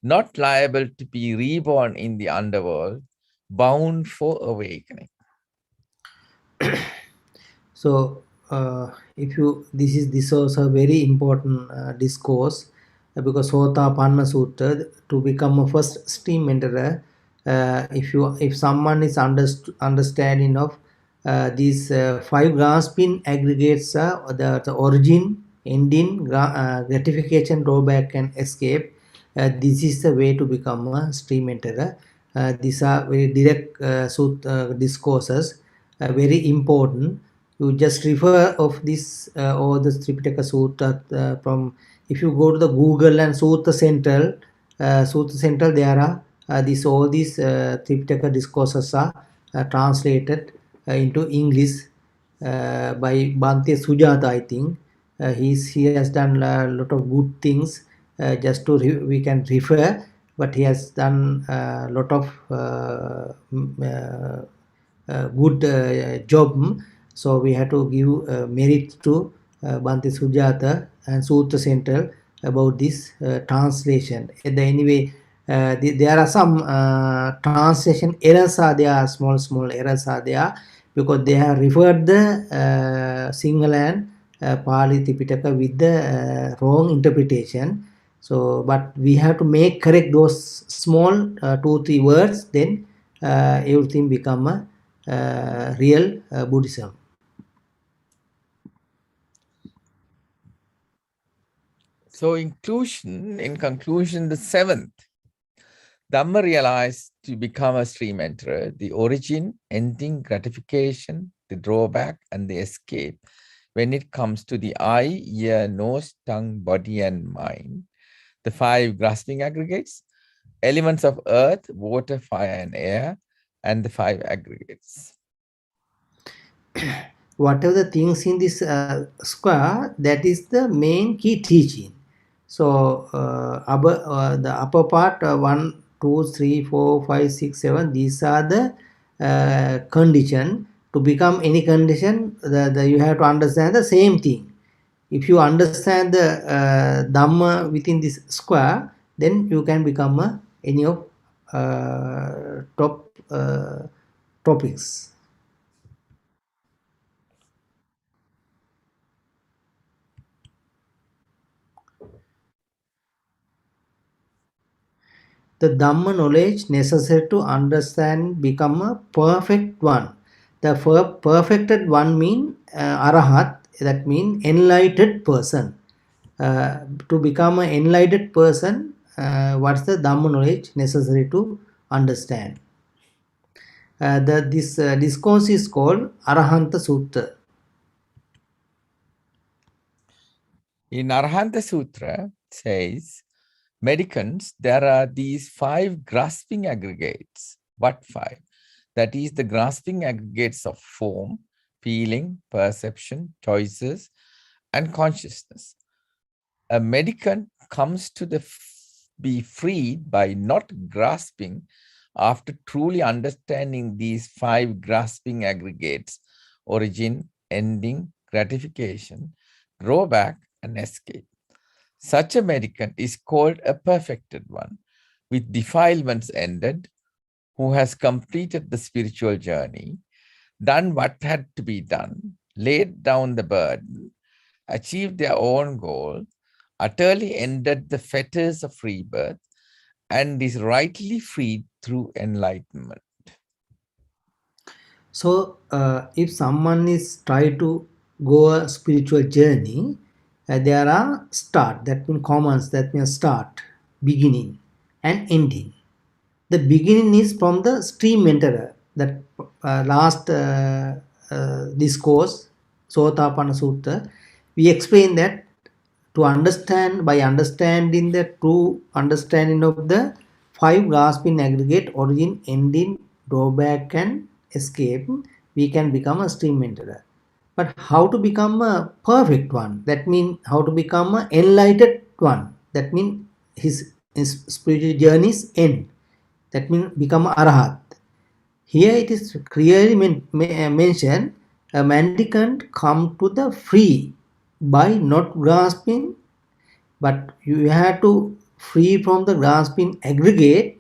not liable to be reborn in the underworld, bound for awakening. So if you this was a very important discourse because Sotapanna Sutta, to become a first stream enterer, if someone is understanding of these 5 grasping aggregates, the origin, ending, gratification, drawback, and escape, this is the way to become a stream enterer. These are very direct discourses, very important. You just refer of this or the Tripitaka Sutta from, if you go to the Google and Sutta Central, there are all these Tripitaka discourses are translated into English by Bhante Sujata, I think. He has done a lot of good things. Just to we can refer, but he has done a lot of good job. So we have to give merit to Bhante Sujata and Sutra Central about this translation. Anyway, there are some translation errors are there, small errors are there, because they have referred the Sinhala and Pali Tipitaka with the wrong interpretation. So, but we have to make correct those small 2-3 words, then everything become a real Buddhism. So in conclusion, the 7th, Dhamma realized to become a stream enterer, the origin, ending, gratification, the drawback, and the escape when it comes to the eye, ear, nose, tongue, body, and mind, the 5 grasping aggregates, elements of earth, water, fire, and air, and the 5 aggregates. Whatever the things in this square, that is the main key teaching. So the upper part 1, 2, 3, 4, 5, 6, 7, these are the condition. To become any condition, you have to understand the same thing. If you understand the Dhamma within this square, then you can become any of top topics. The Dhamma knowledge necessary to understand become a perfect one. The perfected one mean Arahat, that means enlightened person. To become an enlightened person, what's the Dhamma knowledge necessary to understand? This discourse is called Arahanta Sutra. In Arahanta Sutra, it says, medicants, there are these 5 grasping aggregates. What 5? That is the grasping aggregates of form, feeling, perception, choices, and consciousness. A medicant comes to be freed by not grasping after truly understanding these 5 grasping aggregates: origin, ending, gratification, drawback, and escape. Such a medicant is called a perfected one, with defilements ended, who has completed the spiritual journey, done what had to be done, laid down the burden, achieved their own goal, utterly ended the fetters of rebirth, and is rightly freed through enlightenment. So if someone is try to go a spiritual journey, there are start, that means commons, that means start, beginning and ending. The beginning is from the stream enterer, that last discourse, Sotapanna Sutta, we explain that to understand, by understanding the true understanding of the five grasping aggregate, origin, ending, drawback and escape, we can become a stream enterer. But how to become a perfect one? That means how to become an enlightened one. That means his spiritual journey's end. That means become arahat. Here it is clearly mentioned, a mendicant come to the free by not grasping, but you have to free from the grasping aggregate,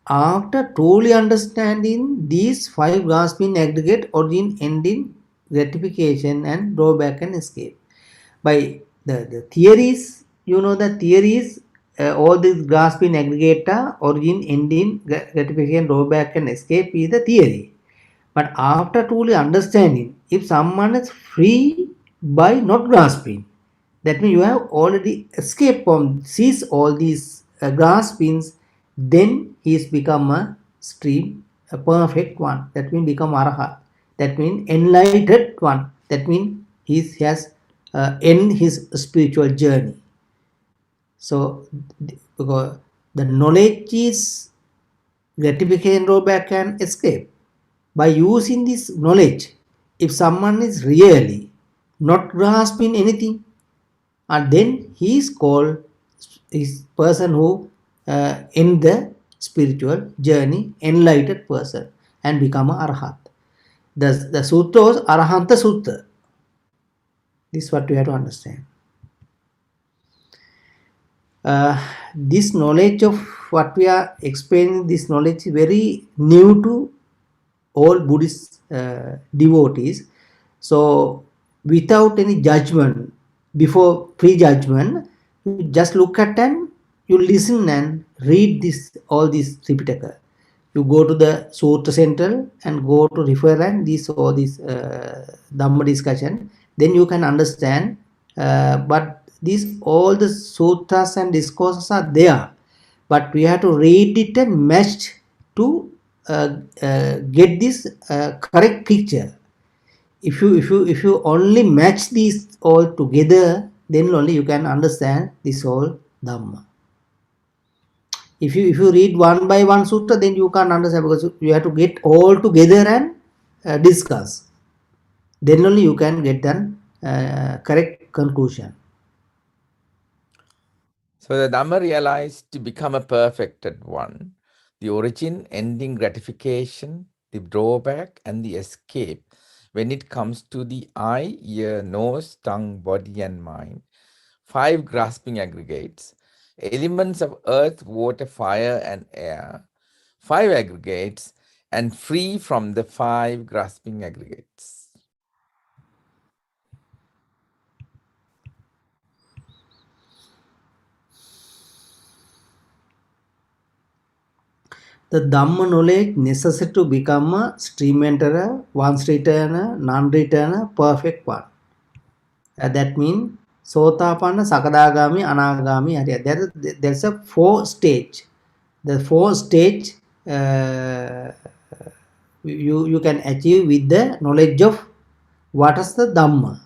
after truly understanding these five grasping aggregate, origin, ending, gratification and drawback and escape. By the theories, the theories, all these grasping aggregator, origin, ending, gratification, drawback and escape is the theory. But after truly understanding, if someone is free by not grasping, that means you have already escaped from, cease all these graspings, then he is become a stream, a perfect one. That means become arahat. That means enlightened one. That means he has end his spiritual journey. So because the knowledge is gratification, drawback and escape. By using this knowledge, if someone is really not grasping anything, and then he is called is person who end the spiritual journey, enlightened person, and become a arahat. The sutra was Arahanta Sutta. This is what we have to understand. This knowledge of what we are explaining, this knowledge is very new to all Buddhist devotees. So without any judgment, before prejudgment, you just look at and you listen and read this, all these Tripitaka. You go to the Sutra Central and go to refer and all this Dhamma discussion, then you can understand. But these all the sutras and discourses are there, but we have to read it and match to get this correct picture. If you only match these all together, then only you can understand this whole Dhamma. If you read one by one sutra, then you can't understand, because you have to get all together and discuss. Then only you can get the correct conclusion. So the Dhamma realized to become a perfected one, the origin, ending, gratification, the drawback, and the escape when it comes to the eye, ear, nose, tongue, body, and mind, five grasping aggregates, elements of earth, water, fire, and air, five aggregates, and free from the five grasping aggregates. The Dhamma knowledge necessary to become a stream enterer, once returner, non-returner, perfect one. That means Sotapanna, Sakadagami, Anagami, Arya. There's a 4 stage. The 4 stage you can achieve with the knowledge of what is the Dhamma.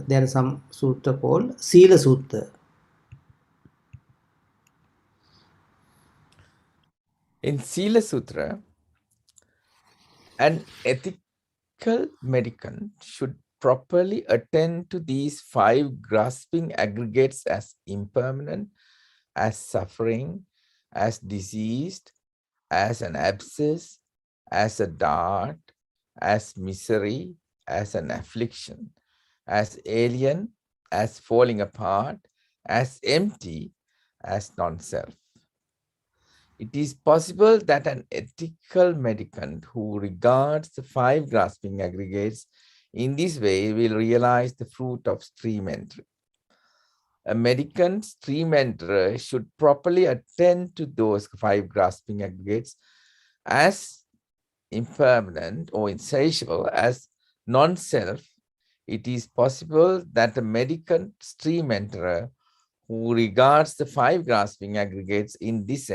There is some sutta called Sila Sutta. In Sila Sutra, an ethical mendicant should properly attend to these five grasping aggregates as impermanent, as suffering, as diseased, as an abscess, as a dart, as misery, as an affliction, as alien, as falling apart, as empty, as non-self. It is possible that an ethical mendicant who regards the five grasping aggregates in this way will realize the fruit of stream entry. A mendicant stream enterer should properly attend to those five grasping aggregates as impermanent or insatiable, as non-self, it is possible that a mendicant stream enterer who regards the 5 grasping aggregates in this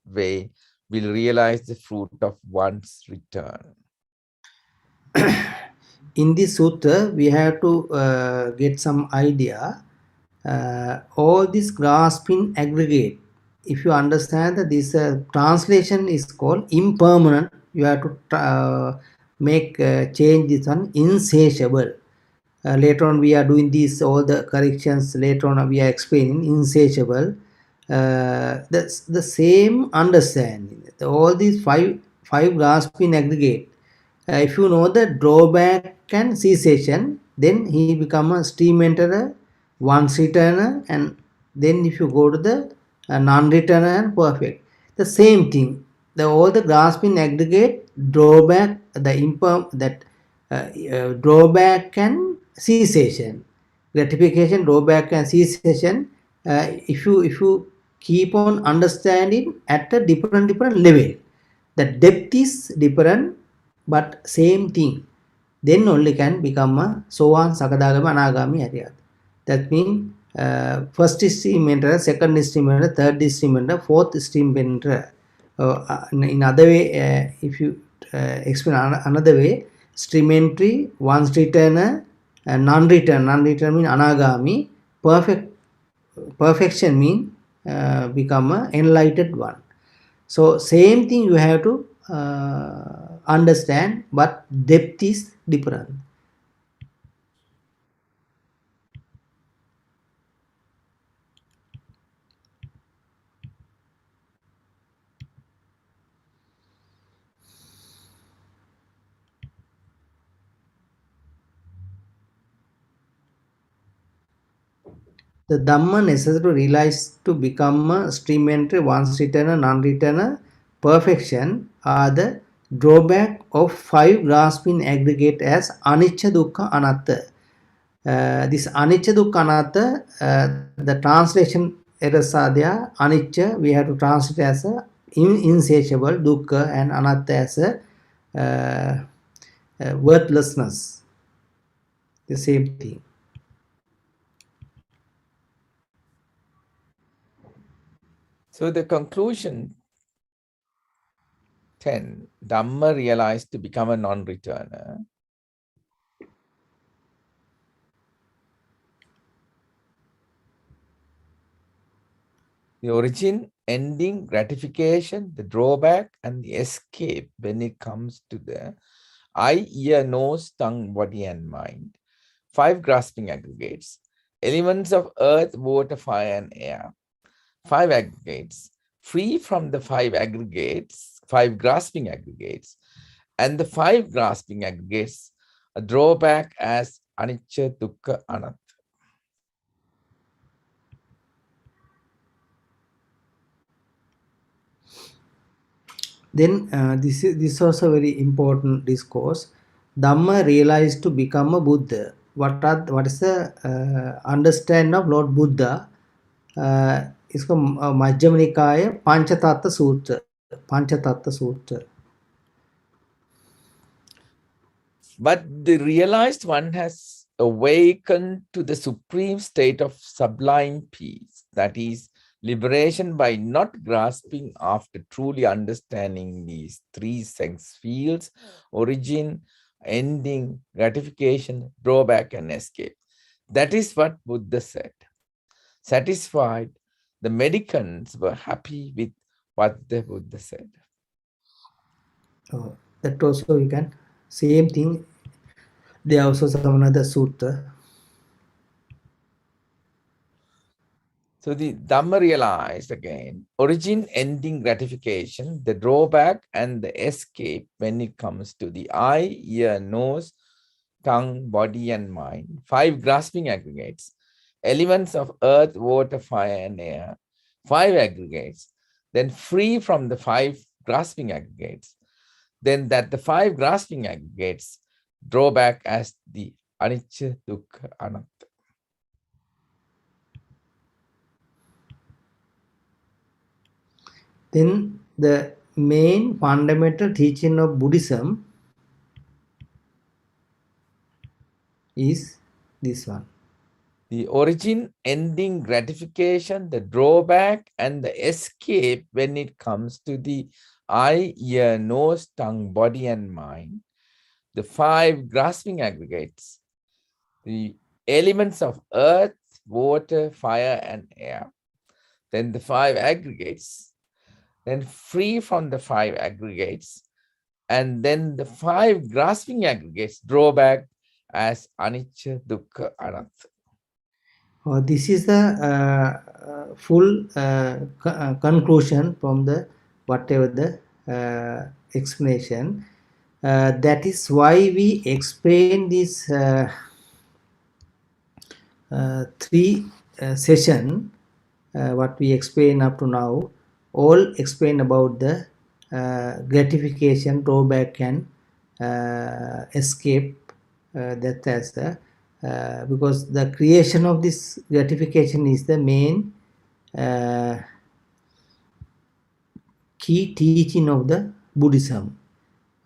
way will realize the fruit of one's return. In this sutta, we have to get some idea. All this grasping aggregate, if you understand that this translation is called impermanent, you have to make change this one insatiable. Later on we are doing this, all the corrections later on we are explaining insatiable. That's the same understanding. All these five grasping aggregate. If you know the drawback and cessation, then he become a stream enterer, once returner, and then if you go to the non-returner and perfect, the same thing. All the grasping aggregate, drawback, drawback and cessation, gratification, drawback and cessation. If you keep on understanding at a different level, the depth is different but same thing, then only can become a sovan, sakadagami, anagami, ariyat. That means first stream enterer, second stream enterer, third stream enterer, fourth stream enterer. In other way, if you explain another way, stream entry, once returner, non-return mean anagami, perfection mean become a enlightened one. So same thing you have to understand, but depth is different. The Dhamma necessary to realize to become a stream entry, once returner, non-returner, perfection are the drawback of 5 grasping aggregate as anicca, dukkha, anatta. This anicca, dukkha, anatta, the translation errors are there. Anicca we have to translate as a insatiable, dukkha, and anatta as a worthlessness. The same thing. So the conclusion 10, Dhamma realized to become a non-returner. The origin, ending, gratification, the drawback, and the escape when it comes to the eye, ear, nose, tongue, body, and mind. 5 grasping aggregates, elements of earth, water, fire, and air. 5 aggregates, free from the 5 aggregates, 5 grasping aggregates, and the 5 grasping aggregates, a drawback as anicca, dukkha, anatta. Then this also very important discourse. Dhamma realized to become a Buddha. What is the understanding of Lord Buddha? इसको मध्यम निकाय पंचतत्व सूत्र. But the realized one has awakened to the supreme state of sublime peace, that is, liberation by not grasping after truly understanding these 3 sense fields, origin, ending, gratification, drawback, and escape. That is what Buddha said. Satisfied, the mendicants were happy with what the Buddha said. That also we can, same thing, there are also some another sutta. So the Dhamma realized again, origin, ending, gratification, the drawback, and the escape when it comes to the eye, ear, nose, tongue, body, and mind. 5 grasping aggregates, elements of earth, water, fire, and air. 5 aggregates, then free from the 5 grasping aggregates. Then that the 5 grasping aggregates drawback as the anicca, dukkha, anatta. Then the main fundamental teaching of Buddhism is this one. The origin, ending, gratification, the drawback, and the escape when it comes to the eye, ear, nose, tongue, body, and mind. The 5 grasping aggregates, the elements of earth, water, fire, and air. Then the 5 aggregates, then free from the 5 aggregates, and then the 5 grasping aggregates, drawback as anicca, dukkha, anatta. This is the full conclusion from the whatever the explanation. That is why we explain this 3 session. What we explain up to now, all explain about the gratification, drawback, and escape. That as the because the creation of this gratification is the main key teaching of the Buddhism.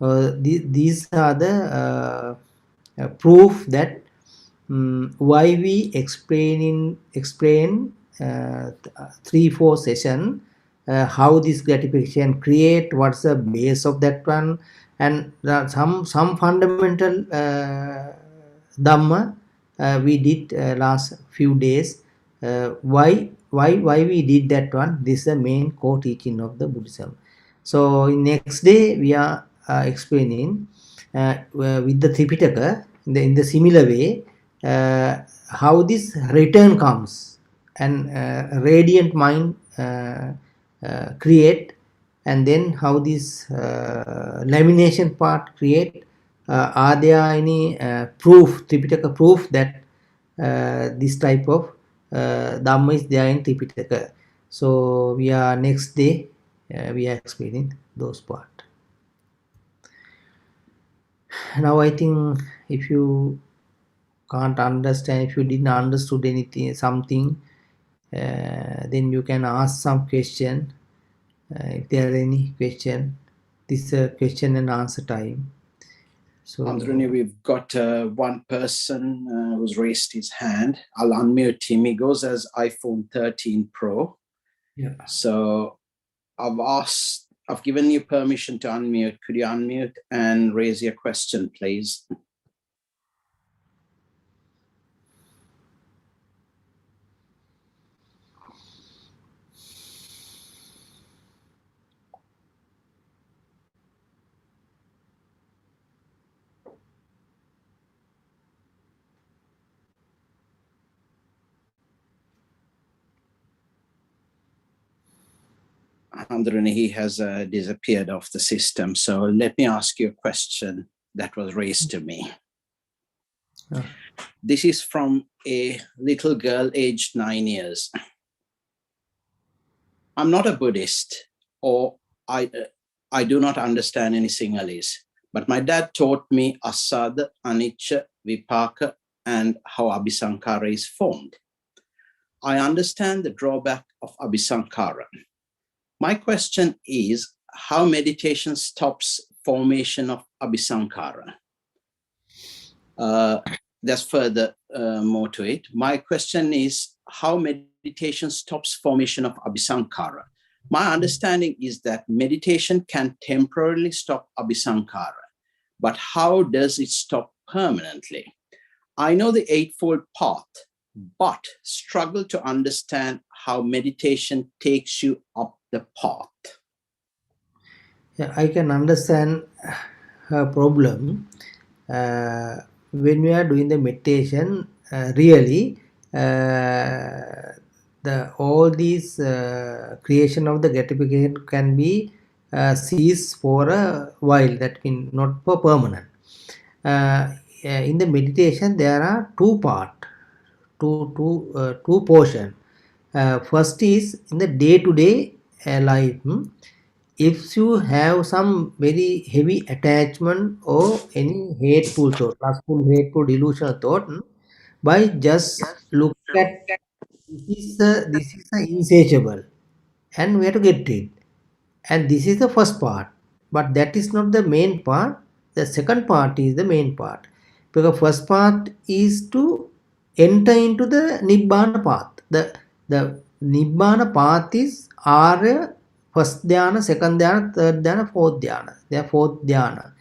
These are the proof that why we explain 3-4 session how this gratification create, what's the base of that one, and some fundamental dhamma we did last few days. Why we did that one? This is the main core teaching of the Buddhism. So in next day we are explaining with the Tripitaka in the similar way how this return comes and radiant mind create, and then how this lamination part create. Are there any proof, Tripitaka proof that this type of Dhamma is there in Tripitaka? So we are next day we are explaining those part. Now I think if you can't understand, if you didn't understood anything, something, then you can ask some question. If there are any question, this is a question and answer time. So Andruni, we've got one person who's raised his hand. I'll unmute him. He goes as iPhone 13 Pro. yeah. So I've given you permission to unmute. Could you unmute and raise your question, please? Andruni, he has disappeared off the system. So let me ask you a question that was raised to me. Yeah. This is from a little girl aged 9 years. I'm not a Buddhist, or I do not understand any Sinhalese, but my dad taught me asada, anicca, vipaka, and how abhisankara is formed. I understand the drawback of abhisankara. My question is how meditation stops formation of abhisankara. There's further more to it. My question is how meditation stops formation of abhisankara. My understanding is that meditation can temporarily stop abhisankara, but how does it stop permanently? I know the Eightfold Path, but struggle to understand how meditation takes you up the path. Yeah, I can understand her problem. When we are doing the meditation, really, all these creation of the gratification can be ceased for a while. That means not for permanent. In the meditation, there are 2 parts, two portion. First is in the day-to-day life. If you have some very heavy attachment or any hateful thought, lustful, hateful, delusional thought, by just look at this is insatiable, and we have to get it. And this is the first part, but that is not the main part. The second part is the main part. Because first part is to enter into the Nibbana path. The Nibbana path is Arya, first dhyana, second dhyana, third dhyana, fourth dhyana. They are fourth dhyana.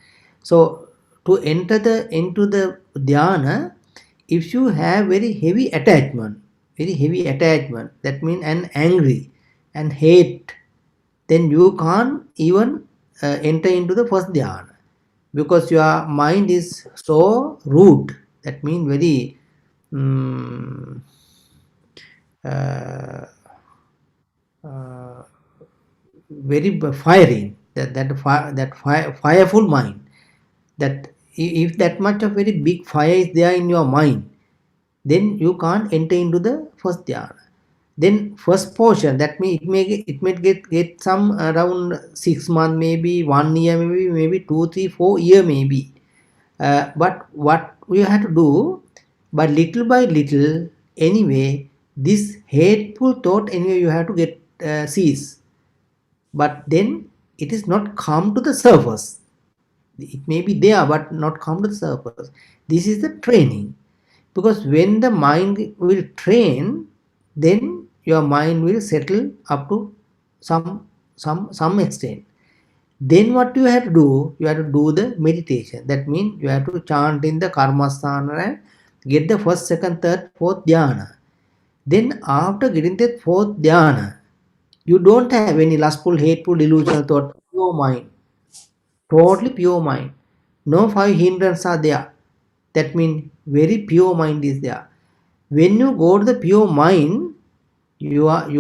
So to enter into the dhyana, if you have very heavy attachment, that means an angry and hate, then you can't even enter into the first dhyana, because your mind is so rude. That means very very fiery. Fireful mind. That if that much of very big fire is there in your mind, then you can't enter into the first dhyana. Then first portion, that means it may get some around 6 months, maybe 1 year, maybe 2, 3, 4 years, maybe. But what we have to do, but little by little, anyway, this hateful thought, anyway, you have to get cease. But then it is not come to the surface. It may be there, but not come to the surface. This is the training. Because when the mind will train, then your mind will settle up to some extent. Then what you have to do? You have to do the meditation. That means you have to chant in the karmasthana and get the first, second, third, fourth dhyana. Then after getting the fourth dhyana, you don't have any lustful, hateful, delusional thought. Pure mind. Totally pure mind. No 5 hindrances are there. That means very pure mind is there. When you go to the pure mind, you have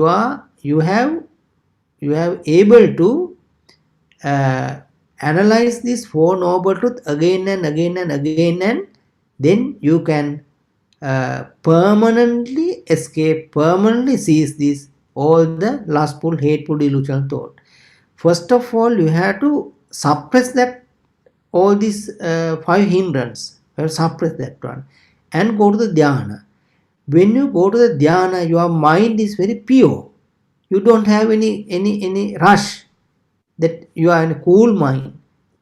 able to analyze this 4 noble truths again and again and again, and then you can permanently escape, permanently cease this all the lustful, hateful, delusional thought. First of all, you have to suppress that all these 5 hindrances. You have to suppress that one and go to the dhyana. When you go to the dhyana, your mind is very pure. You don't have any rush. That you are in a cool mind.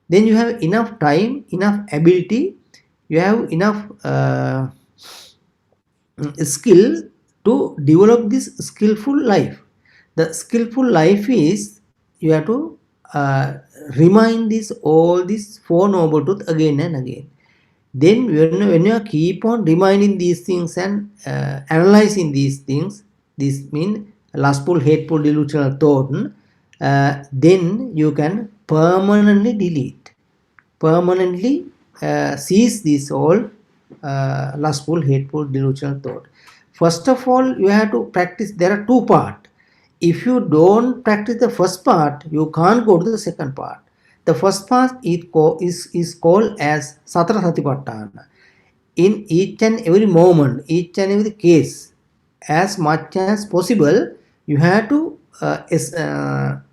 Then you have enough time, enough ability, you have enough skill to develop this skillful life. The skillful life is you have to remind all these 4 noble truths again and again. Then when you keep on reminding these things and analyzing these things, this means lustful, hateful, delusional thought, then you can permanently delete, permanently cease this all lustful, hateful, delusional thought. First of all, you have to practice. There are 2 parts. If you don't practice the first part, you can't go to the second part. The first part is called as Satara Satipatthana. In each and every moment, each and every case, as much as possible, you have to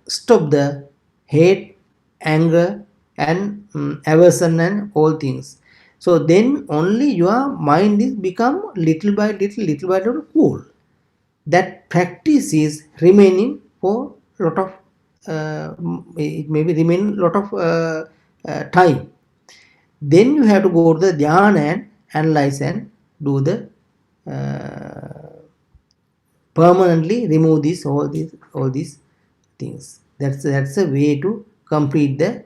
stop the hate, anger, and aversion and all things. So then only your mind is become little by little cool. That practice is remaining for lot of it may be remain lot of time. Then you have to go to the dhyana and analyze and do the permanently remove all these things. That's a way to complete the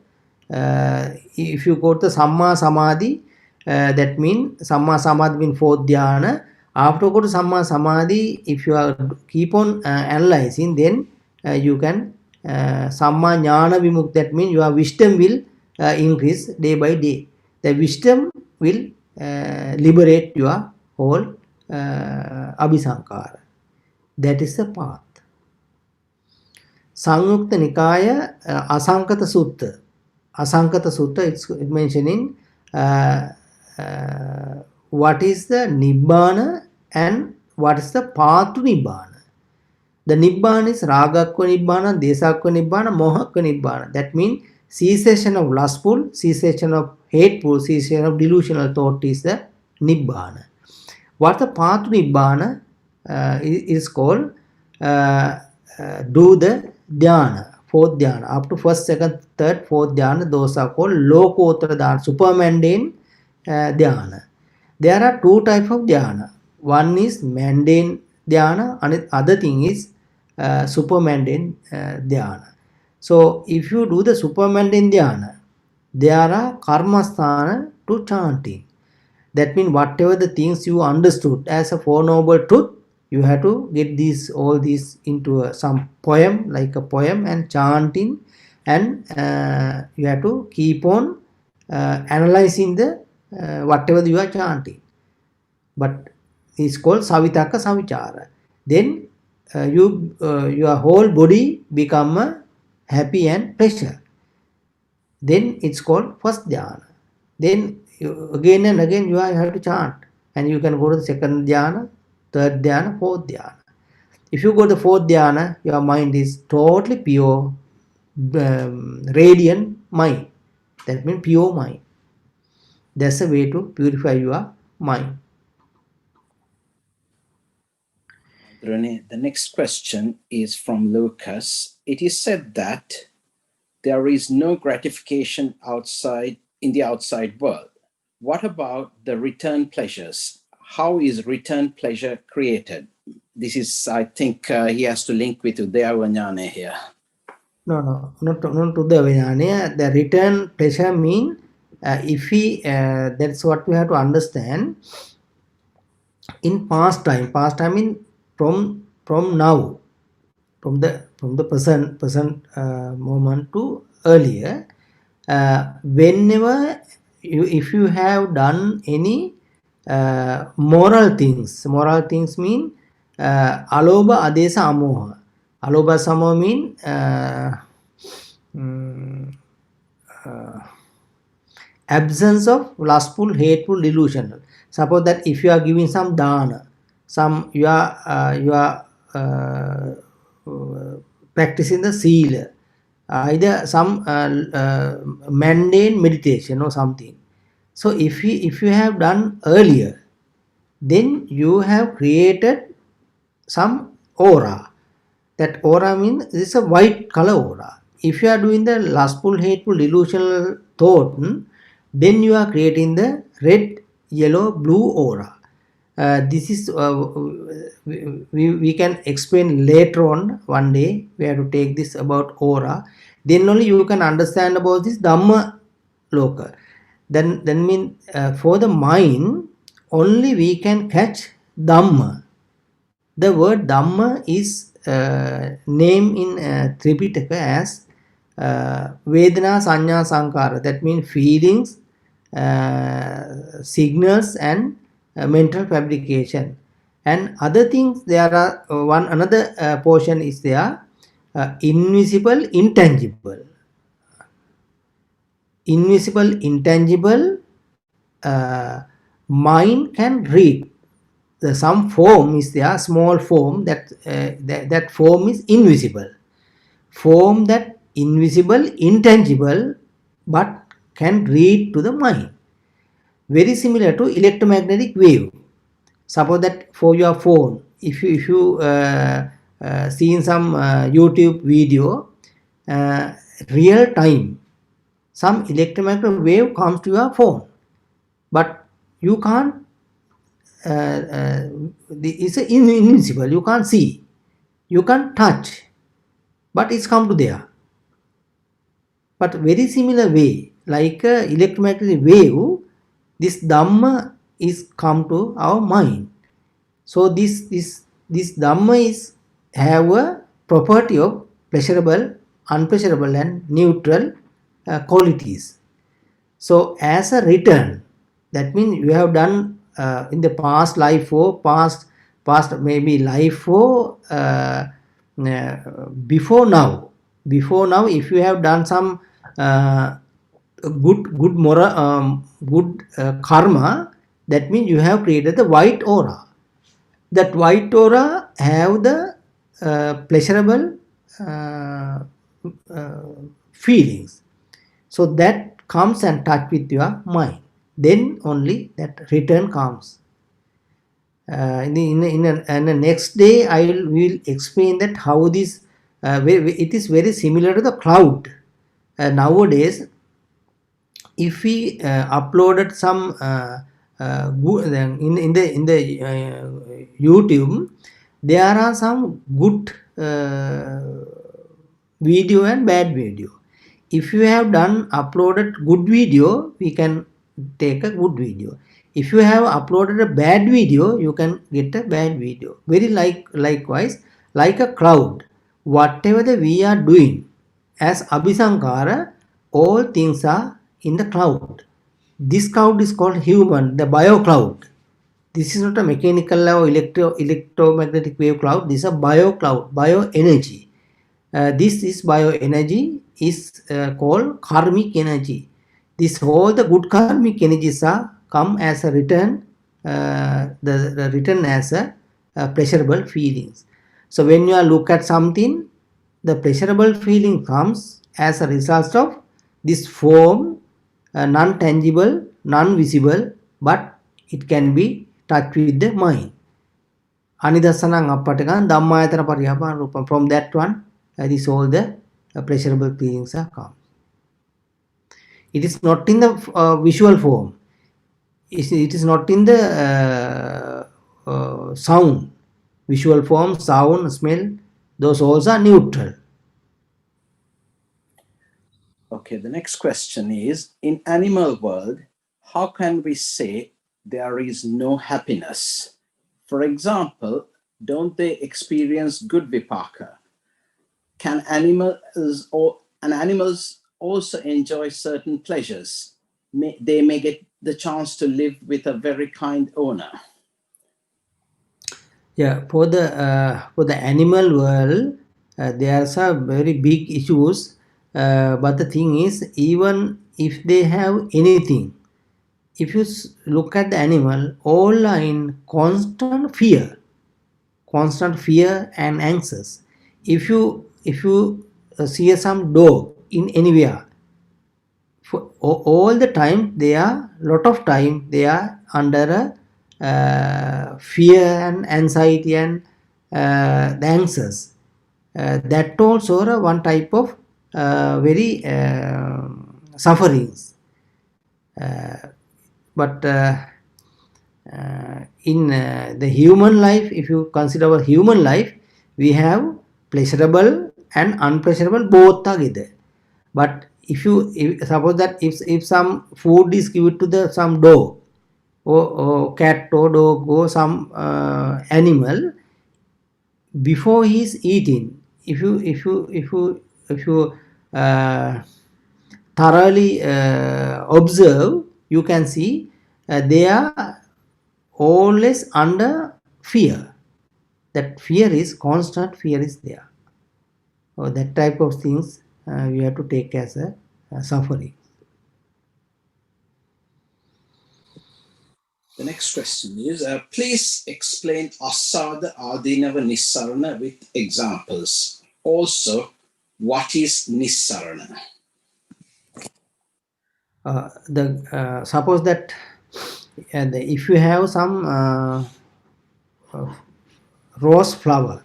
if you go to the Samma Samadhi, that means Samma Samadhi means 4th dhyana. After go to Samma Samadhi, if you are keep on analyzing, then you can Samma Jnana Vimukti, that means your wisdom will increase day by day. The wisdom will liberate your whole Abhisankara. That is the path. Samyukta Nikaya Asankata Sutta. Asankata Sutta, it's mentioning what is the Nibbana and what is the path to Nibbana. The Nibbana is Ragakva Nibbana, Desakva Nibbana, Mohakva Nibbana. That means cessation of lustful, cessation of hateful, cessation of delusional thought is the Nibbana. What the path to Nibbana is called do the dhyana, 4th dhyana. Up to 1st, 2nd, 3rd, 4th dhyana, those are called Lokotara dhyana, supermundane dhyana. There are two types of dhyana. One is mundane dhyana, and other thing is super mundane dhyana. So if you do the super mundane dhyana, there are karmasthana to chanting. That means whatever the things you understood as a Four Noble Truth, you have to get these all these into some poem, like a poem, and chanting, and you have to keep on analyzing the whatever you are chanting. But it's called Savitaka Savichara. Then your whole body become happy and pleasure. Then it's called first dhyana. Then again and again you have to chant, and you can go to the second dhyana, third dhyana, fourth dhyana. If you go to the fourth dhyana, your mind is totally pure, radiant mind. That means pure mind. That's a way to purify your mind. Rene, the next question is from Lucas. It is said that there is no gratification outside in the outside world. What about the return pleasures? How is return pleasure created? This is, I think, he has to link with Udayavanyane here. No, not to the Vijnana. The return pleasure mean if we that's what we have to understand. In past time mean from now, from the present moment to earlier, whenever if you have done any moral things mean alobha adesa amoha. Alobha samoha mean absence of lustful, hateful, delusional. Suppose that if you are giving some dana, some you are practicing the sila, either some mundane meditation or something. So if you have done earlier, then you have created some aura. That aura means it's a white color aura. If you are doing the lustful, hateful, delusional thought, then you are creating the red, yellow, blue aura. This is we can explain later on. One day we have to take this about aura. Then only you can understand about this Dhamma Loka. Then mean for the mind only we can catch Dhamma. The word Dhamma is named in Tripitaka as Vedana Sanya Sankara. That means feelings, signals, and mental fabrication. And other things, there are another portion is there, invisible, intangible. Invisible, intangible, mind can read. Some form is there, small form, that form is invisible. Form that invisible, intangible, but can read to the mind. Very similar to electromagnetic wave. Suppose that for your phone, if you seen some YouTube video, real time, some electromagnetic wave comes to your phone, but you can't. It's invisible. You can't see, you can't touch, but it's come to there. But very similar way, like electromagnetic wave, this Dhamma is come to our mind. So this Dhamma is have a property of pleasurable, unpleasurable, and neutral qualities. So as a return, that means you have done in the past life or past maybe life or before now, if you have done some good moral, good karma, that means you have created the white aura. That white aura have the pleasurable feelings. So that comes and touch with your mind. Then only that return comes. In the next day, I will explain that how this. It is very similar to the cloud. Nowadays, if we uploaded some in the YouTube, there are some good video and bad video. If you have uploaded good video, we can take a good video. If you have uploaded a bad video, you can get a bad video. Very likewise, like a cloud, whatever we are doing as Abhisankara, all things are in the cloud. This cloud is called human, the bio cloud. This is not a mechanical or electromagnetic wave cloud. This is a bio cloud, bio energy. This is bio energy is called karmic energy. This all the good karmic energies are come as a return, the return as a pleasurable feelings. So when you look at something, the pleasurable feeling comes as a result of this form, non-tangible, non-visible, but it can be touched with the mind. Anidasanang appatagan dhammayatana pariyapana rupam. From that one, this all the pleasurable feelings are come. It is not in the visual form. It is not in the sound. Visual form, sound, smell, those also are neutral. Okay, the next question is, in animal world, how can we say there is no happiness? For example, don't they experience good vipaka? Can animals also enjoy certain pleasures? They may get the chance to live with a very kind owner. Yeah, for the animal world, there are some very big issues. But the thing is, even if they have anything, if you look at the animal, all are in constant fear and anxious. If you see some dog in anywhere, for all the time they are under a fear and anxiety and the anxious. That also one type of very sufferings. But in the human life, if you consider our human life, we have pleasurable and unpleasurable, both are there. But if suppose that if some food is given to some dog or cat or dog or some animal, before he is eating, if you thoroughly observe, you can see they are always under fear. That fear is constant, fear is there. So that type of things we have to take as a suffering. The next question is, please explain Asada Adinava Nissarana with examples. Also, what is Nissarana? Suppose that if you have some rose flower,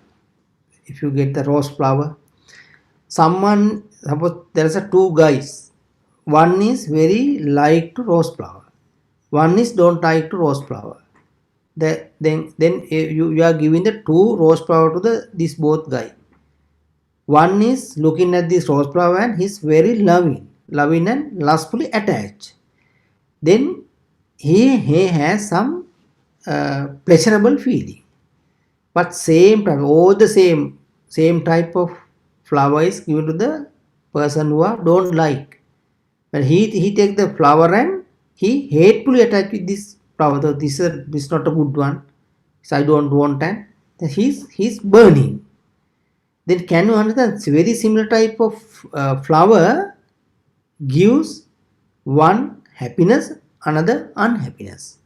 if you get the rose flower, someone, suppose there is two guys, one is very like to rose flower, one is don't like to rose flower. Then you are giving the two rose flower to this both guy. One is looking at this rose flower and he's very loving and lustfully attached. Then he has some pleasurable feeling. But same time, all the same type of flower is given to the person who don't like. But he take the flower and he hatefully attached with this flower. So this is not a good one. So I don't want that. Then he's burning. Then can you understand? It's very similar type of flower gives one happiness, another unhappiness.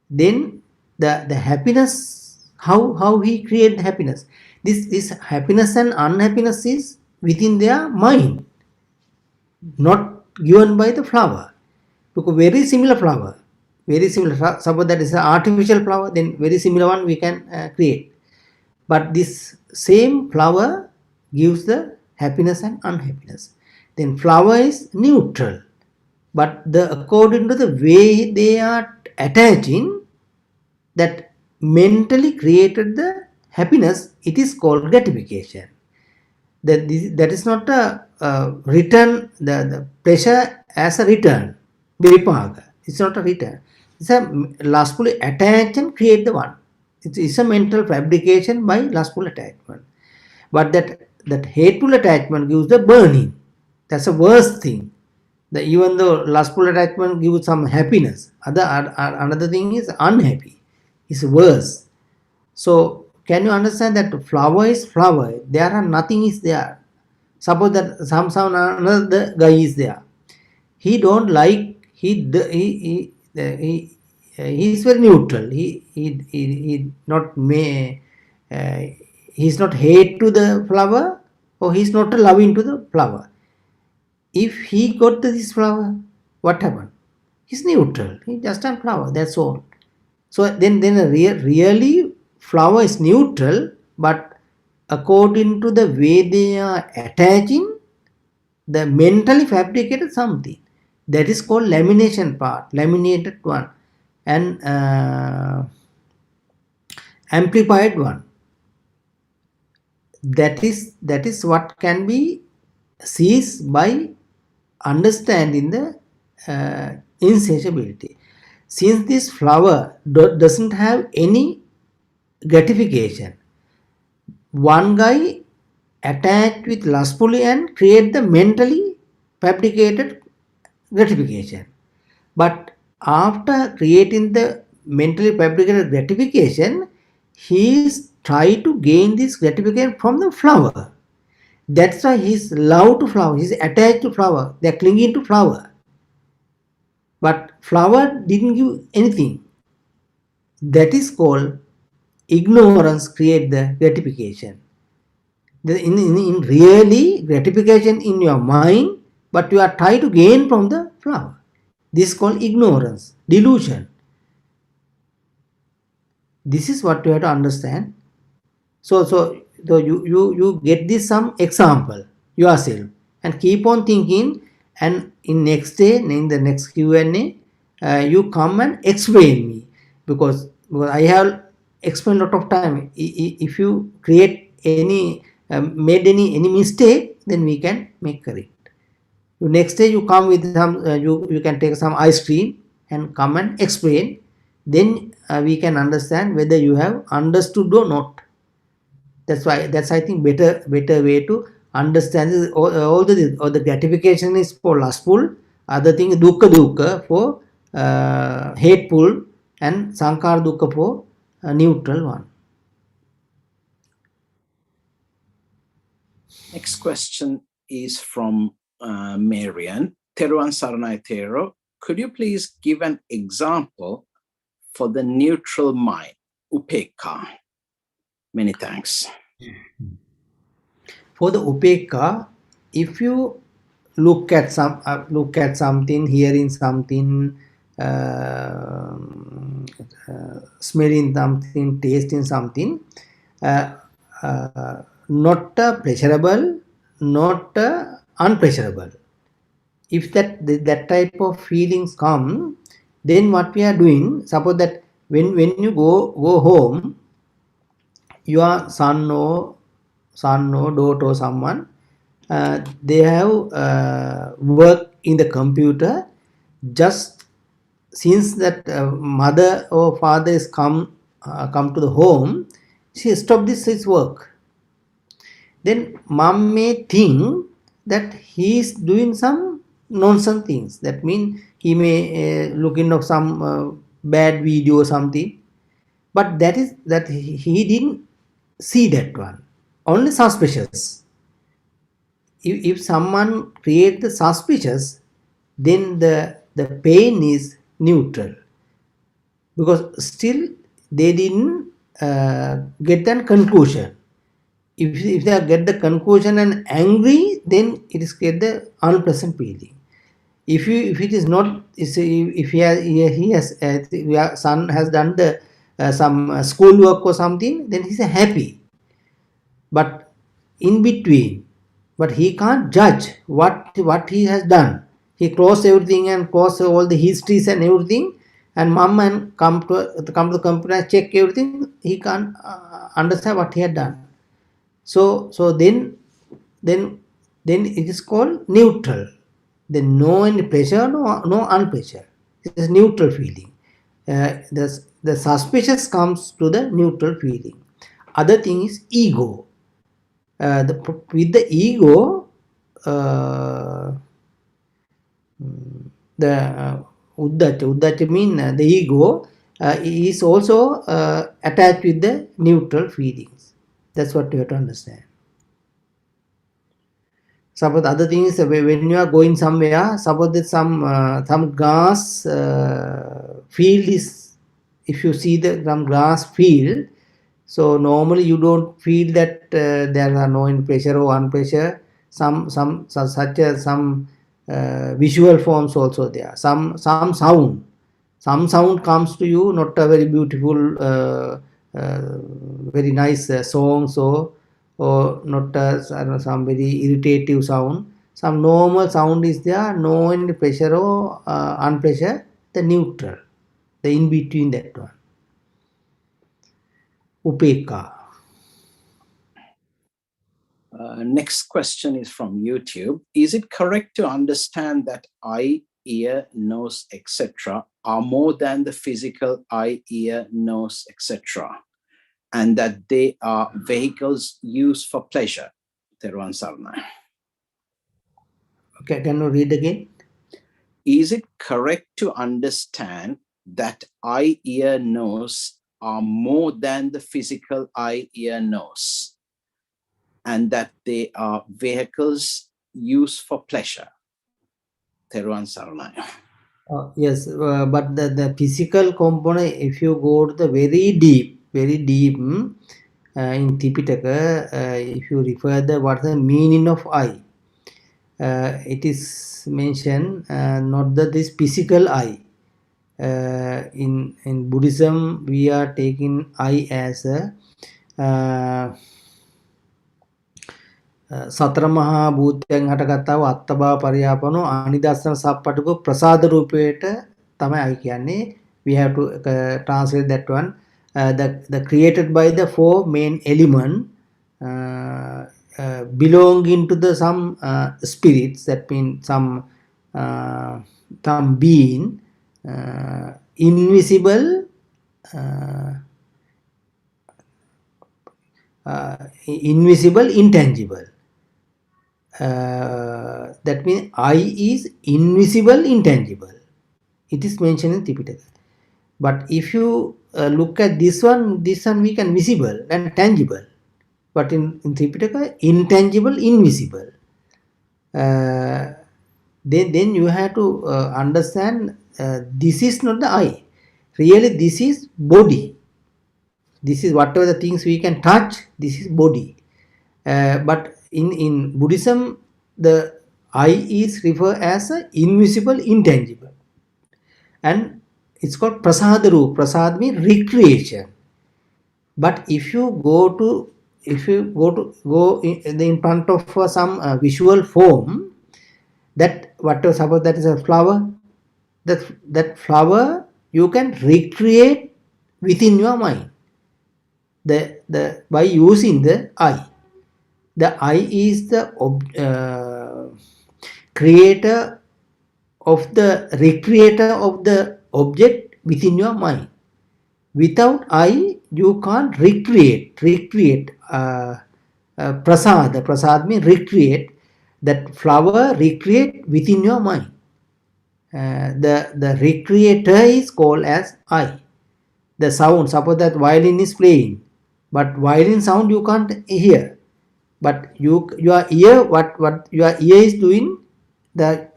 Then the happiness, how he create happiness? This happiness and unhappiness is within their mind, not given by the flower. Because very similar flower, suppose that is an artificial flower, then very similar one we can create. But this same flower gives the happiness and unhappiness. Then flower is neutral. but according to the way they are attaching, that mentally created the happiness, it is called gratification. That is not a return, the pleasure as a return, vipaga. It's not a return. It's a lustful attach and create the one. It's a mental fabrication by lustful attachment. But that hateful attachment gives the burning. That's a worst thing. Even though lustful attachment gives some happiness, another thing is unhappy. It's worse. So can you understand that flower is flower? There are nothing is there. Suppose that some another guy is there. He don't like, he is very neutral. He not may he's not hate to the flower, or he's not loving to the flower. If he got this flower, what happened? He's neutral. He just a flower. That's all. So then really flower is neutral, but according to the way they are attaching, the mentally fabricated something. That is called lamination part, laminated one, and amplified one. That is what can be seized by understanding the insatiability. Since this flower doesn't have any gratification, one guy attached with lustfully and create the mentally fabricated gratification. But after creating the mentally fabricated gratification, he is trying to gain this gratification from the flower. That's why he's love to flower, he's attached to flower, they're clinging to flower. But flower didn't give anything. That is called ignorance create the gratification. In really gratification in your mind, but you are trying to gain from the flower. This is called ignorance, delusion. This is what you have to understand. So you get this some example yourself and keep on thinking, and in next day, in the next Q&A, you come and explain me, because I have explained a lot of time. If you create any made any mistake, then we can make correct. Next day you come with some you can take some ice cream and come and explain, then we can understand whether you have understood or not. That's I think better way to understand this. All the gratification is for lustful, other thing dukkha for hateful, and sankara dukkha for neutral one. Next question is from Marian. Thero and Saranai Thero, could you please give an example for the neutral mind, upekka? Many thanks. For the upekka, if you look at something, hearing something, smelling something, tasting something, not pleasurable, not unpleasurable. If that type of feelings come, then what we are doing, suppose that when you go home, your son or daughter or someone, they have work in the computer. Just since that mother or father is come to the home, she stop his work. Then mom may think that he is doing some nonsense things. That means he may look into some bad video or something. But that he didn't see that one. Only suspicious. If someone create the suspicious, then the pain is neutral, because still they didn't get that conclusion. If they get the conclusion and angry, then it is get the unpleasant feeling. If it is not, if your son has done the some school work or something, then he's happy. But in between, but he can't judge what he has done. He close everything and close all the histories and everything, and mom and come to the computer and check everything. He can't understand what he had done. So then it is called neutral. Then no any pleasure, no unpleasure. It is neutral feeling. The suspicious comes to the neutral feeling. Other thing is ego. With the ego, the uddhacca mean the ego is also attached with the neutral feelings. That's what you have to understand. Suppose other thing is when you are going somewhere, suppose that some grass field is, if you see some grass field, so normally you don't feel that there are no pleasure or unpleasure. Some visual forms also there. Some sound comes to you, not a very beautiful, very nice song, or not some very irritative sound. Some normal sound is there, no any pleasure or unpleasure, the neutral, the in between that one. Upeka. Next question is from YouTube. Is it correct to understand that eye, ear, nose, etc. are more than the physical eye, ear, nose, etc. and that they are vehicles used for pleasure? Thero Sarna. Okay, can you read again? Is it correct to understand that eye, ear, nose are more than the physical eye, ear, nose, and that they are vehicles used for pleasure? Theruvan Saranaya. Yes, but the physical component, if you go to the very deep, in Tipitaka, if you refer what's the meaning of eye, it is mentioned not that this physical eye. In Buddhism, we are taking eye as a සතර මහා භූතයන් හටගත්තාව අත්තභාව පරියාපනෝ අනිදස්සන සප්පටක ප්‍රසාද රූපයට තමයි අයි කියන්නේ. We have to translate that one. The created by the four main element belonging to the some spirits, that means some being, invisible, intangible. That means eye is invisible, intangible. It is mentioned in Tipitaka. But if you look at this one we can visible and tangible. But in Tipitaka, intangible, invisible. Then you have to understand this is not the eye. Really, this is body. This is whatever the things we can touch, this is body. But in Buddhism, the eye is referred as a invisible, intangible. And it's called prasada roop. Prasad means recreation. But if you go in front of some visual form, that whatever, suppose that is a flower, that flower you can recreate within your mind. By using the eye. The eye is the creator of the recreator of the object within your mind. Without eye, you can't recreate. Prasad. Prasad means recreate. That flower recreate within your mind. The recreator is called as eye. The sound, suppose that violin is playing, but violin sound you can't hear. But your ear, what your ear is doing, the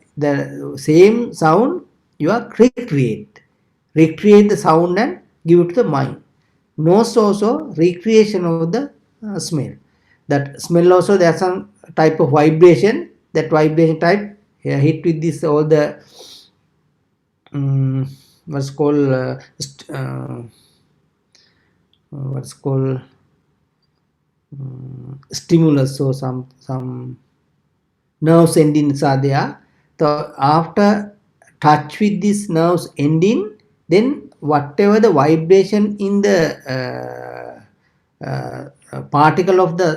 same sound you are recreate the sound and give it to the mind. Nose also recreation of the smell. That smell also, there's some type of vibration. That vibration type hit with this all the what's called stimulus. So some nerve endings are there. So after touch with this nerves ending, then whatever the vibration in the particle of the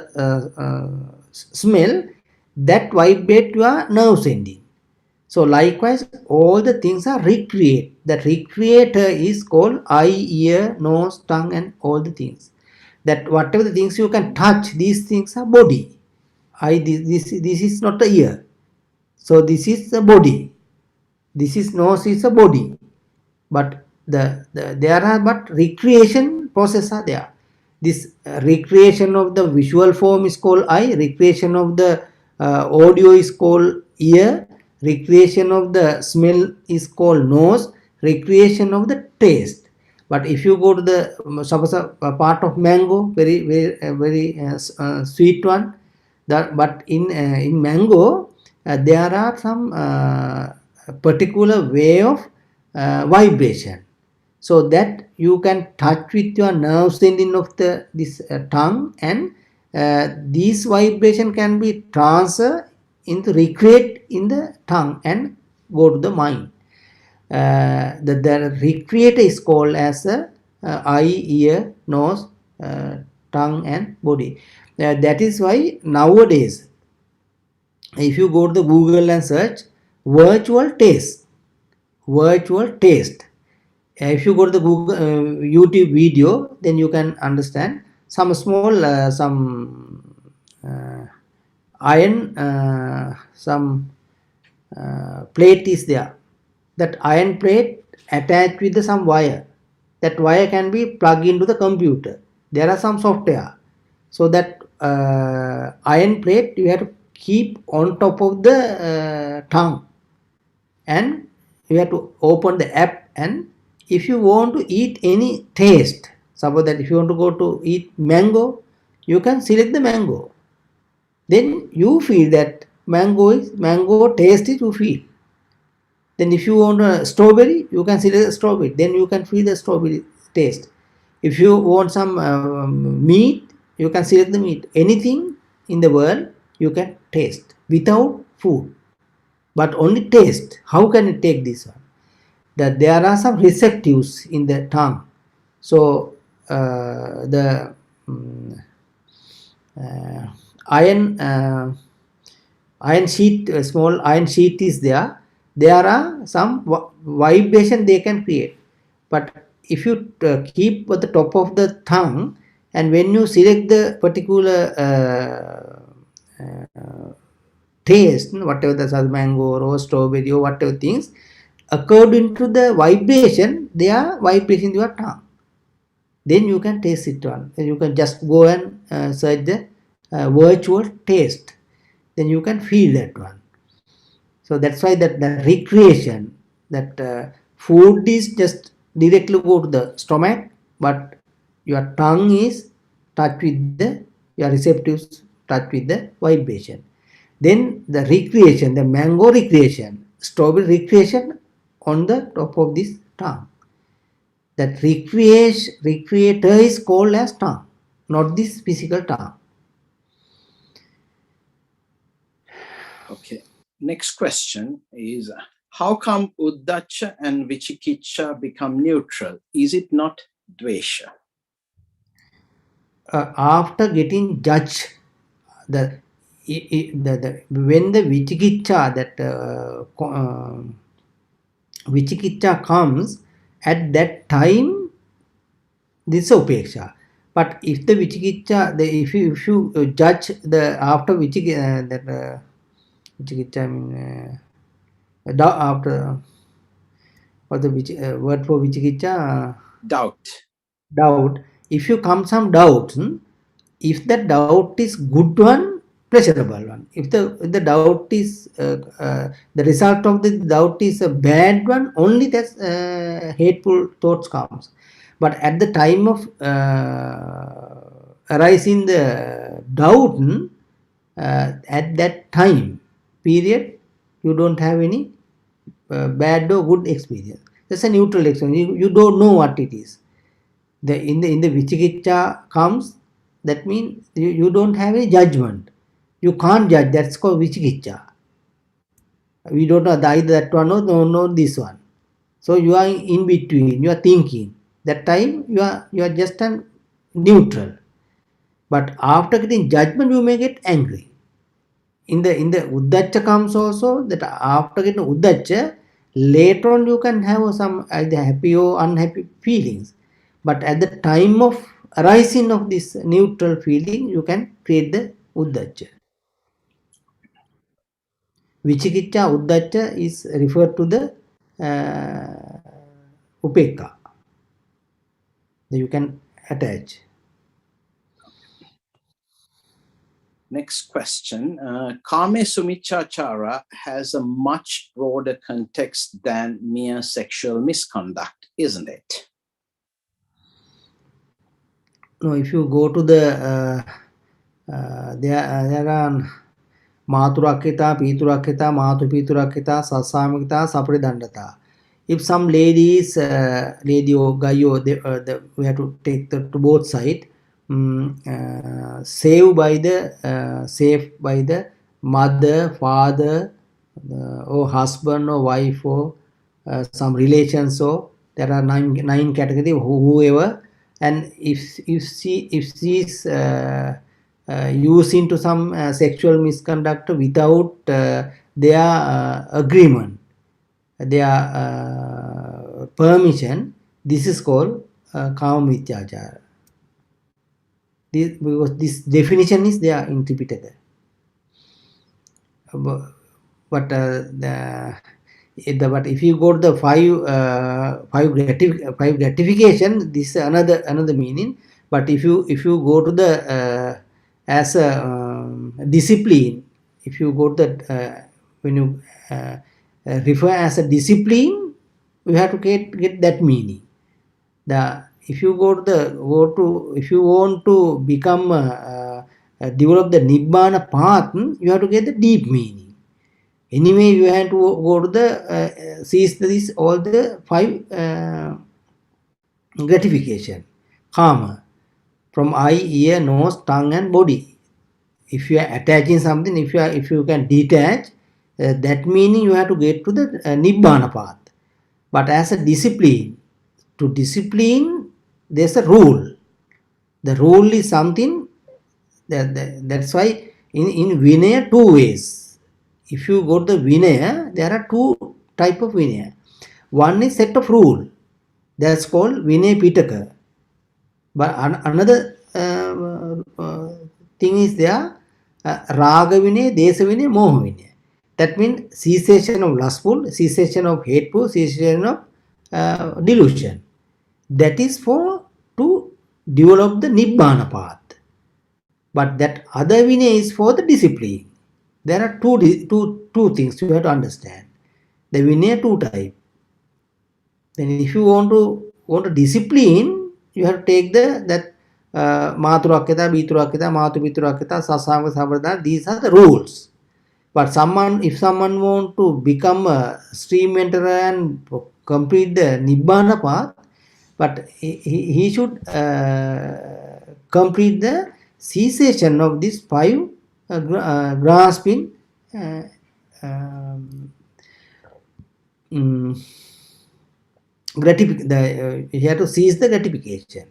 smell, that vibrate your nerves ending. So likewise, all the things are recreate. The recreator is called eye, ear, nose, tongue, and all the things. That whatever the things you can touch, these things are body. This is not the ear. So this is the body. This is nose is a body. But there are but recreation process are there. This recreation of the visual form is called eye. Recreation of the audio is called ear. Recreation of the smell is called nose. Recreation of the taste. But if you go to the suppose a part of mango, very sweet one. But in mango there are some particular way of vibration, so that you can touch with your nerve ending of this tongue, and these vibration can be transferred into recreate in the tongue and go to the mind. The recreator is called as eye, ear, nose, tongue and body. That is why nowadays if you go to the Google and search virtual taste, if you go to the Google YouTube video, then you can understand some small iron some plate is there. That iron plate attached with some wire. That wire can be plugged into the computer. There are some software. So that iron plate you have to keep on top of the tongue, and you have to open the app, and if you want to eat any taste, suppose that if you want to go to eat mango, you can select the mango. Then you feel that mango taste is you feel. Then if you want a strawberry, you can select the strawberry. Then you can feel the strawberry taste. If you want some meat, you can select the meat. Anything in the world you can taste without food, but only taste. How can you take this one? That there are some receptors in the tongue. So the iron sheet, small iron sheet is there. There are some vibration they can create. But if you keep at the top of the tongue, and when you select the particular taste, whatever the mango or strawberry or whatever things, according to the vibration, they are vibrating your tongue. Then you can taste it one. And you can just go and search the virtual taste. Then you can feel that one. So that's why that the recreation, that food is just directly go to the stomach, but your tongue is touch with your receptors touch with the vibration. Then the recreation, the mango recreation, strawberry recreation on the top of this tongue. That recreator is called as tongue, not this physical tongue. Okay. Next question is, how come Uddacha and Vichikicha become neutral? Is it not Dvesha? After getting judged, when the Vichikicha, Vichikicha comes, at that time this is Upeksha. But if the Vichikicha, if you judge the after Vichikicha, after what the word for Vichikicha? Doubt. If you come some doubt, if the doubt is good one, pleasurable one. If the doubt is the result of the doubt is a bad one, only that hateful thoughts comes. But at the time of arising the doubt, at that time period, you don't have any bad or good experience. That's a neutral experience. You don't know what it is. In the Vichikicha comes, that means you don't have any judgment. You can't judge. That's called Vichikicha. We don't know either that one or no this one. So you are in between, you are thinking. That time you are just a neutral. But after getting judgment, you may get angry. In the Uddacha comes also that after getting Uddacha, later on you can have some either happy or unhappy feelings. But at the time of arising of this neutral feeling, you can create the Uddacha. Vichikicha Uddacha is referred to the Upekka. You can attach. Next question. Kame Sumichachara has a much broader context than mere sexual misconduct, isn't it? No, if you go to the there are Maturakita, Piturakita, Matu Piturakita, Sasamita, Sapridandata. If some ladies, lady or guy, or we have to take to both sides. Saved by the mother, father, or husband or wife or some relations. So there are nine categories, whoever, and if she is used into some sexual misconduct without their agreement, their permission, this is called kama mityachara. Because this definition is there in Tripitaka. But but if you go to the five gratification, this is another meaning. But if you go to the as a discipline, if you go to that when you refer as a discipline, you have to get that meaning. If you if you want to become develop the Nibbana path, you have to get the deep meaning. Anyway, you have to go to the seize this all the five gratification, karma, from eye, ear, nose, tongue, and body. If you are attaching something, if you can detach, that meaning you have to get to the Nibbana path. But as a discipline, to discipline, there's a rule. The rule is something that's why in Vinaya, two ways. If you go to the Vinaya, there are two type of Vinaya. One is set of rule. That's called Vinaya Pitaka. But another thing is there, Raga Vinaya, Desa Vinaya, Moha Vinaya. That means cessation of lustful, cessation of hateful, cessation of delusion. That is for to develop the Nibbana path. But that other Vinaya is for the discipline. There are two things you have to understand. The Vinaya two type. Then if you want to discipline, you have to take that Maturakita, Biturakita, Matu Biturakita, Sasanga Sabradha. These are the rules. But if someone want to become a stream mentor and complete the Nibbana path, but he should complete the cessation of these five grasping you have to seize the gratification.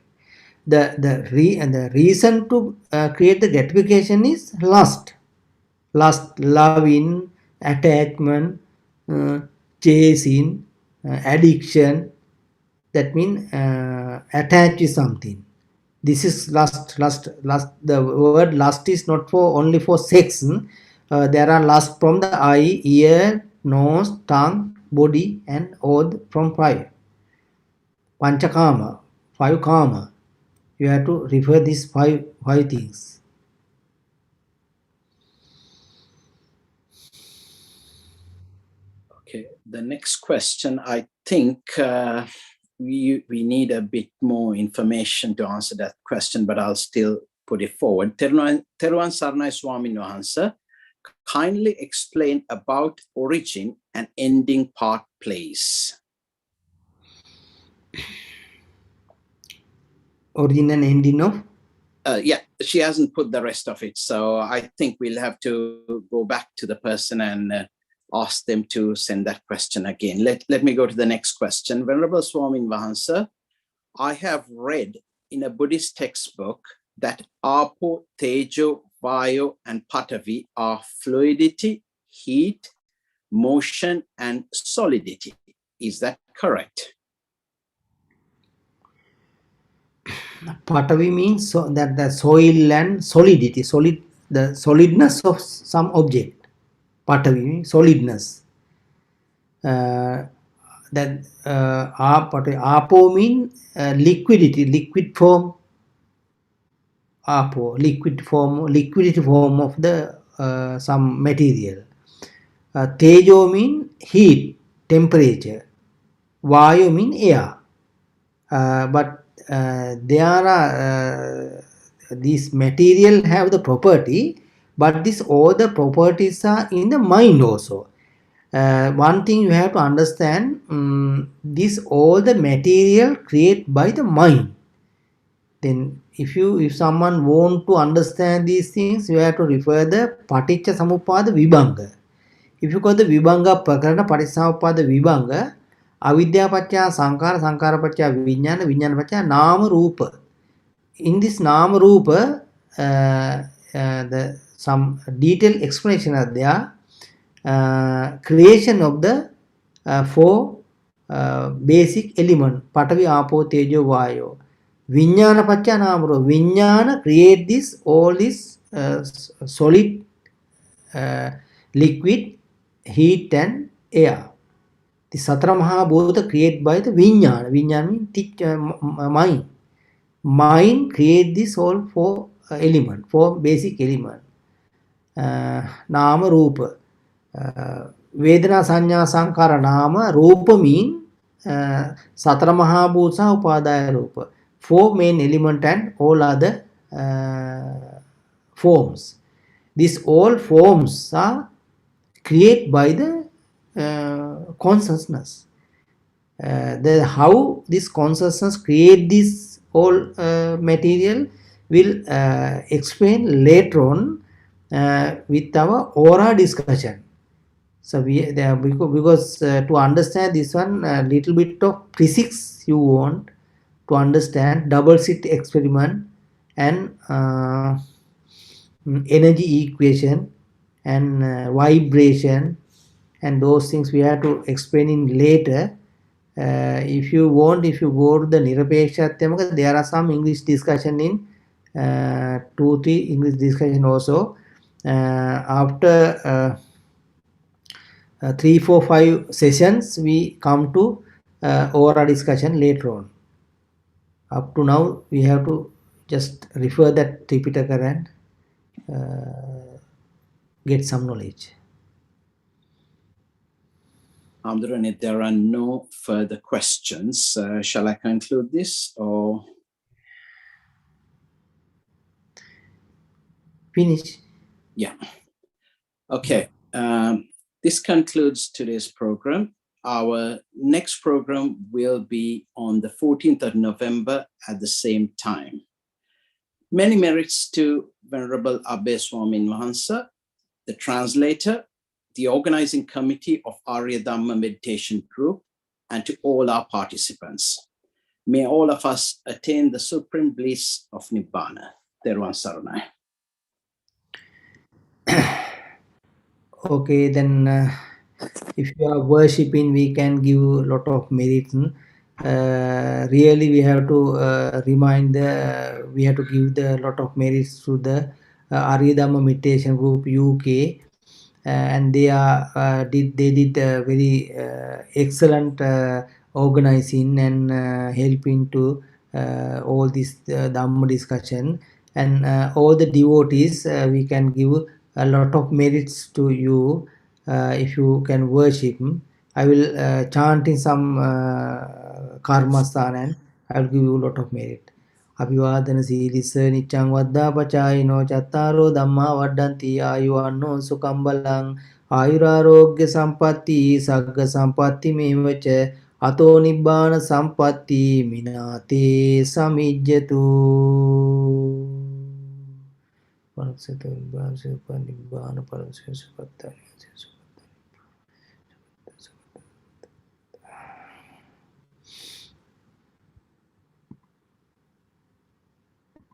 The reason to create the gratification is lust, loving, attachment, chasing, addiction. That means attached to something. This is lust. The word lust is not only for sex. There are lust from the eye, ear, nose, tongue, body, and all from five. Panchakama, five karma. You have to refer these five things. Okay, the next question, I think we need a bit more information to answer that question, but I'll still put it forward. Theruwan Saranai Swamin Wahansa, kindly explain about origin and ending part, please. Origin and ending of? Yeah, she hasn't put the rest of it. So I think we'll have to go back to the person and ask them to send that question again. Let me go to the next question. Venerable Swamin Wahansa, I have read in a Buddhist textbook that Apo, Tejo, Vayo, and Patavi are fluidity, heat, motion, and solidity. Is that correct? Patavi means that the soil and solidity, the solidness of some object. Patavi means solidness. Apo means liquidity, liquid form. Apo, liquidity form of the some material. Tejo mean heat, temperature. Vayu mean air. But there are these material have the property, but all the properties are in the mind also. One thing you have to understand, this all the material created by the mind. Then if someone want to understand these things, you have to refer the Paticca Samuppada Vibhanga. If you call the Vibhanga Prakarana Paticcasamuppada Vibhanga, Avidya Paccha Sankara, Sankara Paccha Vijnana, Vijnana Paccha Nama Rupa. In this Nama Rupa, some detailed explanation are there. Creation of the four basic element, Patavi, Apo, Tejo, Vayo. Vijnana Paccha Nama Rupa. Vijnana create this, all this solid, liquid, heat and air. The Satara Mahabhuta created by the Vijnana. Vijnana means mind. Mind create this all four element, four basic element. Nama Rupa. Vedana Sanya Sankara Nama Rupa mean Satara Mahabhuta Upadaya Rupa. Four main element and all other forms. These all forms are created by the consciousness. How this consciousness create this whole material will explain later on with our aura discussion. So because to understand this one, a little bit of physics you want to understand, double slit experiment and energy equation and vibration, and those things we have to explain in later. If you go to the Nirapekshatyamaka, there are some English discussion in 2-3 English discussion also. After 3, 4, 5 sessions, we come to aura discussion later on. Up to now, we have to just refer that Tripitaka and get some knowledge. Amdurani, if there are no further questions, shall I conclude this or? Finish. Yeah. Okay. This concludes today's program. Our next program will be on the 14th of November at the same time. Many merits to Venerable Abhaya Swamin Wahansa, the translator, the organizing committee of Arya Dhamma Meditation Group, and to all our participants. May all of us attain the supreme bliss of Nibbana. Thero Saranai. Okay, then if you are worshipping, we can give a lot of merit. Really, we have to we have to give the lot of merits to the Arya Dhamma Meditation Group UK, and they did very excellent organizing and helping to all this Dhamma discussion, and all the devotees. We can give a lot of merits to you if you can worship. I will chant in some karmasthana and I will give you a lot of merit. Abhivadana Silisa Nichang Vadda Pachayino Chattaro Dhamma Vaddanti Ayuvanno Sukambalang Ayurarogya Sampatti Sagga Sampatti Mevacha Ato Nibbana Sampatti Minate Samijjatu. Nibbana Nibbana Paramsya Supattani